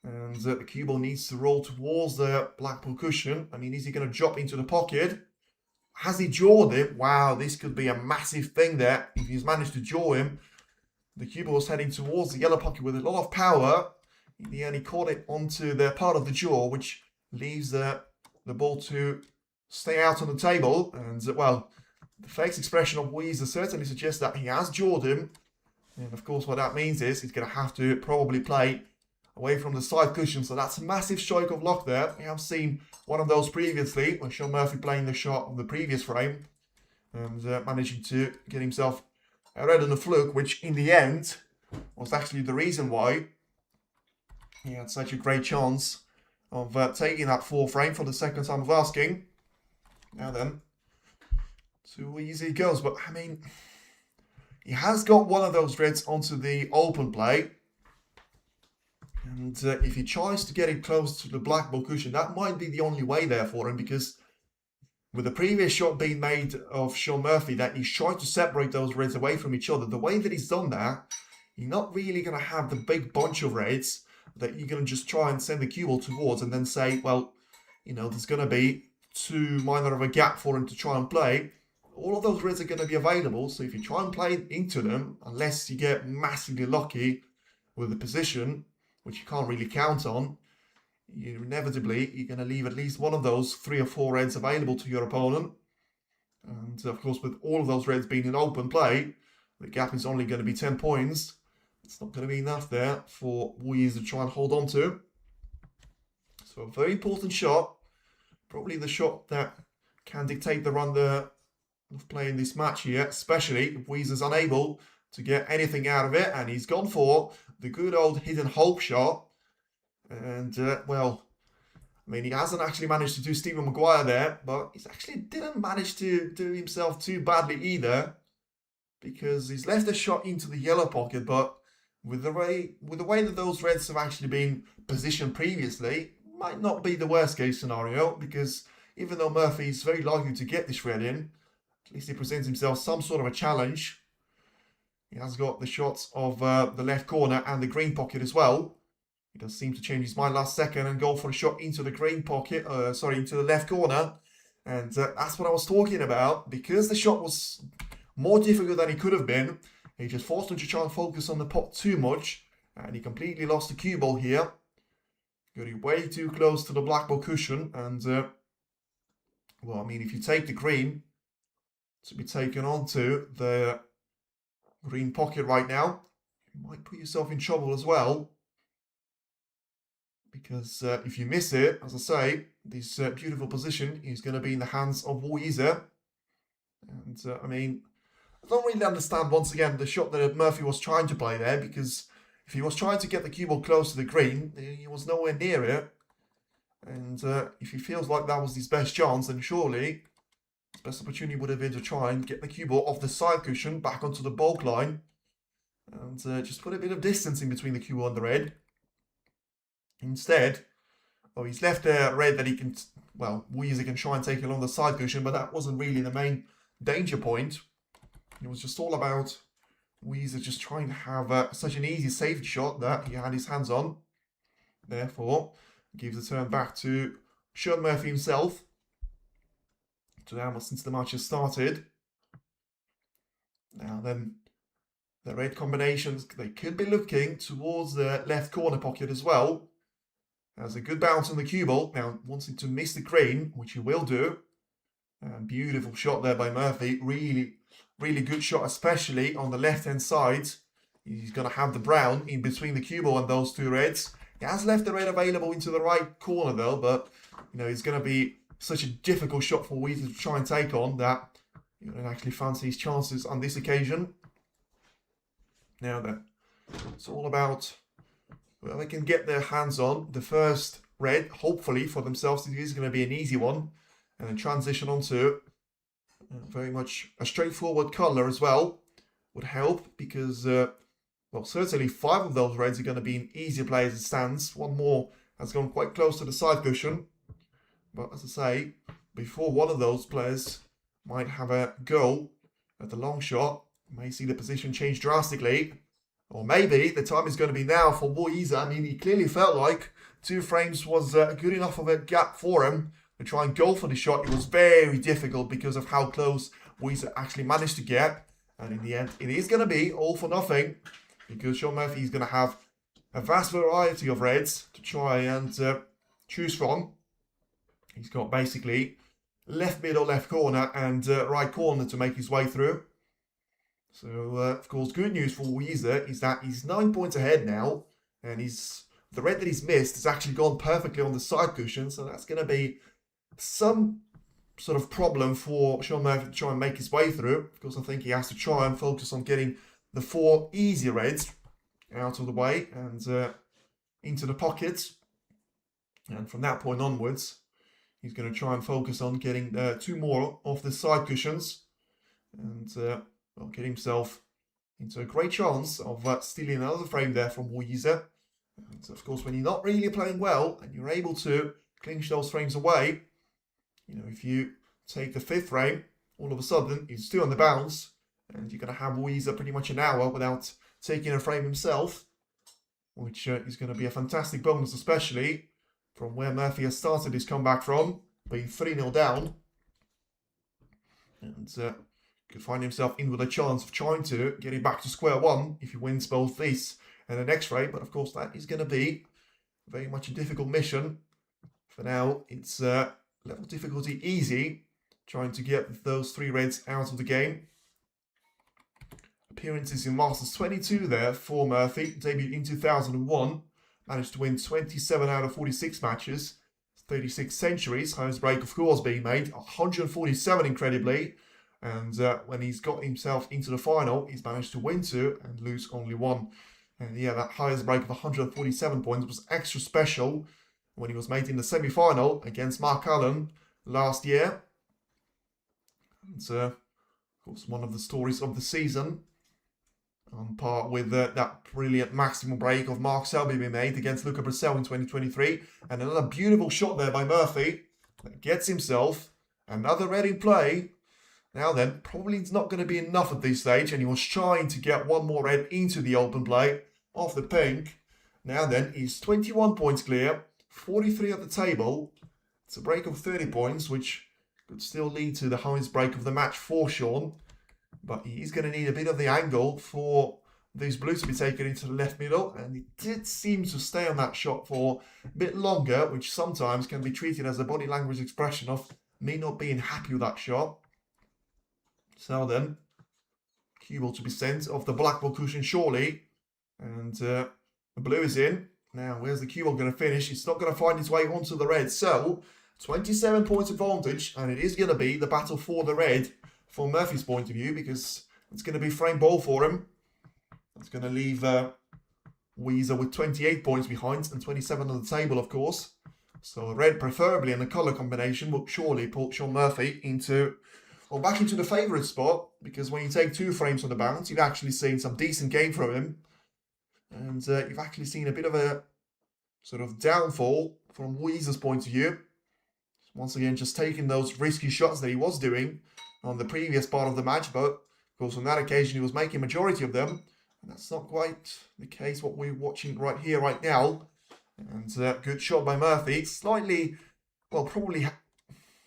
And the cue ball needs to roll towards the Blackpool cushion. I mean, is he going to drop into the pocket? Has he jawed him? Wow, this could be a massive thing there. If he's managed to jaw him. The cue ball was heading towards the yellow pocket with a lot of power. In the end, he caught it onto the part of the jaw, which leaves the ball to stay out on the table. And, well, the face expression of Yize certainly suggests that he has jawed him. And, of course, what that means is he's going to have to probably play away from the side cushion. So that's a massive stroke of luck there. We have seen one of those previously, when Shaun Murphy playing the shot of the previous frame and managing to get himself a red on the fluke, which in the end was actually the reason why he had such a great chance of taking that 4 frame for the second time of asking. Now then, too easy it goes. But, I mean, he has got one of those reds onto the open play. And if he tries to get it close to the black ball cushion, that might be the only way there for him, because with the previous shot being made of Shaun Murphy, that he's tried to separate those reds away from each other. The way that he's done that, you're not really going to have the big bunch of reds that you're going to just try and send the cue ball towards and then say, well, you know, there's going to be too minor of a gap for him to try and play. All of those reds are going to be available, so if you try and play into them, unless you get massively lucky with the position, which you can't really count on, you're going to leave at least one of those 3 or 4 reds available to your opponent. And of course, with all of those reds being in open play, the gap is only going to be 10 points. It's not going to be enough there for Yize to try and hold on to. So a very important shot. Probably the shot that can dictate the run of play in this match here, especially if Yize is unable to get anything out of it. And he's gone for the good old hidden hope shot. And, well, I mean, he hasn't actually managed to do Stephen Maguire there, but he's actually didn't manage to do himself too badly either, because he's left a shot into the yellow pocket. But with the way that those reds have actually been positioned previously, might not be the worst case scenario, because even though Murphy is very likely to get this red in, at least he presents himself some sort of a challenge. He has got the shots of the left corner and the green pocket as well. He does seem to change his mind last second and go for a shot into the green pocket, into the left corner. And that's what I was talking about. Because the shot was more difficult than it could have been, he just forced him to try and focus on the pot too much. And he completely lost the cue ball here. Got it way too close to the black ball cushion. And, well, I mean, if you take the green to be taken onto the green pocket right now, you might put yourself in trouble as well. because if you miss it, as I say, this beautiful position is going to be in the hands of Yize. And I mean, I don't really understand once again the shot that Murphy was trying to play there, because if he was trying to get the cue ball close to the green, he was nowhere near it. And if he feels like that was his best chance, then surely his best opportunity would have been to try and get the cue ball off the side cushion back onto the bulk line and just put a bit of distance in between the cue ball and the red. Instead, well, he's left a red that he can, well, Yize can try and take along the side cushion, but that wasn't really the main danger point. It was just all about Yize just trying to have such an easy safety shot that he had his hands on. Therefore, gives the turn back to Shaun Murphy himself. To now, since the match has started. Now then, the red combinations, they could be looking towards the left corner pocket as well. Has a good bounce on the cue ball. Now, wanting to miss the green, which he will do. Beautiful shot there by Murphy. Really, really good shot, especially on the left-hand side. He's going to have the brown in between the cue ball and those two reds. He has left the red available into the right corner though, but you know, it's going to be such a difficult shot for Yize to try and take on that you don't actually fancy his chances on this occasion. Now then, it's all about well, they can get their hands on the first red, hopefully for themselves. It is going to be an easy one, and then transition onto very much a straightforward colour as well would help, because well, certainly 5 of those reds are going to be in easier play as it stands. One more has gone quite close to the side cushion. But as I say, before one of those players might have a go at the long shot, you may see the position change drastically. Or maybe the time is going to be now for Yize. I mean, he clearly felt like 2 frames was good enough of a gap for him to try and go for the shot. It was very difficult because of how close Yize actually managed to get. And in the end, it is going to be all for nothing, because Shaun Murphy is going to have a vast variety of reds to try and choose from. He's got basically left middle, left corner and right corner to make his way through. So, of course, good news for Yize is that he's 9 points ahead now, and the red that he's missed has actually gone perfectly on the side cushion, so that's going to be some sort of problem for Shaun Murphy to try and make his way through. Of course, I think he has to try and focus on getting the 4 easy reds out of the way and into the pockets. And from that point onwards, he's going to try and focus on getting 2 more off the side cushions and well, get himself into a great chance of stealing another frame there from Yize. And of course, when you're not really playing well and you're able to clinch those frames away, you know, if you take the 5th frame, all of a sudden he's still on the bounce, and you're going to have Yize pretty much an hour without taking a frame himself, which is going to be a fantastic bonus, especially from where Murphy has started his comeback from, being 3-0 down. And could find himself in with a chance of trying to get it back to square one if he wins both this and the next frame. But of course, that is going to be very much a difficult mission. For now, it's level difficulty easy, trying to get those 3 reds out of the game. Appearances in Masters 22 there for Murphy. Debuted in 2001. Managed to win 27 out of 46 matches. 36 centuries. Highest break, of course, being made. 147, incredibly. And when he's got himself into the final, he's managed to win 2 and lose only 1. And yeah, that highest break of 147 points was extra special when he was made in the semi-final against Mark Allen last year. And of course, one of the stories of the season, on par with that brilliant maximum break of Mark Selby being made against Luca Brissell in 2023. And another beautiful shot there by Murphy that gets himself another red in play. Now then, probably it's not going to be enough at this stage, and he was trying to get 1 more red into the open play off the pink. Now then, he's 21 points clear, 43 at the table. It's a break of 30 points, which could still lead to the highest break of the match for Shaun. But he's going to need a bit of the angle for these blues to be taken into the left middle. And he did seem to stay on that shot for a bit longer, which sometimes can be treated as a body language expression of me not being happy with that shot. So then, cue ball to be sent off the black ball cushion surely. And the blue is in. Now, where's the cue ball going to finish? It's not going to find its way onto the red. So, 27 points advantage, and it is going to be the battle for the red from Murphy's point of view, because it's going to be frame ball for him. It's going to leave Yize with 28 points behind and 27 on the table, of course. So red, preferably in the colour combination, will surely put Shaun Murphy into, well, back into the favourite spot, because when you take 2 frames on the bounce, you've actually seen some decent game from him. And you've actually seen a bit of a sort of downfall from Yize's point of view. Once again, just taking those risky shots that he was doing on the previous part of the match, but of course on that occasion he was making majority of them. And that's not quite the case what we're watching right here, right now. And good shot by Murphy. Slightly, well, probably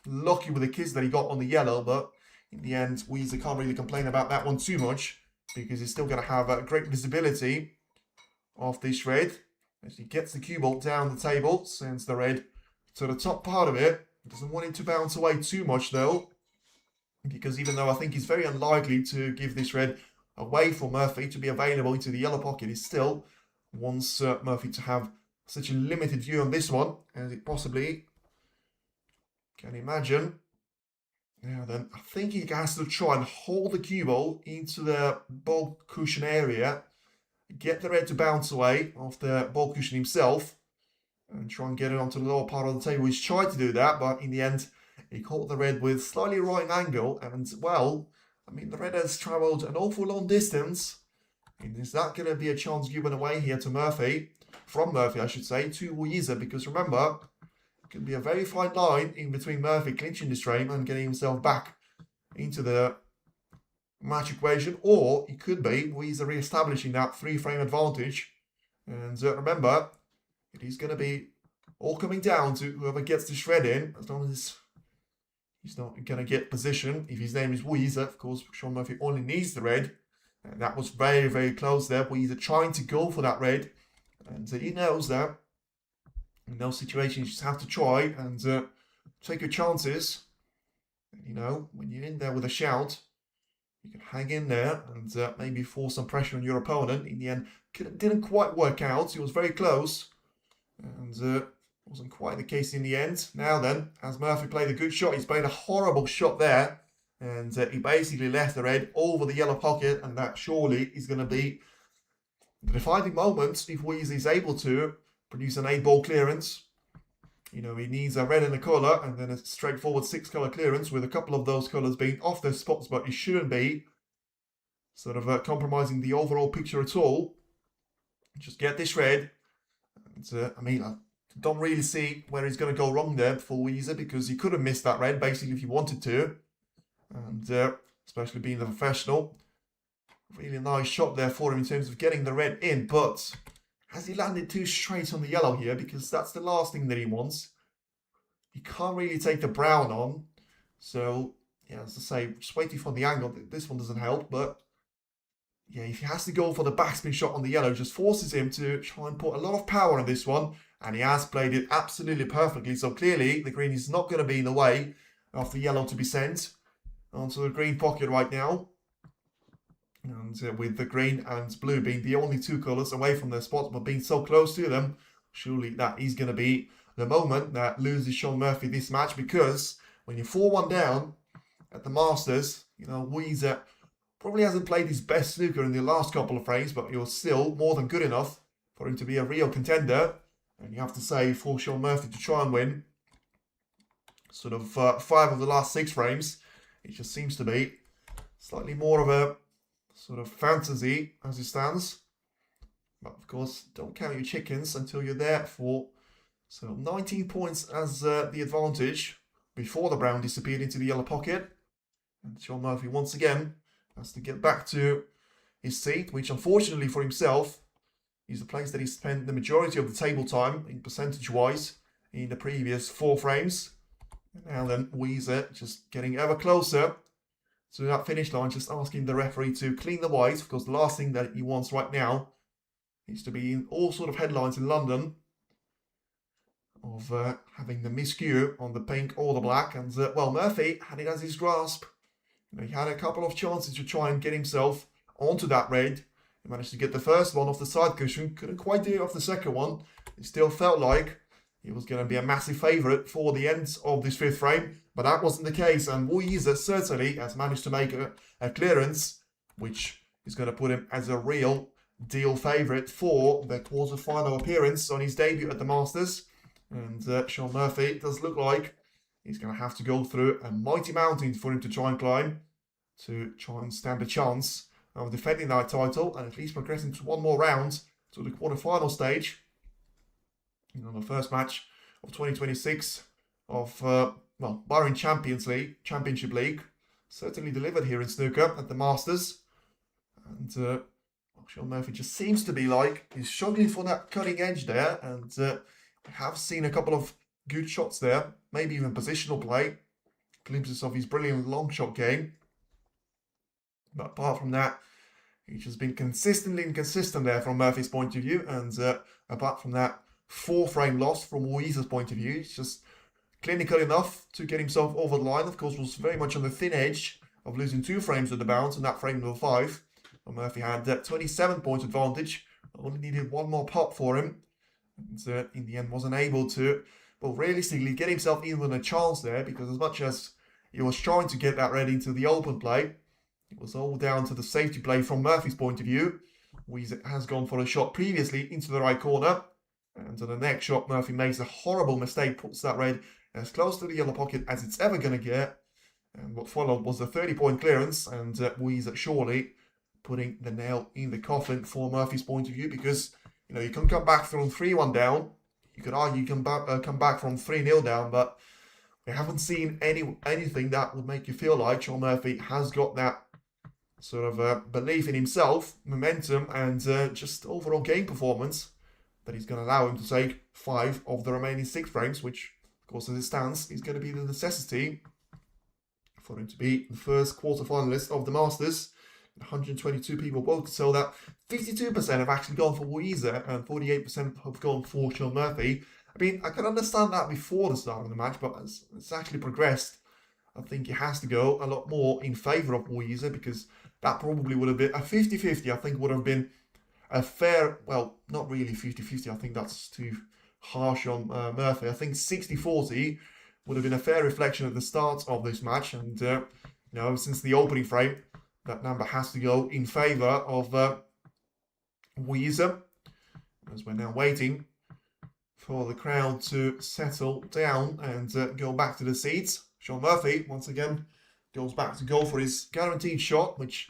lucky with the kiss that he got on the yellow, but in the end, Yize can't really complain about that one too much, because he's still going to have great visibility of this red. As he gets the cue ball down the table, sends the red to the top part of it. Doesn't want it to bounce away too much though, because even though I think he's very unlikely to give this red away for Murphy to be available into the yellow pocket, he still wants Murphy to have such a limited view on this one as it possibly can imagine. Now then, I think he has to try and hold the cue ball into the ball cushion area, get the red to bounce away off the ball cushion himself, and try and get it onto the lower part of the table. He's tried to do that, but in the end, he caught the red with slightly right angle, and well, I mean, the red has travelled an awful long distance. And is that going to be a chance given away here to Murphy? From Murphy, I should say, to Yize, because remember, it can be a very fine line in between Murphy clinching this frame and getting himself back into the match equation, or it could be Yize re-establishing that 3-frame advantage. And remember, it is going to be all coming down to whoever gets the shred in, as long as he's not going to get position. If his name is Yize, of course, Shaun Murphy only needs the red. And that was very, very close there. Yize trying to go for that red. And he knows that in those situations you just have to try and take your chances. And, you know, when you're in there with a shout, you can hang in there and maybe force some pressure on your opponent. In the end, it didn't quite work out. It was very close. And wasn't quite the case in the end. Now then, as Murphy played a good shot, he's played a horrible shot there. And he basically left the red over the yellow pocket. And that surely is going to be the defining moment if Yize is able to produce an 8-ball clearance. You know, he needs a red and a colour, and then a straightforward 6-colour clearance, with a couple of those colours being off their spots, but it shouldn't be sort of compromising the overall picture at all. Just get this red. And, I mean, I don't really see where he's going to go wrong there for Yize, because he could have missed that red, basically, if he wanted to. And especially being the professional. Really nice shot there for him in terms of getting the red in, but has he landed too straight on the yellow here? Because that's the last thing that he wants. He can't really take the brown on. So, yeah, as I say, just waiting for the angle. This one doesn't help, but yeah, if he has to go for the backspin shot on the yellow, just forces him to try and put a lot of power on this one. And he has played it absolutely perfectly. So clearly, the green is not going to be in the way of the yellow to be sent onto the green pocket right now. And with the green and blue being the only 2 colours away from their spots, but being so close to them, surely that is going to be the moment that loses Shaun Murphy this match, because when you're 4-1 down at the Masters, you know, Yize probably hasn't played his best snooker in the last couple of frames, but you're still more than good enough for him to be a real contender. And you have to say, for Shaun Murphy to try and win sort of 5 of the last 6 frames, it just seems to be slightly more of a sort of fantasy as it stands. But of course, don't count your chickens until you're there for. So 19 points as the advantage before the brown disappeared into the yellow pocket. And Shaun Murphy once again has to get back to his seat, which unfortunately for himself is the place that he spent the majority of the table time in percentage-wise in the previous 4 frames. And now then, Yize just getting ever closer to that finish line, just asking the referee to clean the white. Of course, the last thing that he wants right now is to be in all sort of headlines in London of having the miscue on the pink or the black. And, well, Murphy had it as his grasp. You know, he had a couple of chances to try and get himself onto that red. He managed to get the first one off the side cushion. Couldn't quite do it off the second one. It still felt like he was going to be a massive favourite for the end of this fifth frame. But that wasn't the case. And Yize certainly has managed to make a clearance, which is going to put him as a real deal favourite for the quarter-final appearance on his debut at the Masters. And Shaun Murphy does look like he's going to have to go through a mighty mountain for him to try and climb, to try and stand a chance of defending that title and at least progressing to one more round to the quarter-final stage. You know, the first match of 2026 of, barring Championship League, certainly delivered here in snooker at the Masters. And Shaun Murphy just seems to be like he's struggling for that cutting edge there, and I have seen a couple of good shots there, maybe even positional play, glimpses of his brilliant long shot game. But apart from that, he's just been consistently inconsistent there from Murphy's point of view, and apart from that 4-frame loss from Yize's point of view, he's just clinical enough to get himself over the line. Of course, was very much on the thin edge of losing 2 frames at the bounce in that frame number 5. But Murphy had 27 points advantage, only needed one more pot for him, and in the end wasn't able to, well, realistically get himself even a chance there, because as much as he was trying to get that ready into the open play, it was all down to the safety play from Murphy's point of view. Yize has gone for a shot previously into the right corner, and on the next shot Murphy makes a horrible mistake, puts that red as close to the yellow pocket as it's ever going to get, and what followed was a 30-point clearance, and Yize surely putting the nail in the coffin for Murphy's point of view, because you know you can come back from 3-1 down, you could argue you can come back from 3-0 down, but we haven't seen anything that would make you feel like Shaun Murphy has got that sort of belief in himself, momentum, and just overall game performance that he's going to allow him to take 5 of the remaining 6 frames, which, of course, as it stands, is going to be the necessity for him to be the first quarter-finalist of the Masters. 122 people voted, so that 52% have actually gone for Yize and 48% have gone for Shaun Murphy. I mean, I can understand that before the start of the match, but as it's actually progressed, I think it has to go a lot more in favour of Yize, because that probably would have been a 50-50. I think would have been a fair, well, not really 50-50. I think that's too harsh on Murphy. I think 60-40 would have been a fair reflection at the start of this match, and you know, since the opening frame, that number has to go in favour of Yize, as we're now waiting for the crowd to settle down and go back to the seats. Shaun Murphy, once again, goes back to go for his guaranteed shot, which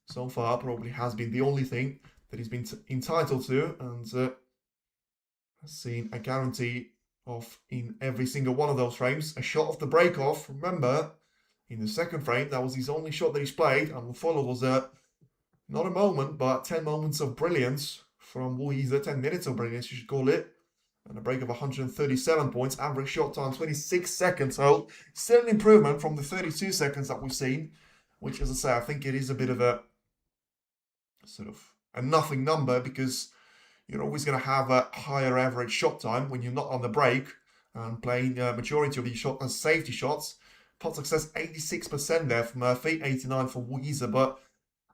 so far probably has been the only thing that he's been entitled to, and has seen a guarantee of, in every single one of those frames, a shot off the break-off. Remember, in the second frame, that was his only shot that he's played, and what followed was not a moment, but 10 moments of brilliance from Yize, 10 minutes of brilliance, you should call it, and a break of 137 points, average shot time 26 seconds, so still an improvement from the 32 seconds that we've seen, which, as I say, I think it is a bit of a sort of a nothing number, because you're always going to have a higher average shot time when you're not on the break and playing majority of these shots as safety shots. Pot success 86% there for Murphy, 89% for Yize, but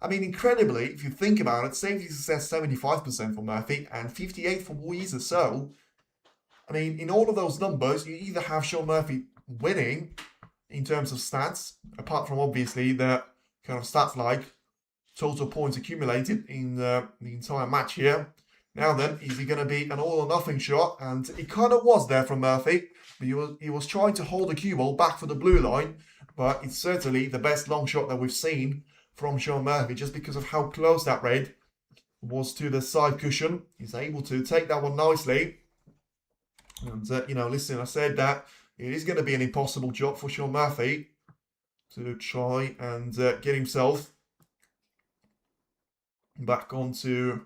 I mean, incredibly, if you think about it, safety success 75% for Murphy and 58% for Yize. So, I mean, in all of those numbers, you either have Shaun Murphy winning in terms of stats, apart from obviously the kind of stats like total points accumulated in the entire match here. Now then, is he going to be an all or nothing shot? And it kind of was there from Murphy. He was trying to hold the cue ball back for the blue line, but it's certainly the best long shot that we've seen from Shaun Murphy, just because of how close that red was to the side cushion. He's able to take that one nicely. And, you know, listen, I said that it is going to be an impossible job for Shaun Murphy to try and get himself back onto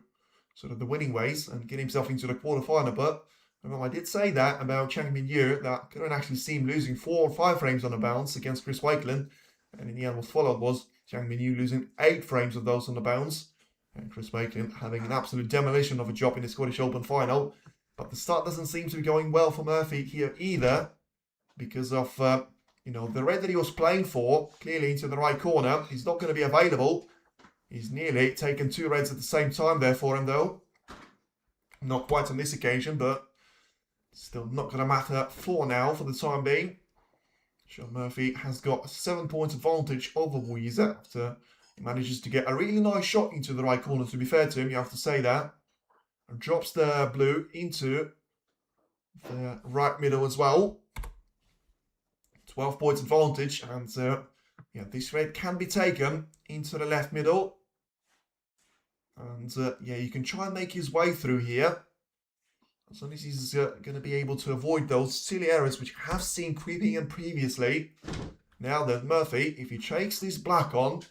sort of the winning ways and get himself into the quarterfinal. But I did say that about Chang Min-yu, that couldn't actually see him losing 4 or 5 frames on the bounce against Chris Wakelin. And in the end, what followed was Chang Min-yu losing 8 frames of those on the bounce, and Chris Wakelin having an absolute demolition of a job in the Scottish Open final. But the start doesn't seem to be going well for Murphy here either, because of you know, the red that he was playing for, clearly into the right corner, he's not going to be available He's nearly taken 2 reds at the same time there for him, though. Not quite on this occasion, but still not going to matter for now, for the time being. Shaun Murphy has got a 7-point advantage over Yize after he manages to get a really nice shot into the right corner, to be fair to him, you have to say that. And drops the blue into the right middle as well. 12 points advantage, and yeah, this red can be taken into the left middle. And yeah, you can try and make his way through here, as long as he's going to be able to avoid those silly errors which I have seen creeping in previously. Now then, Murphy, if he takes this black on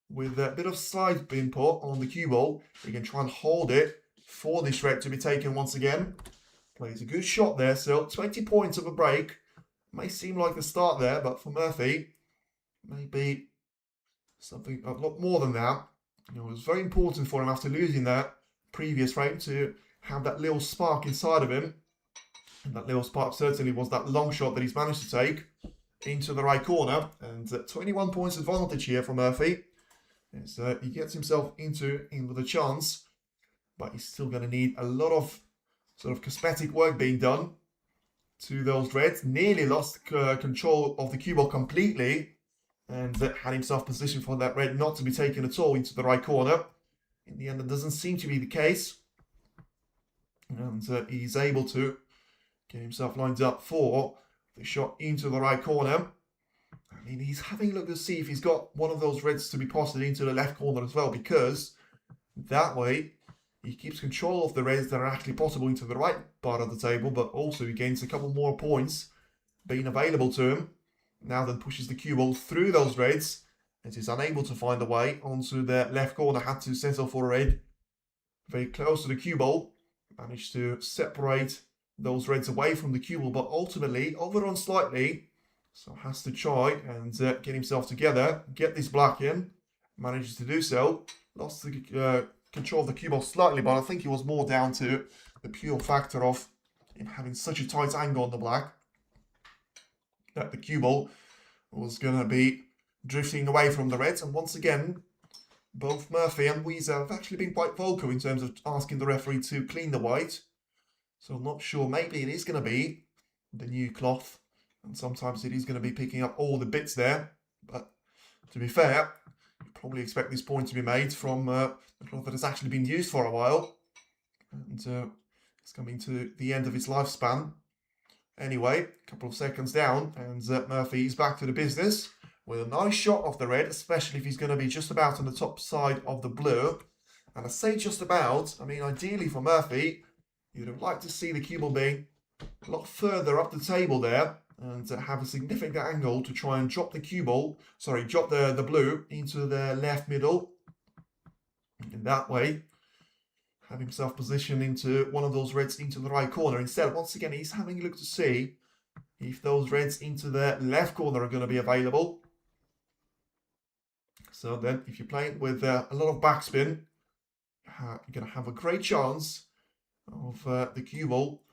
with a bit of slide input on the cue ball, he can try and hold it for this red to be taken once again. Plays a good shot there, so 20 points of a break. May seem like the start there, but for Murphy, maybe something a lot more than that. You know, it was very important for him after losing that previous frame to have that little spark inside of him. And that little spark certainly was that long shot that he's managed to take into the right corner. And 21 points advantage here for Murphy. As he gets himself in with a chance. But he's still going to need a lot of sort of cosmetic work being done to those reds. Nearly lost control of the cue ball completely. And had himself positioned for that red not to be taken at all into the right corner. In the end, that doesn't seem to be the case. And he's able to get himself lined up for the shot into the right corner. I mean, he's having a look to see if he's got one of those reds to be posted into the left corner as well, because that way he keeps control of the reds that are actually possible into the right part of the table, but also he gains a couple more points being available to him. Now then pushes the cue ball through those reds, as he's unable to find a way onto the left corner. Had to settle for a red very close to the cue ball. Managed to separate those reds away from the cue ball, but ultimately overrun slightly. So has to try and get himself together, get this black in. Manages to do so. Lost the control of the cue ball slightly, but I think it was more down to the pure factor of him having such a tight angle on the black that the cue ball was going to be drifting away from the reds. And once again, both Murphy and Yize have actually been quite vocal in terms of asking the referee to clean the white. So I'm not sure, maybe it is going to be the new cloth, and sometimes it is going to be picking up all the bits there. But to be fair, you probably expect this point to be made from the cloth that has actually been used for a while. And it's coming to the end of its lifespan. Anyway, a couple of seconds down, and Murphy is back to the business with a nice shot of the red, especially if he's going to be just about on the top side of the blue. And I say just about, I mean, ideally for Murphy, you'd have liked to see the cue ball being a lot further up the table there and have a significant angle to try and drop the cue ball, drop the blue into the left middle. In that way, have himself positioned into one of those reds into the right corner. Instead, once again, he's having a look to see if those reds into the left corner are going to be available. So then, if you're playing with a lot of backspin, you're going to have a great chance of the cue ball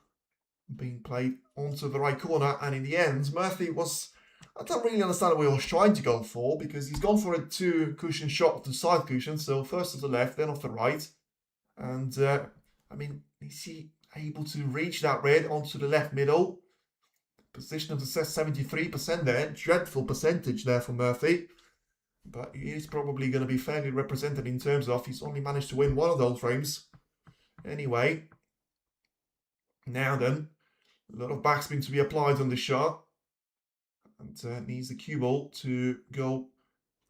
being played onto the right corner. And in the end, Murphy was, I don't really understand what he was trying to go for, because he's gone for a 2-cushion shot of the side cushion. So first of the left, then off the right. And, I mean, is he able to reach that red onto the left middle? Position of success 73% there. Dreadful percentage there for Murphy. But he is probably going to be fairly represented in terms of he's only managed to win one of those frames. Anyway, now then, a lot of backspin to be applied on the shot. And needs the cue ball to go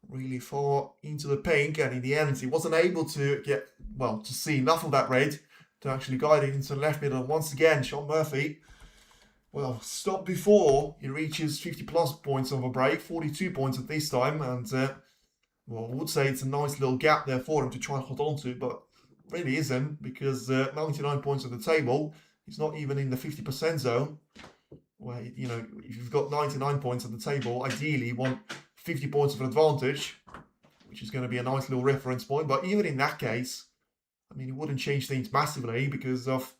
really far into the pink, and in the end he wasn't able to get, well, to see enough of that red to actually guide it into the left middle. And once again, Shaun Murphy, well, stopped before he reaches 50 plus points of a break, 42 points at this time, and well, I would say it's a nice little gap there for him to try and hold on to, but really isn't, because 99 points at the table, he's not even in the 50% zone, where, you know, if you've got 99 points at the table, ideally you want 50 points of an advantage, which is going to be a nice little reference point. But even in that case, I mean, it wouldn't change things massively because of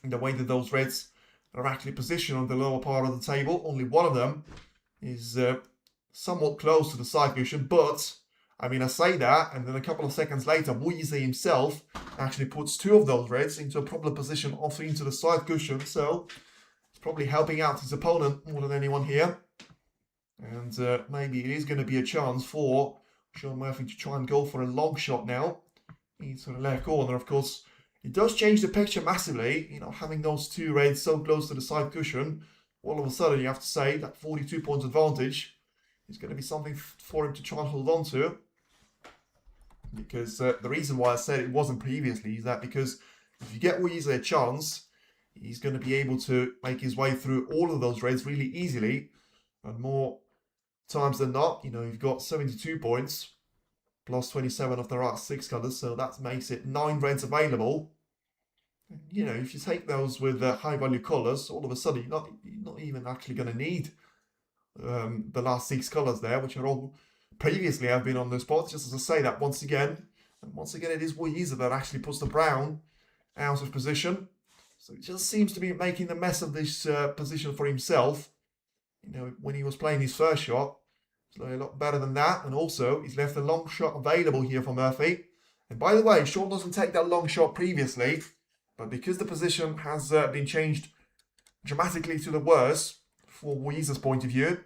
the way that those reds are actually positioned on the lower part of the table. Only one of them is somewhat close to the side cushion, but I mean, I say that, and then a couple of seconds later, Yize himself actually puts 2 of those reds into a proper position off into the side cushion. So he's probably helping out his opponent more than anyone here. And maybe it is going to be a chance for Shaun Murphy to try and go for a long shot now into the left corner. Of course, it does change the picture massively. You know, having those 2 reds so close to the side cushion, all of a sudden you have to say that 42 points advantage is going to be something for him to try and hold on to. Because the reason why I said it wasn't previously is that because if you get Yize a chance, he's going to be able to make his way through all of those reds really easily. And more times than not, you know, you've got 72 points plus 27 of the last 6 colours, so that makes it 9 reds available. You know, if you take those with high value colours, all of a sudden you're not even actually going to need the last 6 colours there, which are all previously have been on the spot. Just as I say that once again, it is Yize that actually puts the brown out of position. So it just seems to be making the mess of this position for himself. You know, when he was playing his first shot, it's a lot better than that. And also, he's left a long shot available here for Murphy. And by the way, Shaun doesn't take that long shot previously, but because the position has been changed dramatically to the worse for Yize's point of view,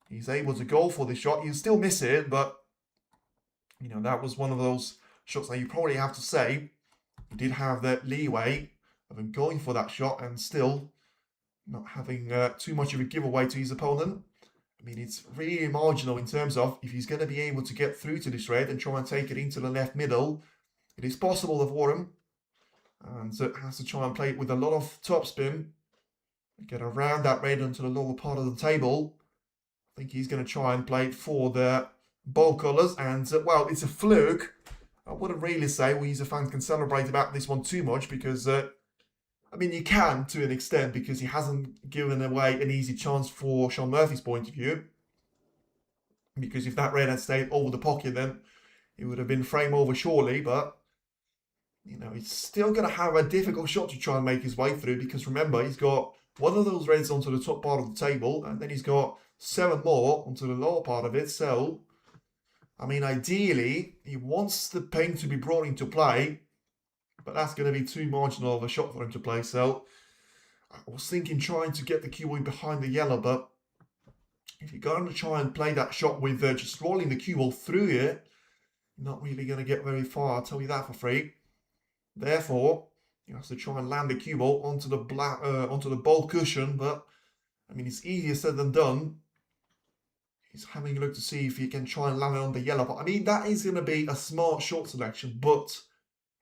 he's able to go for this shot. He'll still miss it, but, you know, that was one of those shots that you probably have to say he did have the leeway of him going for that shot and still not having too much of a giveaway to his opponent. I mean, it's really marginal in terms of if he's going to be able to get through to this red and try and take it into the left middle. It is possible for him. And so has to try and play it with a lot of topspin. Get around that red onto the lower part of the table. I think he's going to try and play it for the bold colours. And, well, it's a fluke. I wouldn't really say Yize fans can celebrate about this one too much because... I mean, you can to an extent because he hasn't given away an easy chance for Shaun Murphy's point of view. Because if that red had stayed over the pocket, then it would have been frame over surely. But, you know, he's still going to have a difficult shot to try and make his way through. Because remember, he's got one of those reds onto the top part of the table. And then he's got 7 more onto the lower part of it. So, I mean, ideally, he wants the pink to be brought into play. But that's going to be too marginal of a shot for him to play. So I was thinking trying to get the cue ball behind the yellow. But if you're going to try and play that shot with just rolling the cue ball through it, you're not really going to get very far. I'll tell you that for free. Therefore, you have to try and land the cue ball onto the bold cushion. But, I mean, it's easier said than done. He's having a look to see if he can try and land it on the yellow. But, I mean, that is going to be a smart shot selection. But...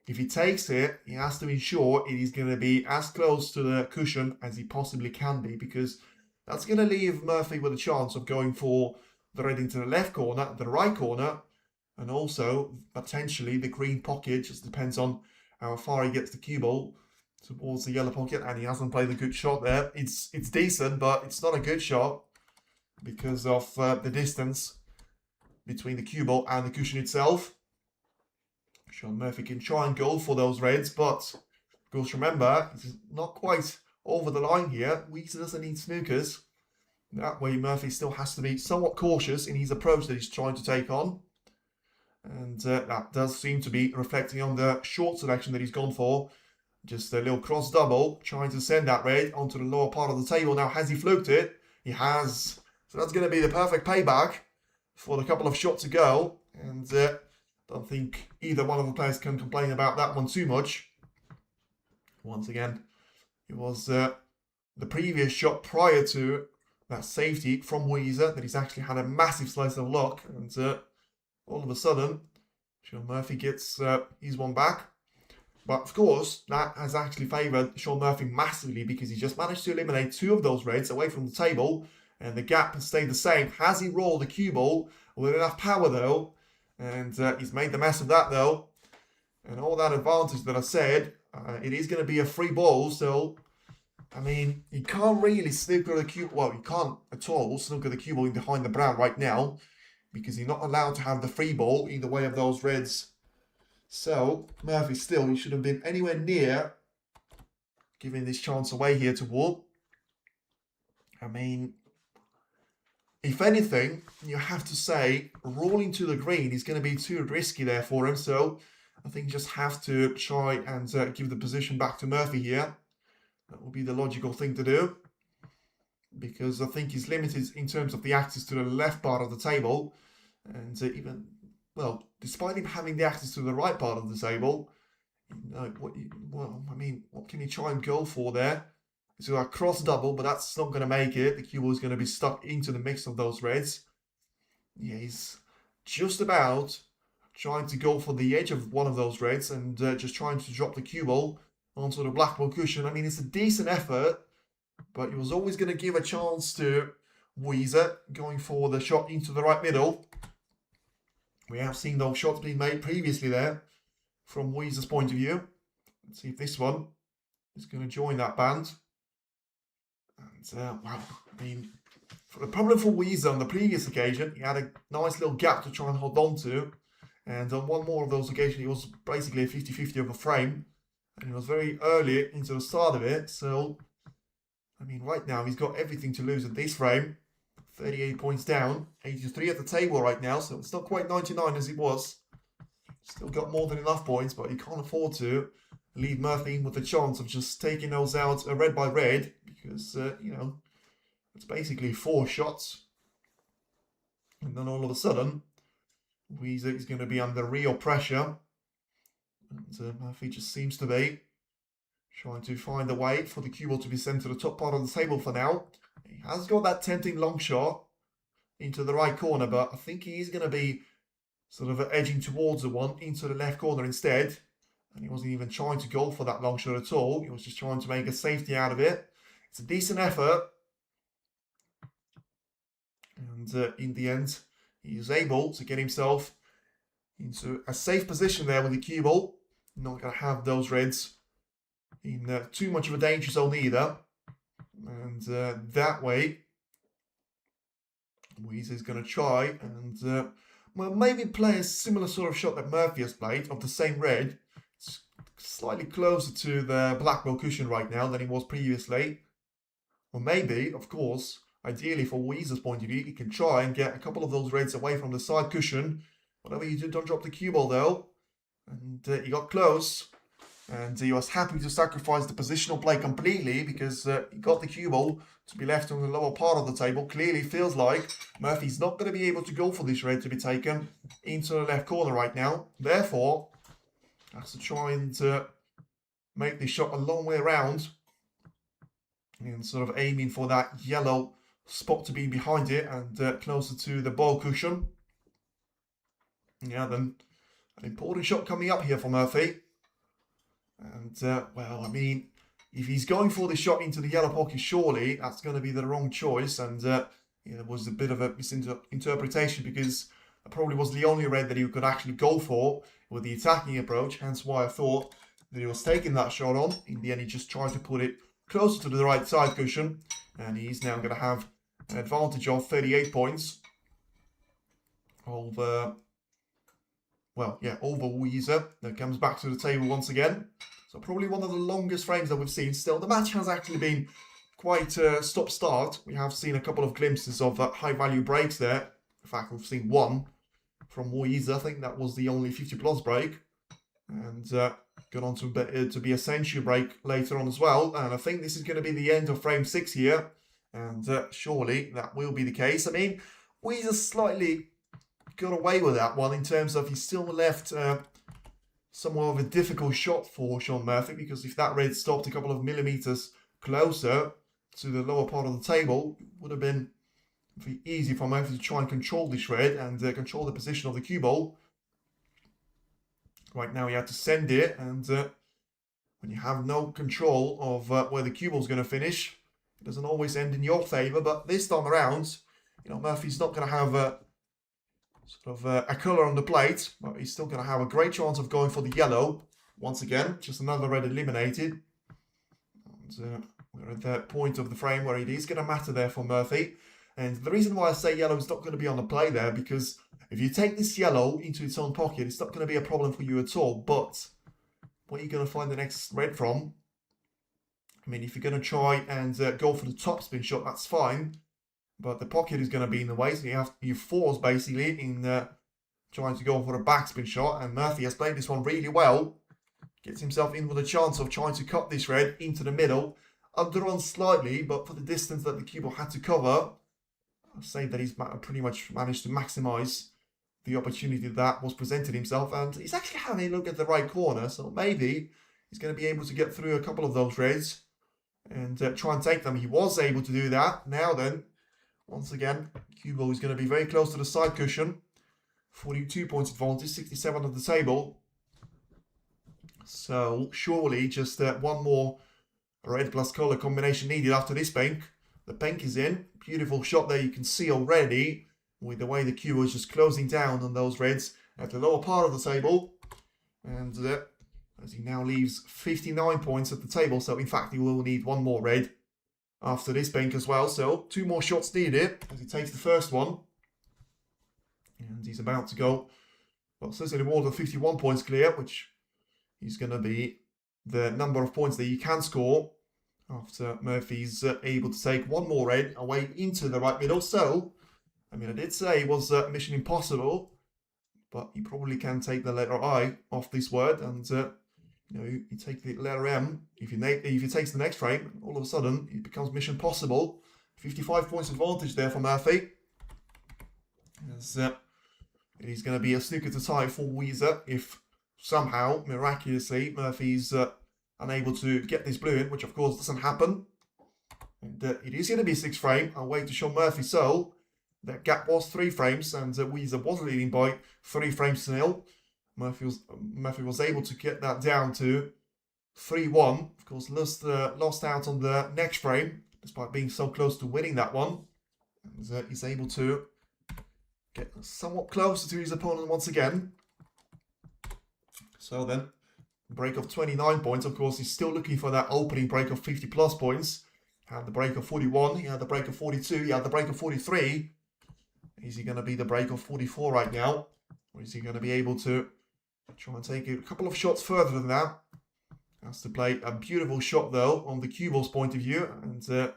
if he takes it, he has to ensure it is going to be as close to the cushion as he possibly can be, because that's going to leave Murphy with a chance of going for the red into the left corner, the right corner, and also potentially the green pocket. Just depends on how far he gets the cue ball towards the yellow pocket, and he hasn't played a good shot there. It's decent, but it's not a good shot because of the distance between the cue ball and the cushion itself. Shaun Murphy can try and go for those reds, but of course remember, he's not quite over the line here. Yize doesn't need snookers. That way Murphy still has to be somewhat cautious in his approach that he's trying to take on. And that does seem to be reflecting on the short selection that he's gone for. Just a little cross double, trying to send that red onto the lower part of the table. Now, has he fluked it? He has. So that's going to be the perfect payback for the couple of shots to go. And don't think either one of the players can complain about that one too much. Once again, it was the previous shot prior to that safety from Yize that he's actually had a massive slice of luck. And all of a sudden, Shaun Murphy gets his one back. But of course, that has actually favoured Shaun Murphy massively because he just managed to eliminate 2 of those reds away from the table. And the gap has stayed the same. Has he rolled the cue ball with enough power though? And he's made the mess of that though. And all that advantage that I said, it is going to be a free ball. So, I mean, you can't really snooker the cue. Well, you can't at all snooker the cue ball behind the brown right now. Because you're not allowed to have the free ball either way of those reds. So, Murphy still, he should have been anywhere near giving this chance away here to Wool. I mean, if anything, you have to say rolling to the green is going to be too risky there for him. So I think you just have to try and give the position back to Murphy here. That will be the logical thing to do, because I think he's limited in terms of the access to the left part of the table. And even, well, despite him having the access to the right part of the table, what can he try and go for there? So a cross double, but that's not going to make it. The cue ball is going to be stuck into the mix of those reds. Yeah, he's just about trying to go for the edge of one of those reds and just trying to drop the cue ball onto the black ball cushion. I mean, it's a decent effort, but he was always going to give a chance to Yize going for the shot into the right middle. We have seen those shots being made previously there from Yize's point of view. Let's see if this one is going to join that band. And, wow, I mean, the problem for Yize on the previous occasion, he had a nice little gap to try and hold on to. And on one more of those occasions, it was basically a 50-50 of a frame. And it was very early into the start of it. So, I mean, right now, he's got everything to lose at this frame. 38 points down, 83 at the table right now. So it's not quite 99 as it was. Still got more than enough points, but he can't afford to leave Murphy in with a chance of just taking those out red by red, because, you know, it's basically 4 shots. And then all of a sudden, Yize is going to be under real pressure. And Murphy just seems to be trying to find a way for the cue ball to be sent to the top part of the table for now. He has got that tempting long shot into the right corner, but I think he is going to be sort of edging towards the one into the left corner instead. And he wasn't even trying to go for that long shot at all. He was just trying to make a safety out of it. It's a decent effort. And in the end, he is able to get himself into a safe position there with the cue ball. Not going to have those reds in too much of a danger zone either. And that way, Yize is going to try and well, maybe play a similar sort of shot that Murphy has played of the same red. It's slightly closer to the black ball cushion right now than he was previously. Or maybe, of course, ideally for Yize's point of view, he can try and get a couple of those reds away from the side cushion. Whatever you do, don't drop the cue ball though. And he got close. And he was happy to sacrifice the positional play completely, because he got the cue ball to be left on the lower part of the table. Clearly feels like Murphy's not going to be able to go for this red to be taken into the left corner right now. Therefore, has to try and make this shot a long way around. And sort of aiming for that yellow spot to be behind it and closer to the ball cushion. Yeah, then an important shot coming up here for Murphy. And, well, I mean, if he's going for the shot into the yellow pocket, surely that's going to be the wrong choice. And yeah, there was a bit of a misinterpretation, because it probably was the only red that he could actually go for with the attacking approach. Hence why I thought that he was taking that shot on. In the end, he just tried to put it closer to the right side cushion. And he's now going to have an advantage of 38 points over... Well, yeah, over Yize. That comes back to the table once again. So probably one of the longest frames that we've seen. Still, the match has actually been quite stop-start. We have seen a couple of glimpses of high-value breaks there. In fact, we've seen one from Yize. I think that was the only 50-plus break. And got on to be a century break later on as well. And I think this is going to be the end of frame 6 here. And surely that will be the case. I mean, Yize slightly got away with that one in terms of he still left somewhat of a difficult shot for Shaun Murphy, because if that red stopped a couple of millimeters closer to the lower part of the table, it would have been very easy for Murphy to try and control this red and control the position of the cue ball. Right now he had to send it, and when you have no control of where the cue ball is going to finish, it doesn't always end in your favour. But this time around, you know, Murphy's not going to have sort of a colour on the plate, but he's still going to have a great chance of going for the yellow. Once again, just another red eliminated. And we're at that point of the frame where it is going to matter there for Murphy. And the reason why I say yellow is not going to be on the play there, because if you take this yellow into its own pocket, it's not going to be a problem for you at all. But where are you going to find the next red from? I mean, if you're going to try and go for the top spin shot, that's fine. but the pocket is going to be in the way, so you force basically in trying to go for a backspin shot, and Murphy has played this one really well. Gets himself in with a chance of trying to cut this red into the middle. Underrun slightly, but for the distance that the cue ball had to cover, I'll say that he's pretty much managed to maximise the opportunity that was presented himself, and he's actually having a look at the right corner, so maybe he's going to be able to get through a couple of those reds and try and take them. He was able to do that. Now then, once again, cue ball is going to be very close to the side cushion. 42 points advantage, 67 on the table. So surely just one more red plus colour combination needed after this bank. The bank is in. Beautiful shot there you can see already with the way the cue was just closing down on those reds at the lower part of the table. And as he now leaves 59 points at the table. So in fact he will need one more red after this bank as well. So 2 more shots needed as he takes the first one. And he's about to go, well, certainly more than 51 points clear, which is going to be the number of points that you can score after Murphy's able to take one more red away into the right middle. So, I mean, I did say it was mission impossible, but you probably can take the letter I off this word, and you know, you take the letter M. If he takes the next frame, all of a sudden it becomes mission possible. 55 points advantage there for Murphy. As it is going to be a snooker to tie for Yize if somehow, miraculously, Murphy's unable to get this blue in, which of course doesn't happen. And it is going to be a 6 frame away to Shaun Murphy. So that gap was 3 frames, and Yize was leading by 3 frames to 0. Murphy was able to get that down to 3-1. Of course, lost out on the next frame, despite being so close to winning that one. And he's able to get somewhat closer to his opponent once again. So then, break of 29 points. Of course, he's still looking for that opening break of 50 plus points. He had the break of 41, he had the break of 42, he had the break of 43. Is he going to be the break of 44 right now? Or is he going to be able to try and take it a couple of shots further than that? Has to play a beautiful shot though, on the cue ball's point of view. And yeah,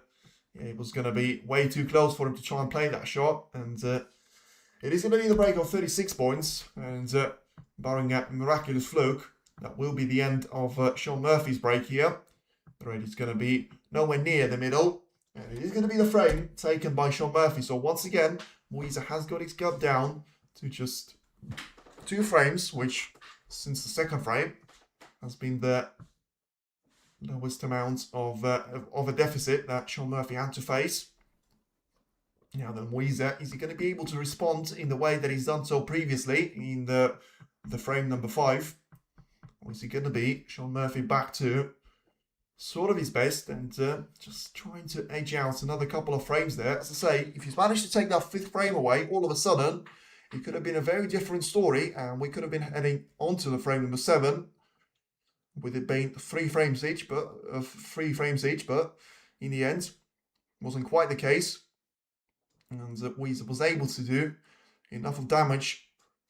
it was going to be way too close for him to try and play that shot. And it is going to be the break of 36 points. And barring a miraculous fluke, that will be the end of Shaun Murphy's break here. The red is going to be nowhere near the middle. And it is going to be the frame taken by Shaun Murphy. So once again, Yize has got his gap down to just 2 frames, which since the second frame has been the lowest amount of a deficit that Shaun Murphy had to face. Now then, Yize, is he going to be able to respond in the way that he's done so previously in the frame number 5? Or is he going to be Shaun Murphy back to sort of his best and just trying to edge out another couple of frames there? As I say, if he's managed to take that 5th frame away, all of a sudden, it could have been a very different story, and we could have been heading onto the frame number 7, with it being 3 frames each, but in the end, wasn't quite the case. And Yize was able to do enough of damage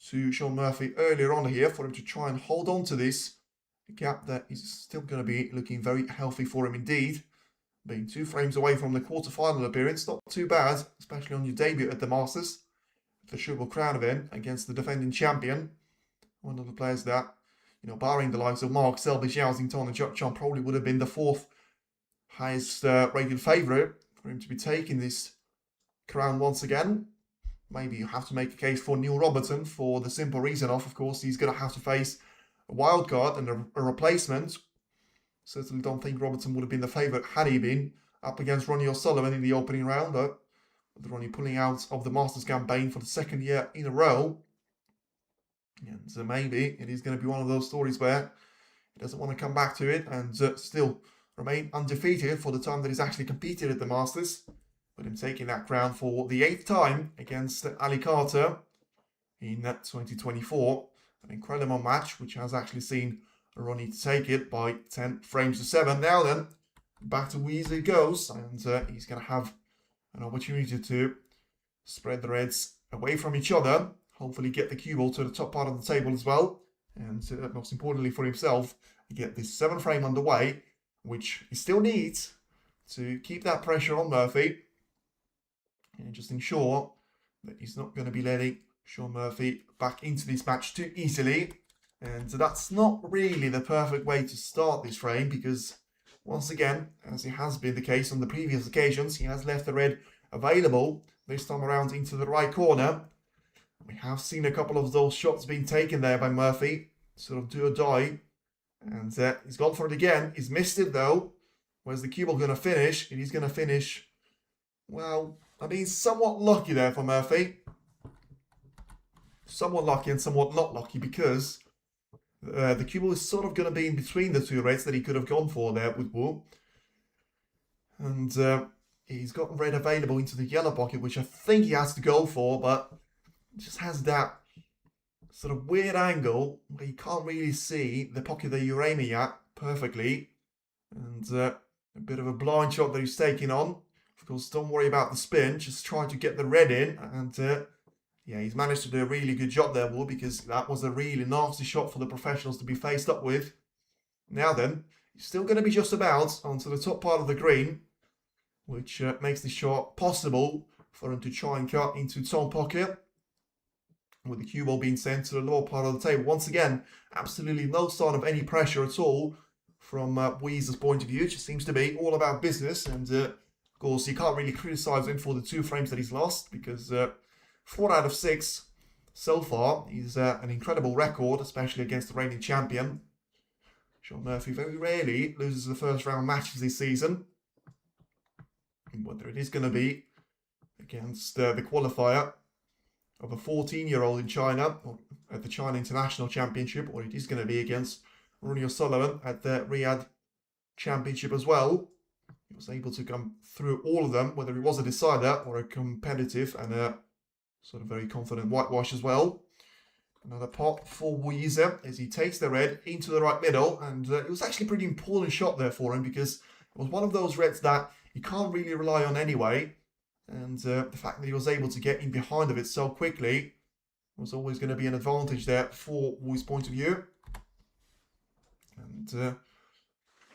to Shaun Murphy earlier on here for him to try and hold on to this gap that is still going to be looking very healthy for him indeed. Being 2 frames away from the quarter-final appearance, not too bad, especially on your debut at the Masters. The Triple Crown event against the defending champion. One of the players that, you know, barring the likes of Mark, Selby, Xiaoxington and Watchalong, probably would have been the 4th highest rated favourite for him to be taking this crown once again. Maybe you have to make a case for Neil Robertson for the simple reason of course, he's going to have to face a wild card and a replacement. Certainly don't think Robertson would have been the favourite had he been up against Ronnie O'Sullivan in the opening round, but with Ronnie pulling out of the Masters campaign for the 2nd year in a row. And so maybe it is going to be one of those stories where he doesn't want to come back to it and still remain undefeated for the time that he's actually competed at the Masters. But him taking that crown for the 8th time against Ali Carter in 2024. An incredible match, which has actually seen Ronnie take it by 10 frames to 7. Now then, back to Yize goes, and he's going to have an opportunity to spread the reds away from each other. Hopefully get the cue ball to the top part of the table as well. And most importantly for himself, get this 7 frame underway, which he still needs to keep that pressure on Murphy. and just ensure that he's not going to be letting Shaun Murphy back into this match too easily. And that's not really the perfect way to start this frame, because once again, as it has been the case on the previous occasions, he has left the red available, this time around into the right corner. We have seen a couple of those shots being taken there by Murphy, sort of do or die. And he's gone for it again. He's missed it though. Where's the cue ball going to finish? And he's going to finish, well, I mean, somewhat lucky there for Murphy. Somewhat lucky and somewhat not lucky, because the cue ball is sort of going to be in between the two reds that he could have gone for there with Wu. And he's got red available into the yellow pocket, which I think he has to go for, but it just has that sort of weird angle where you can't really see the pocket that you're aiming at perfectly. And a bit of a blind shot that he's taking on. Of course, don't worry about the spin, just try to get the red in. And yeah, he's managed to do a really good job there, Wu, because that was a really nasty shot for the professionals to be faced up with. Now then, he's still going to be just about onto the top part of the green, which makes the shot possible for him to try and cut into top pocket, with the cue ball being sent to the lower part of the table. Once again, absolutely no sign of any pressure at all from Yize's point of view. It just seems to be all about business, and of course, you can't really criticise him for the 2 frames that he's lost, because 4 out of 6 so far is an incredible record, especially against the reigning champion. Shaun Murphy very rarely loses the first round matches this season. Whether it is going to be against the qualifier of a 14-year-old in China, or at the China International Championship, or it is going to be against Ronnie O'Sullivan at the Riyadh Championship as well. He was able to come through all of them, whether it was a decider or a competitive and a sort of very confident whitewash as well. Another pot for Yize as he takes the red into the right middle, and it was actually a pretty important shot there for him, because it was one of those reds that you can't really rely on anyway. And the fact that he was able to get in behind of it so quickly was always going to be an advantage there for Wu's point of view. And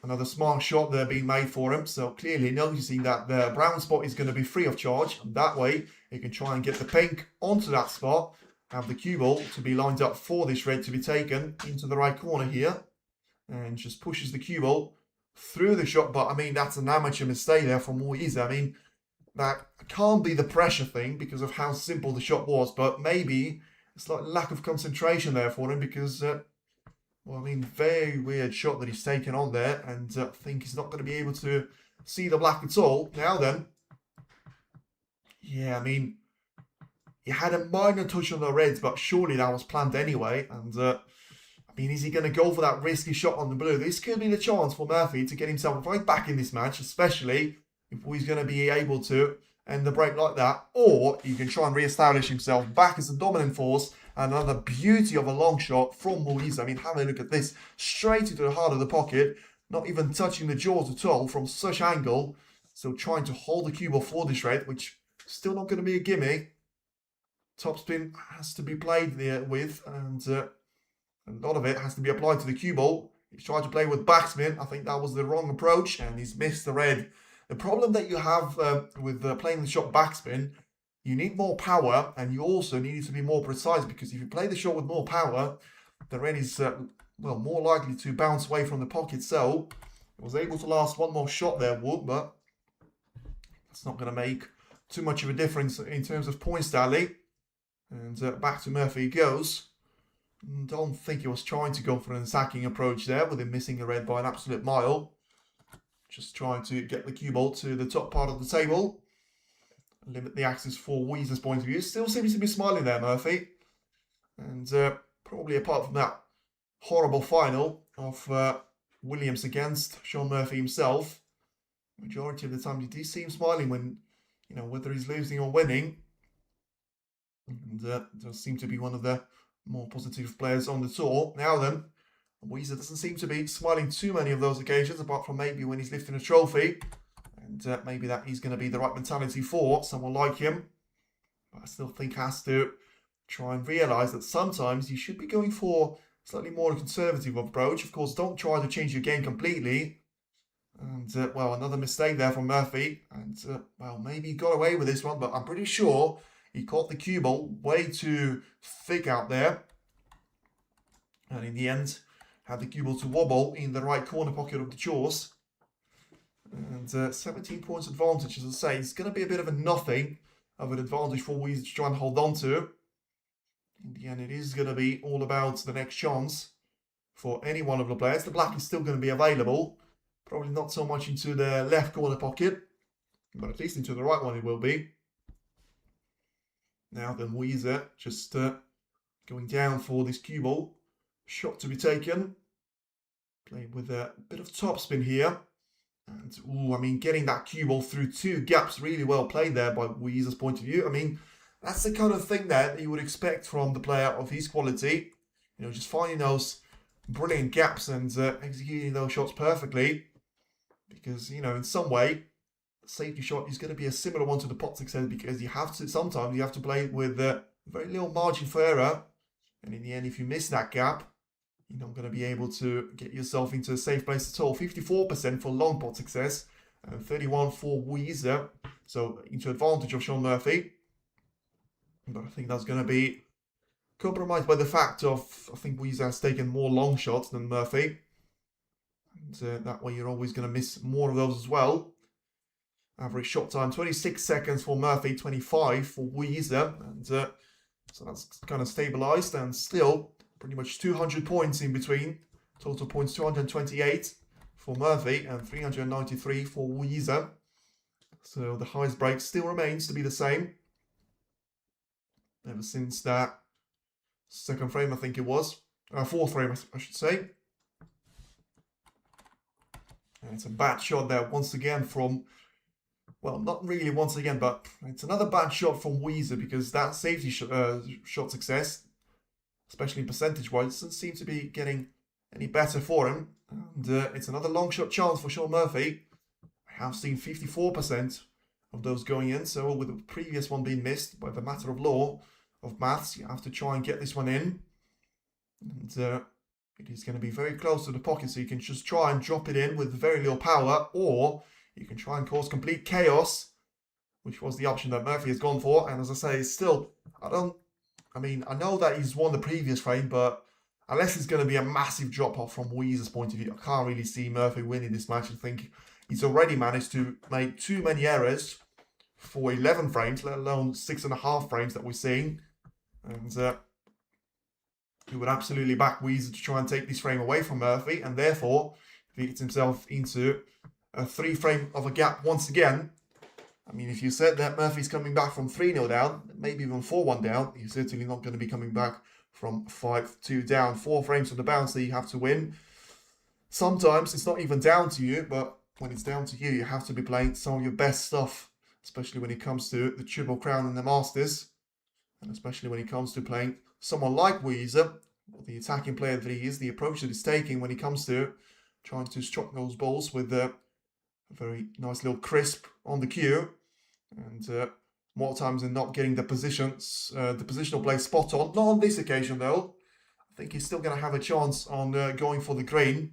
another smart shot there being made for him. So clearly noticing that the brown spot is going to be free of charge. And that way he can try and get the pink onto that spot. Have the cue ball to be lined up for this red to be taken into the right corner here. And just pushes the cue ball through the shot. But I mean, that's an amateur mistake there from Yize. I mean, that can't be the pressure thing because of how simple the shot was, but maybe it's like lack of concentration there for him, because, well, I mean, very weird shot that he's taken on there, and I think he's not going to be able to see the black at all. Now then, yeah, I mean, he had a minor touch on the reds, but surely that was planned anyway, and, I mean, is he going to go for that risky shot on the blue? This could be the chance for Murphy to get himself right back in this match, especially if he's going to be able to end the break like that, or he can try and re-establish himself back as a dominant force. And another beauty of a long shot from Yize. I mean, have a look at this, straight into the heart of the pocket, not even touching the jaws at all from such angle. So trying to hold the cue ball for this red, which still not going to be a gimme. Topspin has to be played there with, and a lot of it has to be applied to the cue ball. He's tried to play with backspin. I think that was the wrong approach, and he's missed the red. The problem that you have with playing the shot backspin, you need more power, and you also need it to be more precise, because if you play the shot with more power, the red is, well, more likely to bounce away from the pocket. So, he was able to last one more shot there, Wood, but that's not going to make too much of a difference in terms of points tally. And back to Murphy goes. Don't think he was trying to go for an attacking approach there, with him missing the red by an absolute mile. Just trying to get the cue ball to the top part of the table. Limit the axis for Yize's point of view. Still seems to be smiling there, Murphy. And probably apart from that horrible final of Williams against Shaun Murphy himself, majority of the time he does seem smiling when, you know, whether he's losing or winning. And does seem to be one of the more positive players on the tour. Now then, Yize doesn't seem to be smiling too many of those occasions, apart from maybe when he's lifting a trophy. And maybe that is going to be the right mentality for someone like him. But I still think has to try and realise that sometimes you should be going for a slightly more conservative approach. Of course, don't try to change your game completely. And, well, another mistake there from Murphy. And, well, maybe he got away with this one, but I'm pretty sure he caught the cue ball way too thick out there. And in the end, had the cue ball to wobble in the right corner pocket of the jaws. And 17 points advantage, as I say, it's going to be a bit of a nothing of an advantage for Yize to try and hold on to. In the end, it is going to be all about the next chance for any one of the players. The black is still going to be available. Probably not so much into the left corner pocket, but at least into the right one it will be. Now then, Yize just going down for this cue ball. Shot to be taken. Playing with a bit of topspin here. And, ooh, I mean, getting that cue ball through two gaps, really well played there by Yize's point of view. I mean, that's the kind of thing that you would expect from the player of his quality. You know, just finding those brilliant gaps and executing those shots perfectly. Because, you know, in some way, the safety shot is going to be a similar one to the pot success, because you have to, sometimes you have to play with very little margin for error. And in the end, if you miss that gap, you're not going to be able to get yourself into a safe place at all. 54% for long pot success and 31% for Yize. So into advantage of Shaun Murphy. But I think that's going to be compromised by the fact of, I think Yize has taken more long shots than Murphy. And that way you're always going to miss more of those as well. Average shot time, 26 seconds for Murphy, 25 for Yize. And so that's kind of stabilized, and still pretty much 200 points in between. Total points 228 for Murphy and 393 for Yize. So the highest break still remains to be the same. Ever since that second frame, I think it was. Fourth frame, I should say. And it's a bad shot there once again from, well, not really once again, but it's another bad shot from Yize, because that safety shot success, especially percentage-wise, doesn't seem to be getting any better for him. And it's another long shot chance for Shaun Murphy. I have seen 54% of those going in, so with the previous one being missed, by the matter of law of maths, you have to try and get this one in. And it is going to be very close to the pocket, so you can just try and drop it in with very little power, or you can try and cause complete chaos, which was the option that Murphy has gone for. And as I say, still, I know that he's won the previous frame, but unless it's going to be a massive drop-off from Yize's point of view, I can't really see Murphy winning this match. I think he's already managed to make too many errors for 11 frames, let alone 6.5 frames that we're seeing. And he would absolutely back Yize to try and take this frame away from Murphy, and therefore, if he gets himself into a 3-frame of a gap once again, I mean, if you said that Murphy's coming back from 3-0 down, maybe even 4-1 down, he's certainly not going to be coming back from 5-2 down. 4 frames from the bounce that you have to win. Sometimes it's not even down to you, but when it's down to you, you have to be playing some of your best stuff, especially when it comes to the Triple Crown and the Masters, and especially when it comes to playing someone like Yize, the attacking player that he is, the approach that he's taking when it comes to trying to struck those balls with a very nice little crisp on the cue, and more times than not getting the positional play spot on. Not on this occasion though. I think he's still going to have a chance on going for the green,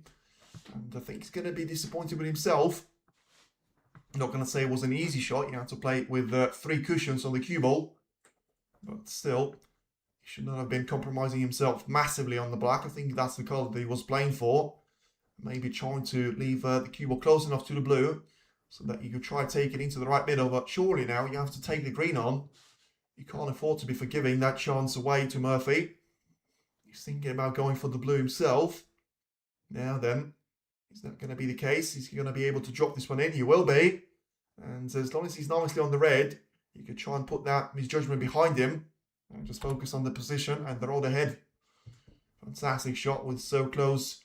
and I think he's going to be disappointed with himself. I'm not going to say it was an easy shot. You had to play with 3 cushions on the cue ball, but still, he should not have been compromising himself massively on the black. I think that's the colour that he was playing for. Maybe trying to leave the cue ball close enough to the blue so that you could try to take it into the right middle. But surely now you have to take the green on. You can't afford to be forgiving that chance away to Murphy. He's thinking about going for the blue himself. Now then, is that going to be the case? Is he going to be able to drop this one in? He will be. And as long as he's nicely on the red, you could try and put that misjudgment behind him and just focus on the position and the road ahead. Fantastic shot with so close.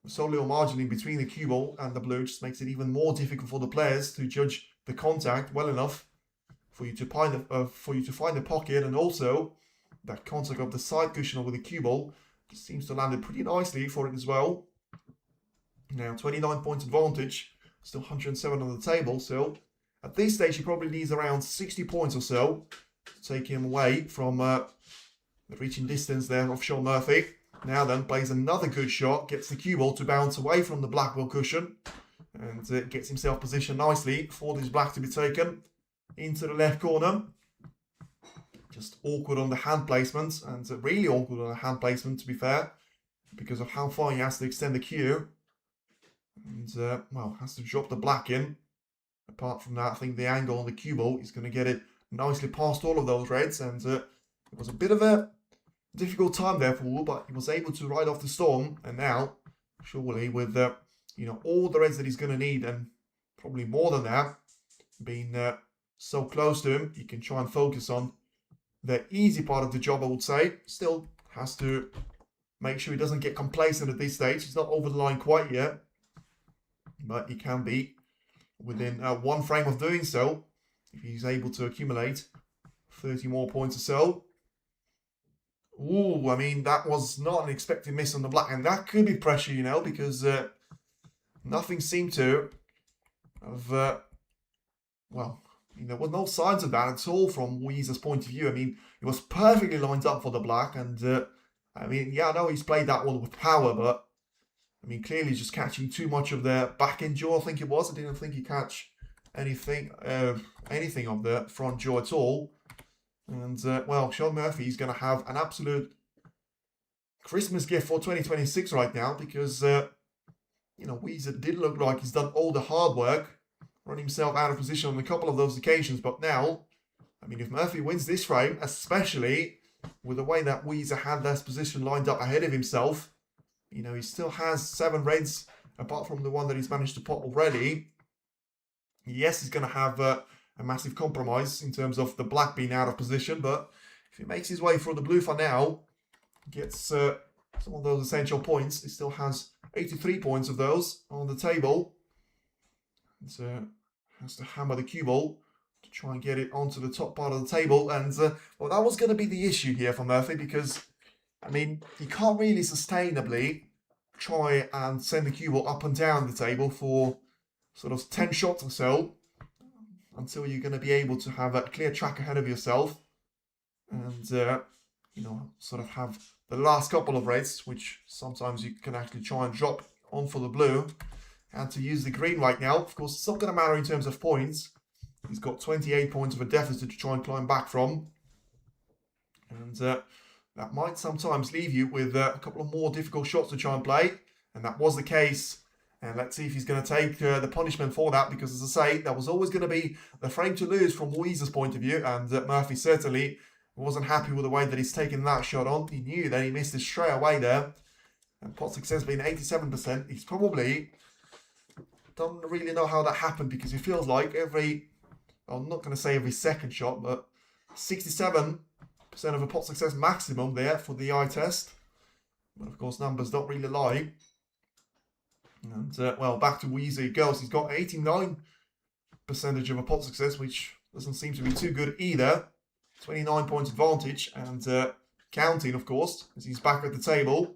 So little margin in between the cue ball and the blue just makes it even more difficult for the players to judge the contact well enough for you to find the pocket, and also that contact of the side cushion over the cue ball just seems to land it pretty nicely for it as well. Now 29 points advantage, still 107 on the table, so at this stage he probably needs around 60 points or so to take him away from the reaching distance there of Shaun Murphy. Now then, plays another good shot, gets the cue ball to bounce away from the Blackwell cushion. And gets himself positioned nicely for this black to be taken into the left corner. Just awkward on the hand placement, and really awkward on the hand placement, to be fair, because of how far he has to extend the queue. And, well, has to drop the black in. Apart from that, I think the angle on the cue ball is going to get it nicely past all of those reds. And it was a bit of a difficult time there for Wu, but he was able to ride off the storm. And now, surely, with you know, all the reds that he's going to need, and probably more than that, being so close to him, he can try and focus on the easy part of the job, I would say. Still has to make sure he doesn't get complacent at this stage. He's not over the line quite yet, but he can be within one frame of doing so if he's able to accumulate 30 more points or so. Ooh, I mean, that was not an expected miss on the black, and that could be pressure, you know, because nothing seemed to have, well, there was no signs of that at all from Yize's point of view. I mean, it was perfectly lined up for the black, and I mean, yeah, I know he's played that one with power, but I mean, clearly just catching too much of the back end jaw, I think it was. I didn't think he catch anything of the front jaw at all. And, well, Shaun Murphy's going to have an absolute Christmas gift for 2026 right now, because, you know, Yize did look like he's done all the hard work, run himself out of position on a couple of those occasions. But now, I mean, if Murphy wins this frame, especially with the way that Yize had this position lined up ahead of himself, you know, he still has 7 reds, apart from the one that he's managed to pot already. Yes, he's going to have a massive compromise in terms of the black being out of position, but if he makes his way through the blue for now, gets some of those essential points, he still has 83 points of those on the table. And has to hammer the cue ball to try and get it onto the top part of the table. And, well, that was going to be the issue here for Murphy, because I mean, you can't really sustainably try and send the cue ball up and down the table for sort of 10 shots or so until you're going to be able to have a clear track ahead of yourself and, you know, sort of have the last couple of reds, which sometimes you can actually try and drop on for the blue, and to use the green right now. Of course, it's not going to matter in terms of points. He's got 28 points of a deficit to try and climb back from. And, that might sometimes leave you with a couple of more difficult shots to try and play. And that was the case. And let's see if he's going to take the punishment for that. Because as I say, that was always going to be the frame to lose from Yize's point of view. And Murphy certainly wasn't happy with the way that he's taken that shot on. He knew that he missed it straight away there. And pot success being 87%. He's probably don't really know how that happened. Because it feels like every, well, I'm not going to say every second shot, but 67% of a pot success maximum there for the eye test. But of course, numbers don't really lie. And, well, back to Yize it goes. He's got 89% of a pot success, which doesn't seem to be too good either. 29 points advantage, and counting, of course, as he's back at the table.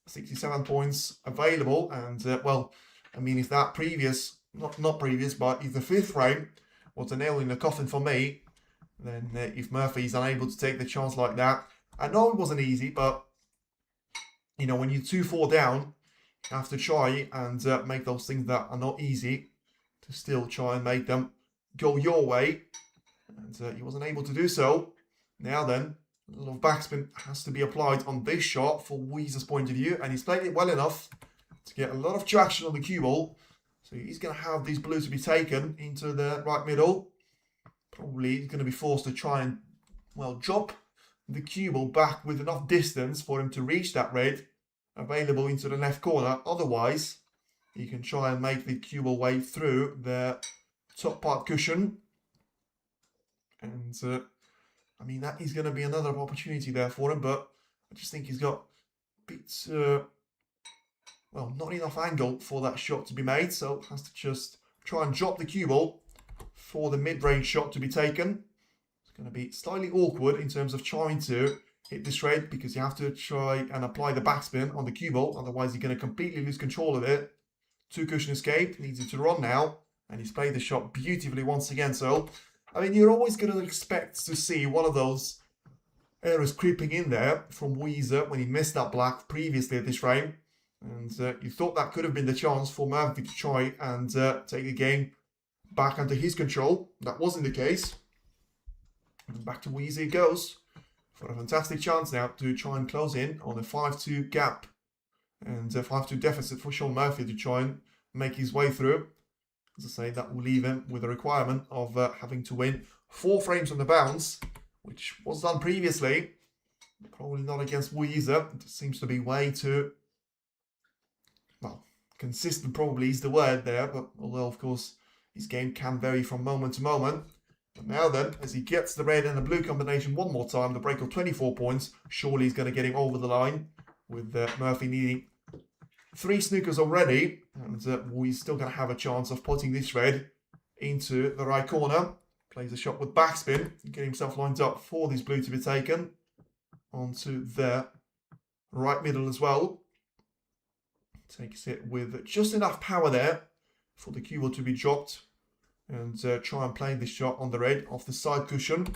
67 points available, and, well, I mean, if that previous, not previous, but if the 5th frame was a nail in the coffin for me, then if Murphy's unable to take the chance like that, I know it wasn't easy, but, you know, when you're 2-4 down, you have to try and make those things that are not easy to still try and make them go your way. And he wasn't able to do so. Now then, a little backspin has to be applied on this shot for Yize's point of view, and he's played it well enough to get a lot of traction on the cue ball. So he's going to have these blues to be taken into the right middle. Probably he's going to be forced to try and, well, drop the cue ball back with enough distance for him to reach that red available into the left corner. Otherwise, he can try and make the cue ball way through the top part cushion. And, I mean, that is going to be another opportunity there for him, but I just think he's got a bit, well, not enough angle for that shot to be made, so has to just try and drop the cue ball for the mid-range shot to be taken. It's going to be slightly awkward in terms of trying to hit this red, because you have to try and apply the backspin on the cue ball, otherwise you're going to completely lose control of it. 2 cushion escape, needs it to run now, and he's played the shot beautifully once again. So, I mean, you're always going to expect to see one of those errors creeping in there from Yize when he missed that black previously at this frame. And you thought that could have been the chance for Murphy to try and take the game back under his control. That wasn't the case. And back to Yize it goes for a fantastic chance now to try and close in on a 5-2 gap. And a 5-2 deficit for Shaun Murphy to try and make his way through. As I say, that will leave him with a requirement of having to win 4 frames on the bounce, which was done previously. Probably not against Yize. It seems to be way too, well, consistent probably is the word there, but although of course his game can vary from moment to moment. But now then, as he gets the red and the blue combination one more time, the break of 24 points, surely he's going to get him over the line, with Murphy needing 3 snookers already, and we're still going to have a chance of putting this red into the right corner. Plays a shot with backspin, get himself lined up for this blue to be taken onto the right middle as well. Takes it with just enough power there for the cue ball to be dropped, and try and play this shot on the red off the side cushion.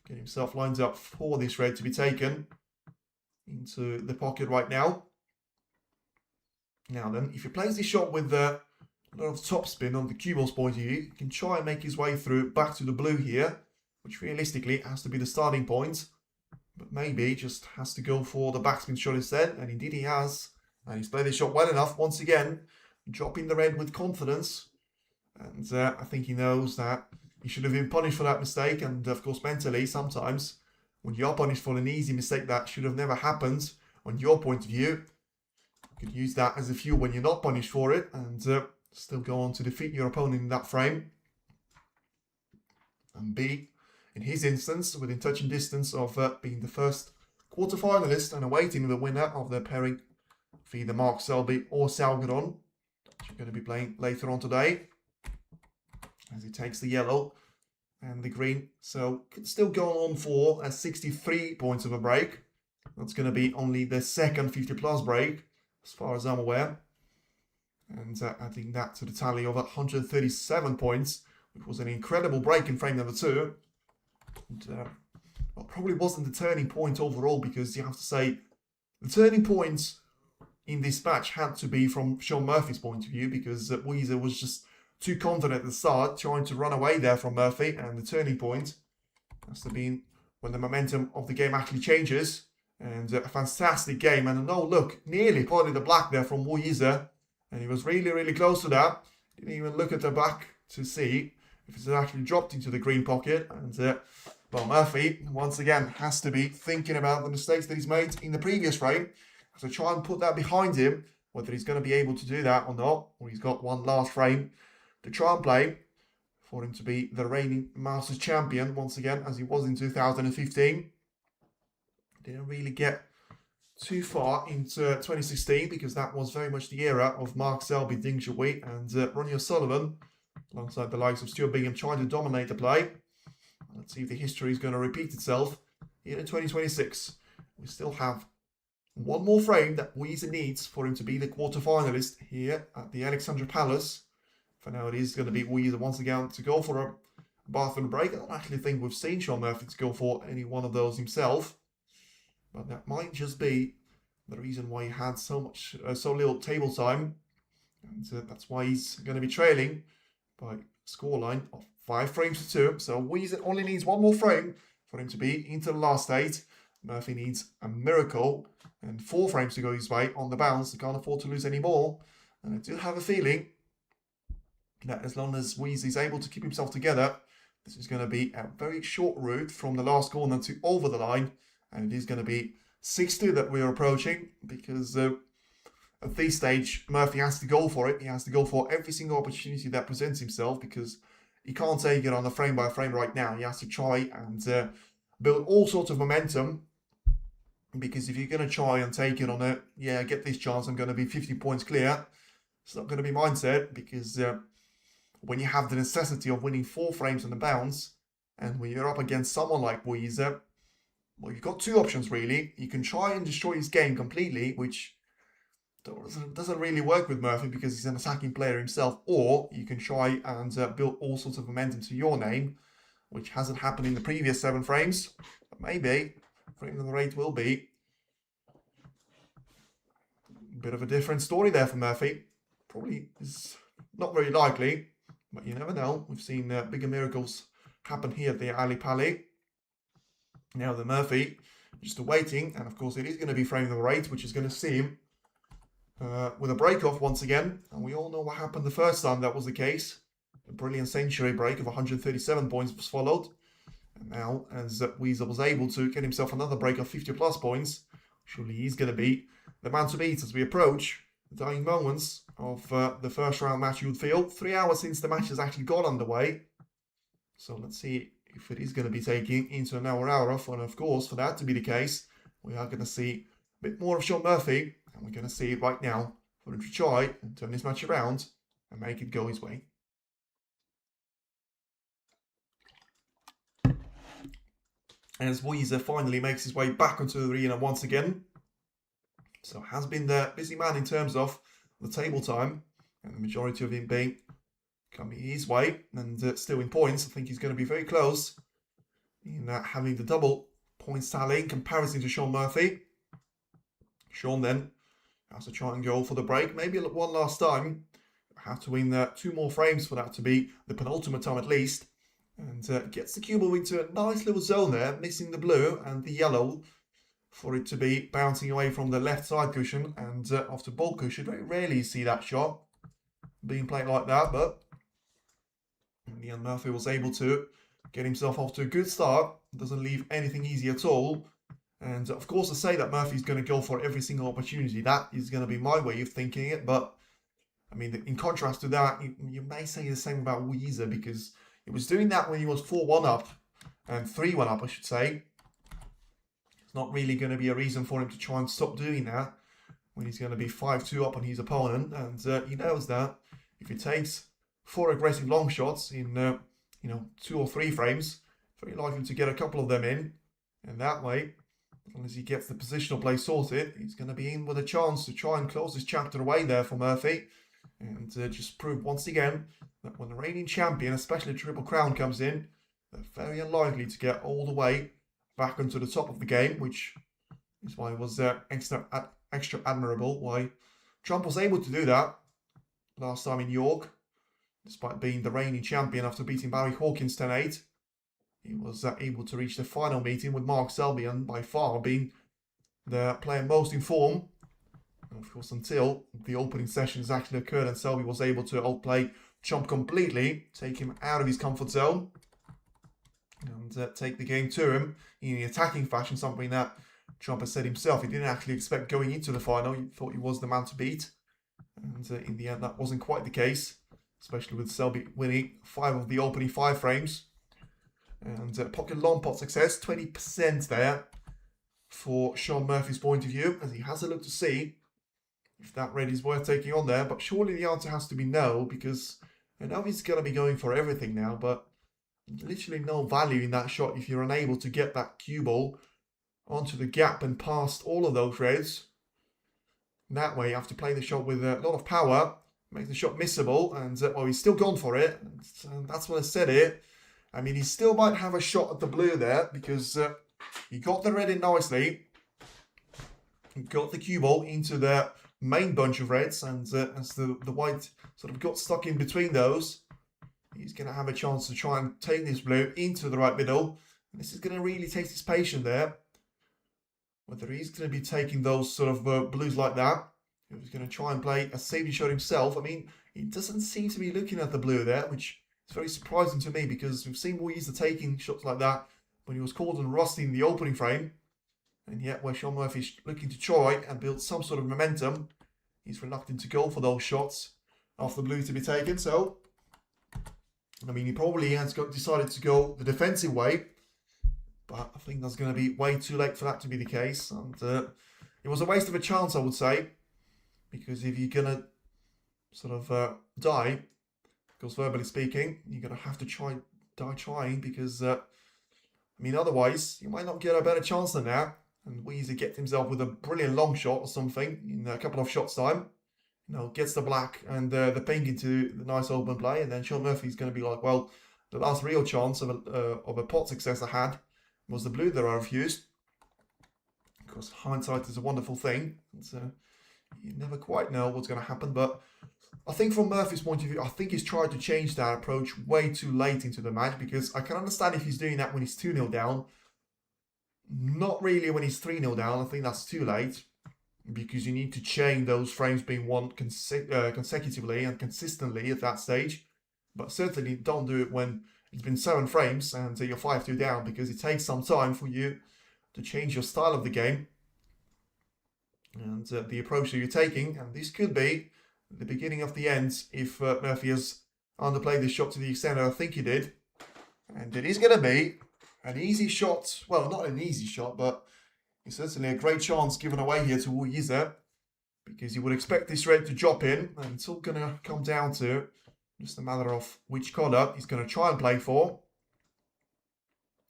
Get himself lined up for this red to be taken into the pocket right now. Now then, if he plays this shot with a lot of topspin on the cue ball's point of view, he can try and make his way through back to the blue here, which realistically has to be the starting point. But maybe just has to go for the backspin shot instead, and indeed he has. And he's played this shot well enough, once again, dropping the red with confidence. And I think he knows that he should have been punished for that mistake, and of course mentally, sometimes, when you're punished for an easy mistake that should have never happened, on your point of view, you could use that as a fuel when you're not punished for it, and still go on to defeat your opponent in that frame. And B, in his instance, within touching distance of being the first quarter-finalist and awaiting the winner of the pairing for either Mark Selby or Salgadon, which you're going to be playing later on today, as he takes the yellow and the green. So could still go on for 63 points of a break. That's going to be only the second 50-plus break, as far as I'm aware. And adding that to the tally of 137 points, which was an incredible break in frame number 2. And, well, probably wasn't the turning point overall, because you have to say the turning point in this match had to be from Shaun Murphy's point of view, because Yize was just too confident at the start, trying to run away there from Murphy, and the turning point has to be when the momentum of the game actually changes. And a fantastic game, and a no look, nearly putting the black there from Yize, and he was really, really close to that. Didn't even look at the back to see if it's actually dropped into the green pocket. And well, Murphy once again has to be thinking about the mistakes that he's made in the previous frame, so try and put that behind him, whether he's going to be able to do that or not, or he's got one last frame to try and play for him to be the reigning Masters champion once again, as he was in 2015. Didn't really get too far into 2016, because that was very much the era of Mark Selby, Ding Zhuyi, and Ronnie O'Sullivan, alongside the likes of Stuart Bingham, trying to dominate the play. Let's see if the history is going to repeat itself here in 2026. We still have one more frame that Yize needs for him to be the quarter-finalist here at the Alexandra Palace. For now, it is going to be Yize once again to go for a bathroom break. I don't actually think we've seen Shaun Murphy to go for any one of those himself, but that might just be the reason why he had so little table time, and that's why he's going to be trailing by a scoreline of 5 frames to 2. So Yize only needs one more frame for him to be into the last 8. Murphy needs a miracle and 4 frames to go his way on the bounce. He can't afford to lose any more. And I do have a feeling that as long as Yize is able to keep himself together, this is going to be a very short route from the last corner to over the line. And it is going to be 6-2 that we're approaching, because at this stage, Murphy has to go for it. He has to go for every single opportunity that presents himself, because he can't take it on a frame by frame right now. He has to try and build all sorts of momentum, because if you're going to try and take it on a, yeah, get this chance, I'm going to be 50 points clear, it's not going to be mindset, because when you have the necessity of winning 4 frames on the bounce, and when you're up against someone like Yize, well, you've got 2 options really. You can try and destroy his game completely, which doesn't really work with Murphy because he's an attacking player himself, or you can try and build all sorts of momentum to your name, which hasn't happened in the previous 7 frames. But maybe frame number 8 will be bit of a different story there for Murphy. Probably is not very likely, but you never know. We've seen bigger miracles happen here at the Ali Pali. Now the Murphy just awaiting, and of course it is going to be frame number 8, which is going to see him with a break off once again. And we all know what happened the first time that was the case. A brilliant century break of 137 points was followed. And now, as Yize was able to get himself another break of 50 plus points, surely he's going to be the man to beat as we approach the dying moments of the first round match, you would feel. 3 hours since the match has actually got underway. So let's see if it is going to be taking into an hour off. And of course, for that to be the case, we are going to see a bit more of Shaun Murphy. And we're going to see it right now for him to try and turn this match around and make it go his way. As Yize finally makes his way back onto the arena once again. So has been the busy man in terms of the table time, and the majority of him being coming his way, and still in points. I think he's going to be very close in having the double point tally in comparison to Shaun Murphy. Shaun then has to try and go for the break, maybe one last time. Have to win 2 more frames for that to be the penultimate time at least. And gets the cue ball into a nice little zone there, missing the blue and the yellow for it to be bouncing away from the left side cushion and off the ball cushion. Very rarely you see that shot being played like that, but in the end Murphy was able to get himself off to a good start. Doesn't leave anything easy at all. And of course, to say that Murphy's going to go for every single opportunity, that is going to be my way of thinking it. But I mean, in contrast to that, you may say the same about Yize, because he was doing that when he was 4-1 up, and 3-1 up, I should say. It's not really going to be a reason for him to try and stop doing that when he's going to be 5-2 up on his opponent. And he knows that if he takes 4 aggressive long shots in, 2 or 3 frames, very likely to get a couple of them in. And that way, as long as he gets the positional play sorted, he's going to be in with a chance to try and close this chapter away there for Murphy. And just prove once again that when the reigning champion, especially Triple Crown, comes in, they're very unlikely to get all the way back onto the top of the game, which is why it was extra admirable why Trump was able to do that last time in York, despite being the reigning champion after beating Barry Hawkins 10-8. He was able to reach the final meeting with Mark Selby, and by far being the player most in form. And of course, until the opening sessions actually occurred and Selby was able to outplay Trump completely, take him out of his comfort zone, and take the game to him in the attacking fashion, something that Trump has said himself he didn't actually expect going into the final. He thought he was the man to beat. And in the end, that wasn't quite the case, especially with Selby winning 5 of the opening 5 frames. And pocket long pot success, 20% there for Shaun Murphy's point of view, as he has a look to see if that red is worth taking on there. But surely the answer has to be no, because I know he's going to be going for everything now, but literally no value in that shot if you're unable to get that cue ball onto the gap and past all of those reds. That way, you have to play the shot with a lot of power, make the shot missable, and well, he's still gone for it. And that's what I said here. I mean, he still might have a shot at the blue there, because he got the red in nicely. He got the cue ball into the main bunch of reds, and as the white sort of got stuck in between those, he's going to have a chance to try and take this blue into the right middle. And this is going to really test his patience there. Whether he's going to be taking those sort of blues like that. If he's going to try and play a safety shot himself. I mean, he doesn't seem to be looking at the blue there, which is very surprising to me, because we've seen Yize taking shots like that when he was called on rusty in the opening frame. And yet, where Shaun Murphy's looking to try and build some sort of momentum, he's reluctant to go for those shots after the blue to be taken. So, I mean, he probably has decided to go the defensive way, but I think that's going to be way too late for that to be the case. And it was a waste of a chance, I would say, because if you're going to sort of die, because verbally speaking, you're going to have to die trying, because, I mean, otherwise, you might not get a better chance than that. And Yize gets himself with a brilliant long shot or something in a couple of shots time. Gets the black and the pink into the nice open play, and then Shaun Murphy's going to be like, well, the last real chance of a pot success I had was the blue that I refused. Of course, hindsight is a wonderful thing. And, you never quite know what's going to happen. But I think from Murphy's point of view, I think he's tried to change that approach way too late into the match, because I can understand if he's doing that when he's 2-0 down. Not really when he's 3-0 down. I think that's too late, because you need to chain those frames being won consecutively and consistently at that stage. But certainly don't do it when it's been 7 frames and you're 5-2 down, because it takes some time for you to change your style of the game and the approach that you're taking. And this could be the beginning of the end if Murphy has underplayed this shot to the extent that I think he did. And it is going to be an easy shot. Well, not an easy shot, but it's certainly a great chance given away here to Yize, because you would expect this red to drop in, and it's all going to come down to just a matter of which colour he's going to try and play for.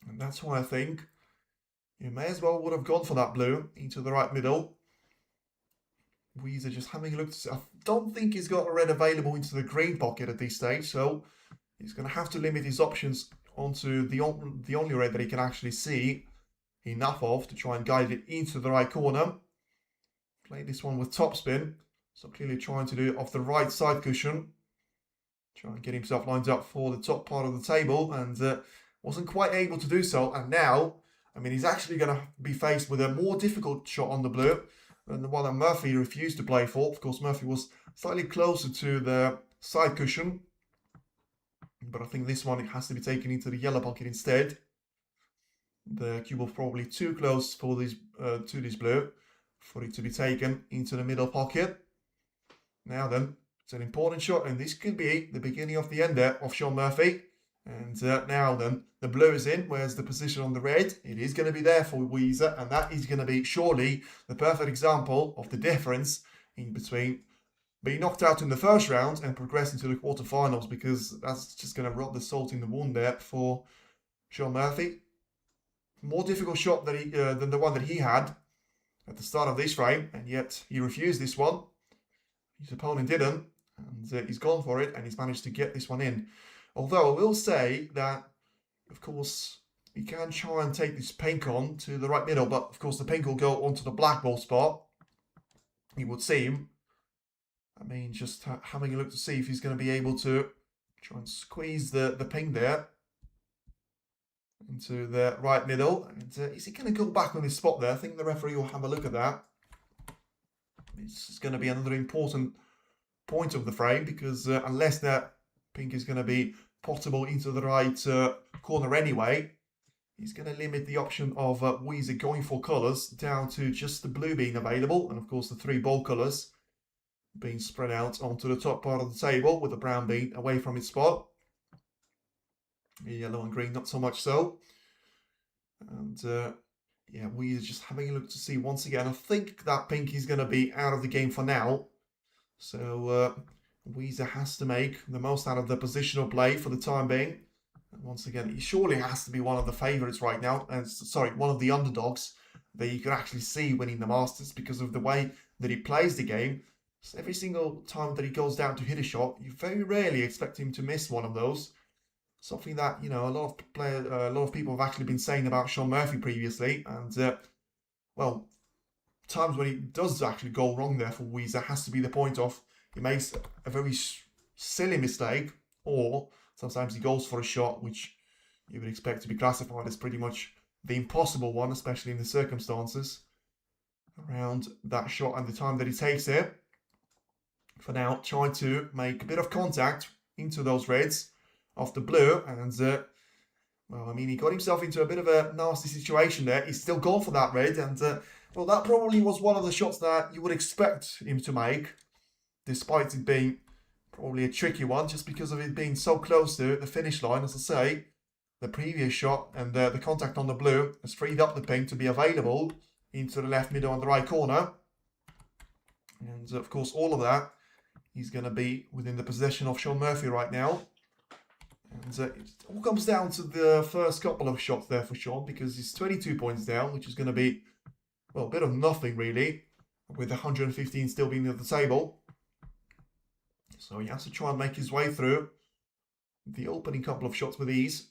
And that's why I think you may as well would have gone for that blue into the right middle. Yize just having a look. I don't think he's got a red available into the green pocket at this stage, so he's going to have to limit his options onto the only red that he can actually see enough of to try and guide it into the right corner. Play this one with topspin, so clearly trying to do it off the right side cushion. Try and get himself lined up for the top part of the table, and wasn't quite able to do so. And now, I mean, he's actually going to be faced with a more difficult shot on the blue than the one that Murphy refused to play for. Of course, Murphy was slightly closer to the side cushion, but I think this one, it has to be taken into the yellow pocket instead. The cube was probably too close for this to this blue for it to be taken into the middle pocket. Now then, it's an important shot, and this could be the beginning of the end there of Shaun Murphy. And now then, the blue is in. Where's the position on the red? It is going to be there for Yize, and that is going to be surely the perfect example of the difference in between being knocked out in the first round and progressing to the quarterfinals, because that's just going to rub the salt in the wound there for Shaun Murphy. More difficult shot that than the one that he had at the start of this frame, and yet he refused this one. His opponent didn't, and he's gone for it, and he's managed to get this one in. Although I will say that, of course, he can try and take this pink on to the right middle, but of course the pink will go onto the black ball spot, it would seem. I mean, just having a look to see if he's going to be able to try and squeeze the pink there into the right middle. And is he going to go back on his spot there? I think the referee will have a look at that. This is going to be another important point of the frame, because unless that pink is going to be potable into the right corner anyway, he's going to limit the option of Yize going for colours down to just the blue being available, and of course the 3 ball colours being spread out onto the top part of the table, with the brown being away from its spot. The yellow and green not so much so. And yeah, Yize just having a look to see once again. I think that pink is going to be out of the game for now. So Yize has to make the most out of the positional play for the time being. And once again, he surely has to be one of the favourites right now. And sorry, one of the underdogs that you can actually see winning the Masters, because of the way that he plays the game. So every single time that he goes down to hit a shot, you very rarely expect him to miss one of those. Something that, you know, a lot of people have actually been saying about Shaun Murphy previously. And well, times when he does actually go wrong there for Yize, has to be the point of he makes a very silly mistake, or sometimes he goes for a shot which you would expect to be classified as pretty much the impossible one, especially in the circumstances around that shot and the time that he takes it. For now, try to make a bit of contact into those reds off the blue, and well, I mean, he got himself into a bit of a nasty situation there. He's still gone for that red, and well, that probably was one of the shots that you would expect him to make, despite it being probably a tricky one, just because of it being so close to the finish line. As I say, the previous shot and the contact on the blue has freed up the pink to be available into the left, middle, and the right corner. And of course, all of that is going to be within the possession of Shaun Murphy right now. And it all comes down to the first couple of shots there for Shaun, because he's 22 points down, which is going to be, well, a bit of nothing really, with 115 still being at the table. So he has to try and make his way through the opening couple of shots with ease,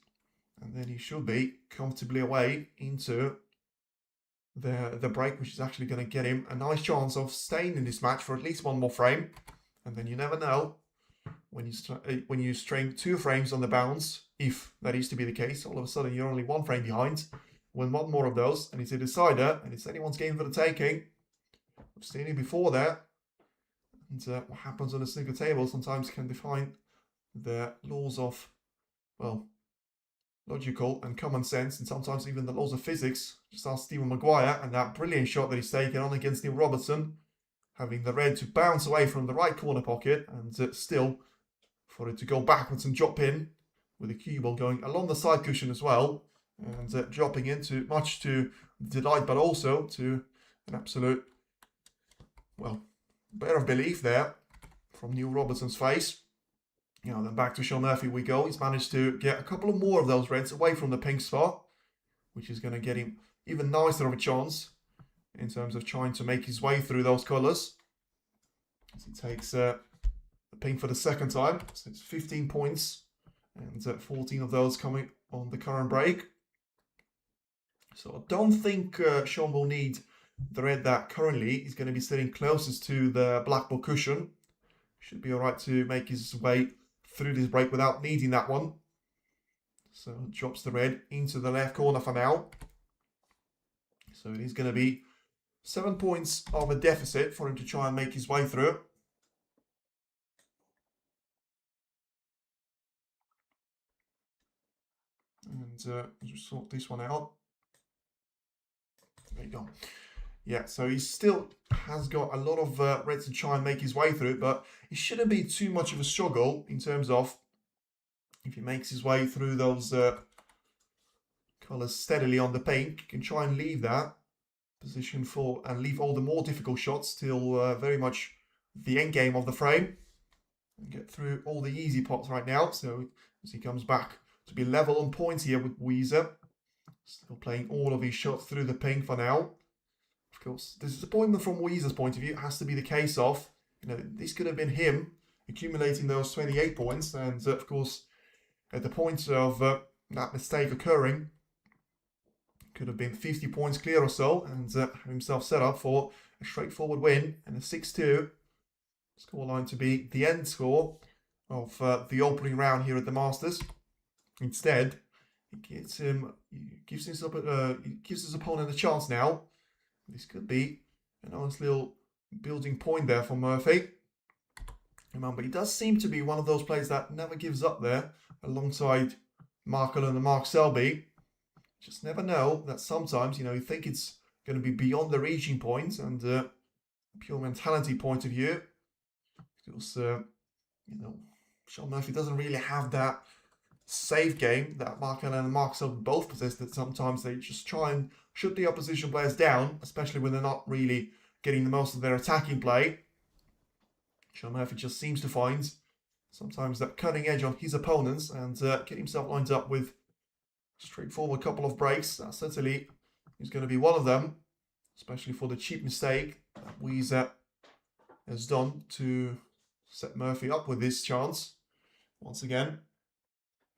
and then he should be comfortably away into the break, which is actually going to get him a nice chance of staying in this match for at least one more frame. And then you never know, when you string 2 frames on the bounce, if that is to be the case, all of a sudden you're only 1 frame behind. Win one more of those, and it's a decider, and it's anyone's game for the taking. We've seen it before there. And what happens on the snooker table sometimes can define the laws of, well, logical and common sense, and sometimes even the laws of physics. Just ask Stephen Maguire, and that brilliant shot that he's taken on against Neil Robertson, having the red to bounce away from the right corner pocket, and still for it to go backwards and drop in, with the cue ball going along the side cushion as well, and dropping into much to delight, but also to an absolute, well, bear of belief there from Neil Robertson's face. You know, then back to Shaun Murphy we go. He's managed to get a couple of more of those reds away from the pink spot, which is going to get him even nicer of a chance in terms of trying to make his way through those colours. As he takes the pink for the second time. So it's 15 points, and 14 of those coming on the current break. So I don't think Shaun will need the red that currently is going to be sitting closest to the black ball cushion. Should be alright to make his way through this break without needing that one. So drops the red into the left corner for now. So it is going to be 7 points of a deficit for him to try and make his way through. And just sort this one out. There you go. Yeah, so he still has got a lot of reds to try and make his way through, but it shouldn't be too much of a struggle in terms of if he makes his way through those colours steadily on the pink. You can try and leave that position for and leave all the more difficult shots till very much the end game of the frame and get through all the easy pots right now. So as he comes back to be level on points here with Yize, still playing all of his shots through the pink for now. Of course, the disappointment from Yize's point of view has to be the case of, you know, this could have been him accumulating those 28 points, and of course, at the point of that mistake occurring, could have been 50 points clear or so, and have himself set up for a straightforward win and a 6-2 scoreline to be the end score of the opening round here at the Masters. Instead, it gives his opponent a chance now. This could be a nice little building point there for Murphy. Remember, he does seem to be one of those players that never gives up there, alongside Mark Allen and Mark Selby. Just never know that sometimes, you know, you think it's going to be beyond the reaching point, and pure mentality point of view, because, you know, Shaun Murphy doesn't really have that save game that Mark Allen and Mark Selby both possess, that sometimes they just try and shut the opposition players down, especially when they're not really getting the most of their attacking play. Shaun Murphy just seems to find sometimes that cutting edge on his opponents and get himself lined up with straightforward couple of breaks. That certainly is going to be one of them, especially for the cheap mistake that Yize has done to set Murphy up with this chance. Once again,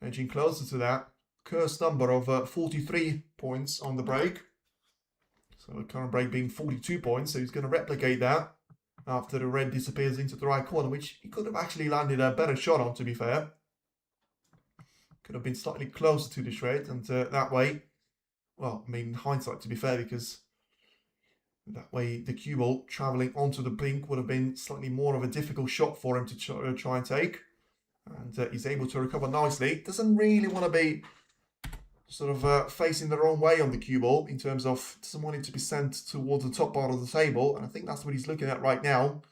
edging closer to that cursed number of 43 points on the break. So the current break being 42 points, so he's going to replicate that after the red disappears into the right corner, which he could have actually landed a better shot on, to be fair. Could have been slightly closer to this red, and that way, well, I mean, in hindsight, to be fair, because that way the cue ball travelling onto the pink would have been slightly more of a difficult shot for him to try and take. And he's able to recover nicely. Doesn't really want to be sort of facing the wrong way on the cue ball, in terms of doesn't want it to be sent towards the top part of the table. And I think that's what he's looking at right now.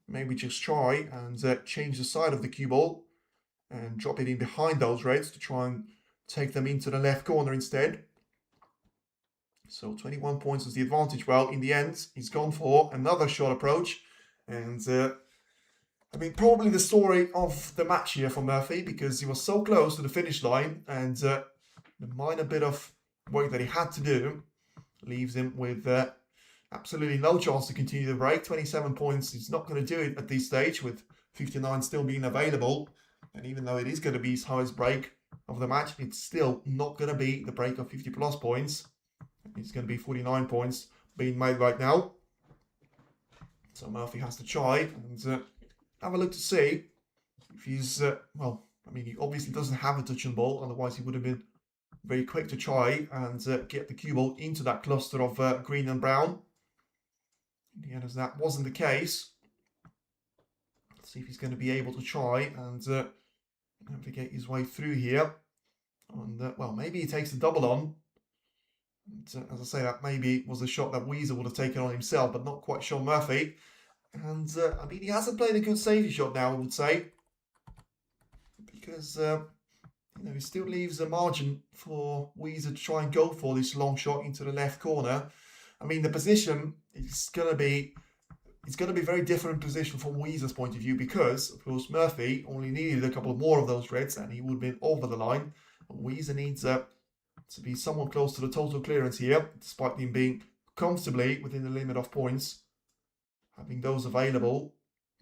Maybe just try and change the side of the cue ball and drop it in behind those reds to try and take them into the left corner instead. So 21 points is the advantage. Well, in the end, he's gone for another short approach. And I mean, probably the story of the match here for Murphy, because he was so close to the finish line, and the minor bit of work that he had to do leaves him with absolutely no chance to continue the break. 27 points, he's not going to do it at this stage, with 59 still being available. And even though it is going to be his highest break of the match, it's still not going to be the break of 50 plus points. It's going to be 49 points being made right now. So Murphy has to try and have a look to see if he's, well, I mean, he obviously doesn't have a touch and ball, otherwise he would have been very quick to try and get the cue ball into that cluster of green and brown. In the end, as that wasn't the case, let's see if he's going to be able to try and navigate his way through here. And, well, maybe he takes the double on. And, as I say, that maybe was a shot that Yize would have taken on himself, but not quite Shaun Murphy. And, I mean, he hasn't played a good safety shot now, I would say. Because, you know, he still leaves a margin for Yize to try and go for this long shot into the left corner. I mean, the position is going to be... It's going to be a very different position from Yize's point of view because, of course, Murphy only needed a couple more of those reds and he would have been over the line. Yize needs to be somewhat close to the total clearance here, despite him being comfortably within the limit of points. Having those available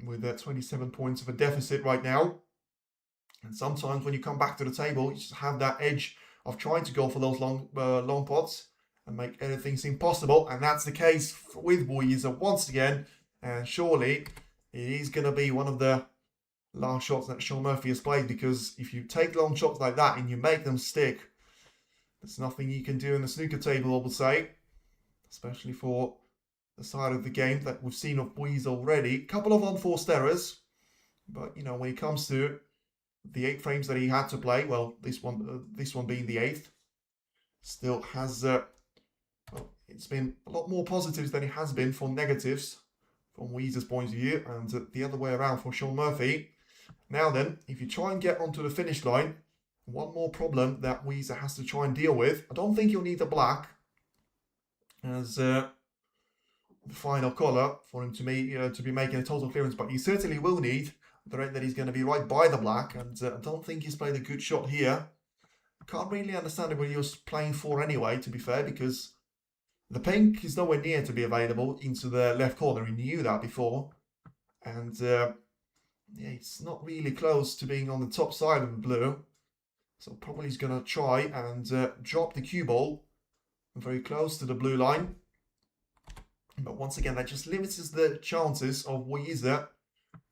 with 27 points of a deficit right now. And sometimes when you come back to the table, you just have that edge of trying to go for those long pots and make anything seem possible. And that's the case with Yize once again. And surely it is going to be one of the last shots that Shaun Murphy has played, because if you take long shots like that and you make them stick, there's nothing you can do in the snooker table, I would say. Especially for the side of the game that we've seen of Yize already. A couple of unforced errors. But, you know, when it comes to the 8 frames that he had to play, well, this one being the 8th, still has, well, it's been a lot more positives than it has been for negatives from Yize's point of view, and the other way around for Shaun Murphy. Now then, if you try and get onto the finish line, one more problem that Yize has to try and deal with. I don't think you'll need the black as the final colour for him to be making a total clearance, but you certainly will need the red that he's going to be right by the black, and I don't think he's played a good shot here. Can't really understand what he was playing for anyway, to be fair, because the pink is nowhere near to be available into the left corner. He knew that before. And, yeah, it's not really close to being on the top side of the blue. So probably he's going to try and drop the cue ball very close to the blue line. But once again, that just limits the chances of Yize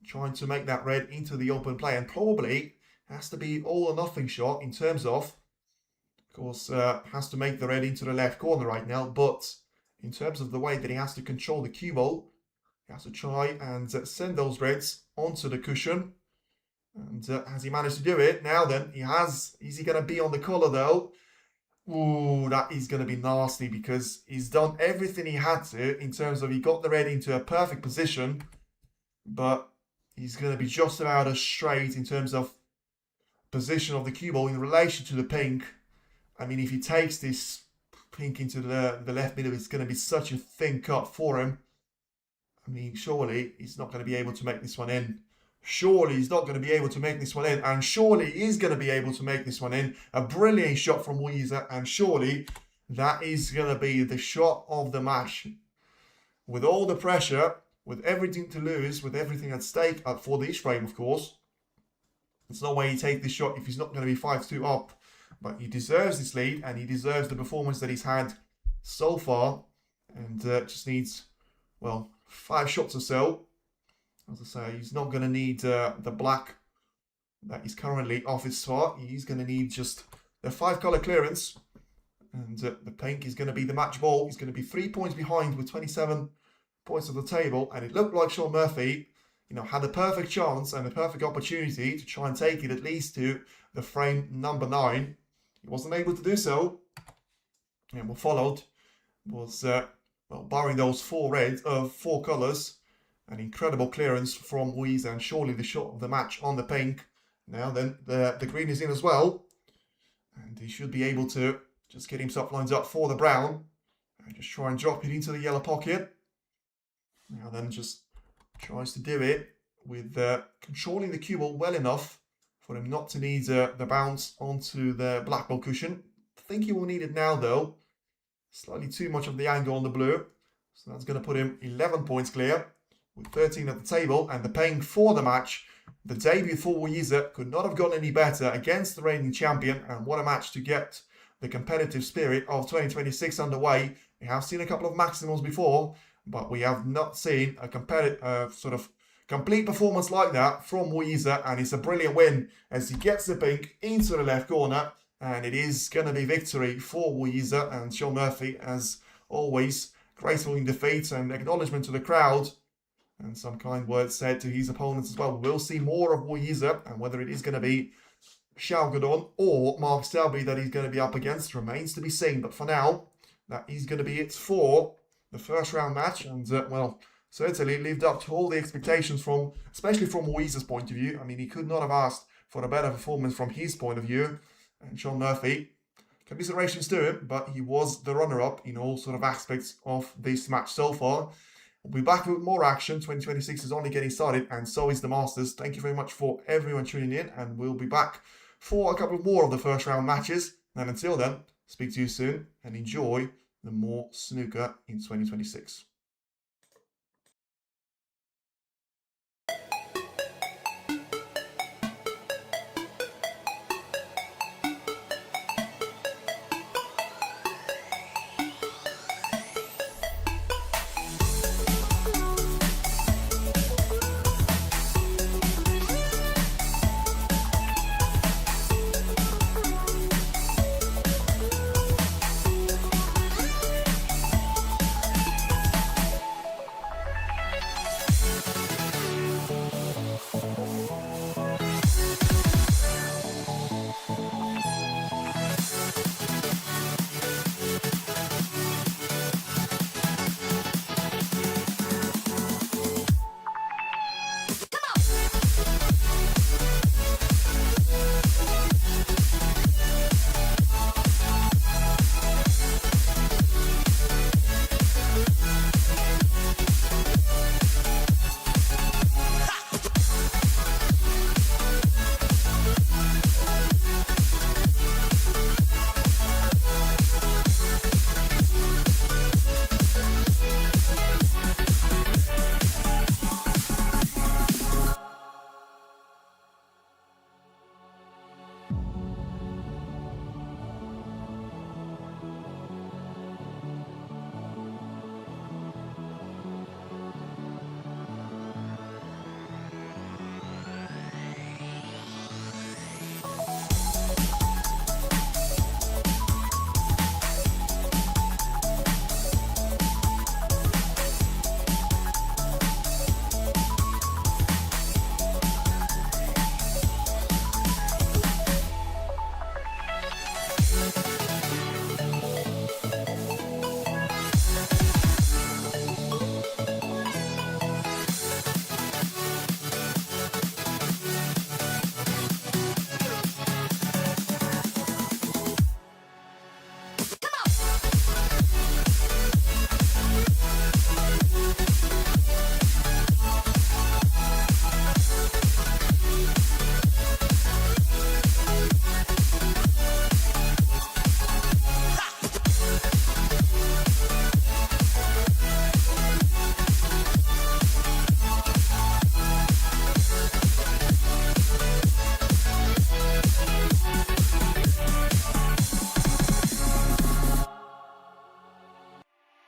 trying to make that red into the open play. And probably has to be all or nothing shot in terms of course, has to make the red into the left corner right now, but in terms of the way that he has to control the cue ball, he has to try and send those reds onto the cushion. And has he managed to do it? Now then, is he going to be on the colour though? Ooh, that is going to be nasty, because he's done everything he had to in terms of he got the red into a perfect position, but he's going to be just about as straight in terms of position of the cue ball in relation to the pink. I mean, if he takes this pink into the left middle, it's going to be such a thin cut for him. I mean, surely he's not going to be able to make this one in. Surely he's not going to be able to make this one in. And surely he's going to be able to make this one in. A brilliant shot from Yize. And surely that is going to be the shot of the match. With all the pressure, with everything to lose, with everything at stake for this frame, of course. There's no way he takes this shot if he's not going to be 5-2 up. But he deserves this lead, and he deserves the performance that he's had so far. And just needs, well, 5 shots or so. As I say, he's not going to need the black that is currently off his spot. He's going to need just the 5-colour clearance. And the pink is going to be the match ball. He's going to be 3 points behind with 27 points on the table. And it looked like Shaun Murphy, you know, had the perfect chance and the perfect opportunity to try and take it at least to the frame number 9. He wasn't able to do so. And what followed was, well, barring those 4 colours, an incredible clearance from Yize, and surely the shot of the match on the pink. Now then, the green is in as well. And he should be able to just get himself lined up for the brown. And just try and drop it into the yellow pocket. Now then, just tries to do it with controlling the cue ball well enough for him not to need the bounce onto the black ball cushion. I think he will need it now though. Slightly too much of the angle on the blue. So that's going to put him 11 points clear with 13 at the table, and the paying for the match. The debut for Yize could not have gone any better against the reigning champion, and what a match to get the competitive spirit of 2026 underway. We have seen a couple of maximums before, but we have not seen a sort of complete performance like that from Yize, and it's a brilliant win as he gets the pink into the left corner, and it is going to be victory for Yize. And Shaun Murphy, as always, graceful in defeat and acknowledgement to the crowd, and some kind words said to his opponents as well. We'll see more of Yize, and whether it is going to be Shaun or Mark Selby that he's going to be up against remains to be seen. But for now, that is going to be it for the first round match, and well, certainly lived up to all the expectations especially from Yize's point of view. I mean, he could not have asked for a better performance from his point of view. And Shaun Murphy, commiserations to him, but he was the runner-up in all sort of aspects of this match so far. We'll be back with more action. 2026 is only getting started, and so is the Masters. Thank you very much for everyone tuning in, and we'll be back for a couple more of the first round matches. And until then, speak to you soon and enjoy the more snooker in 2026.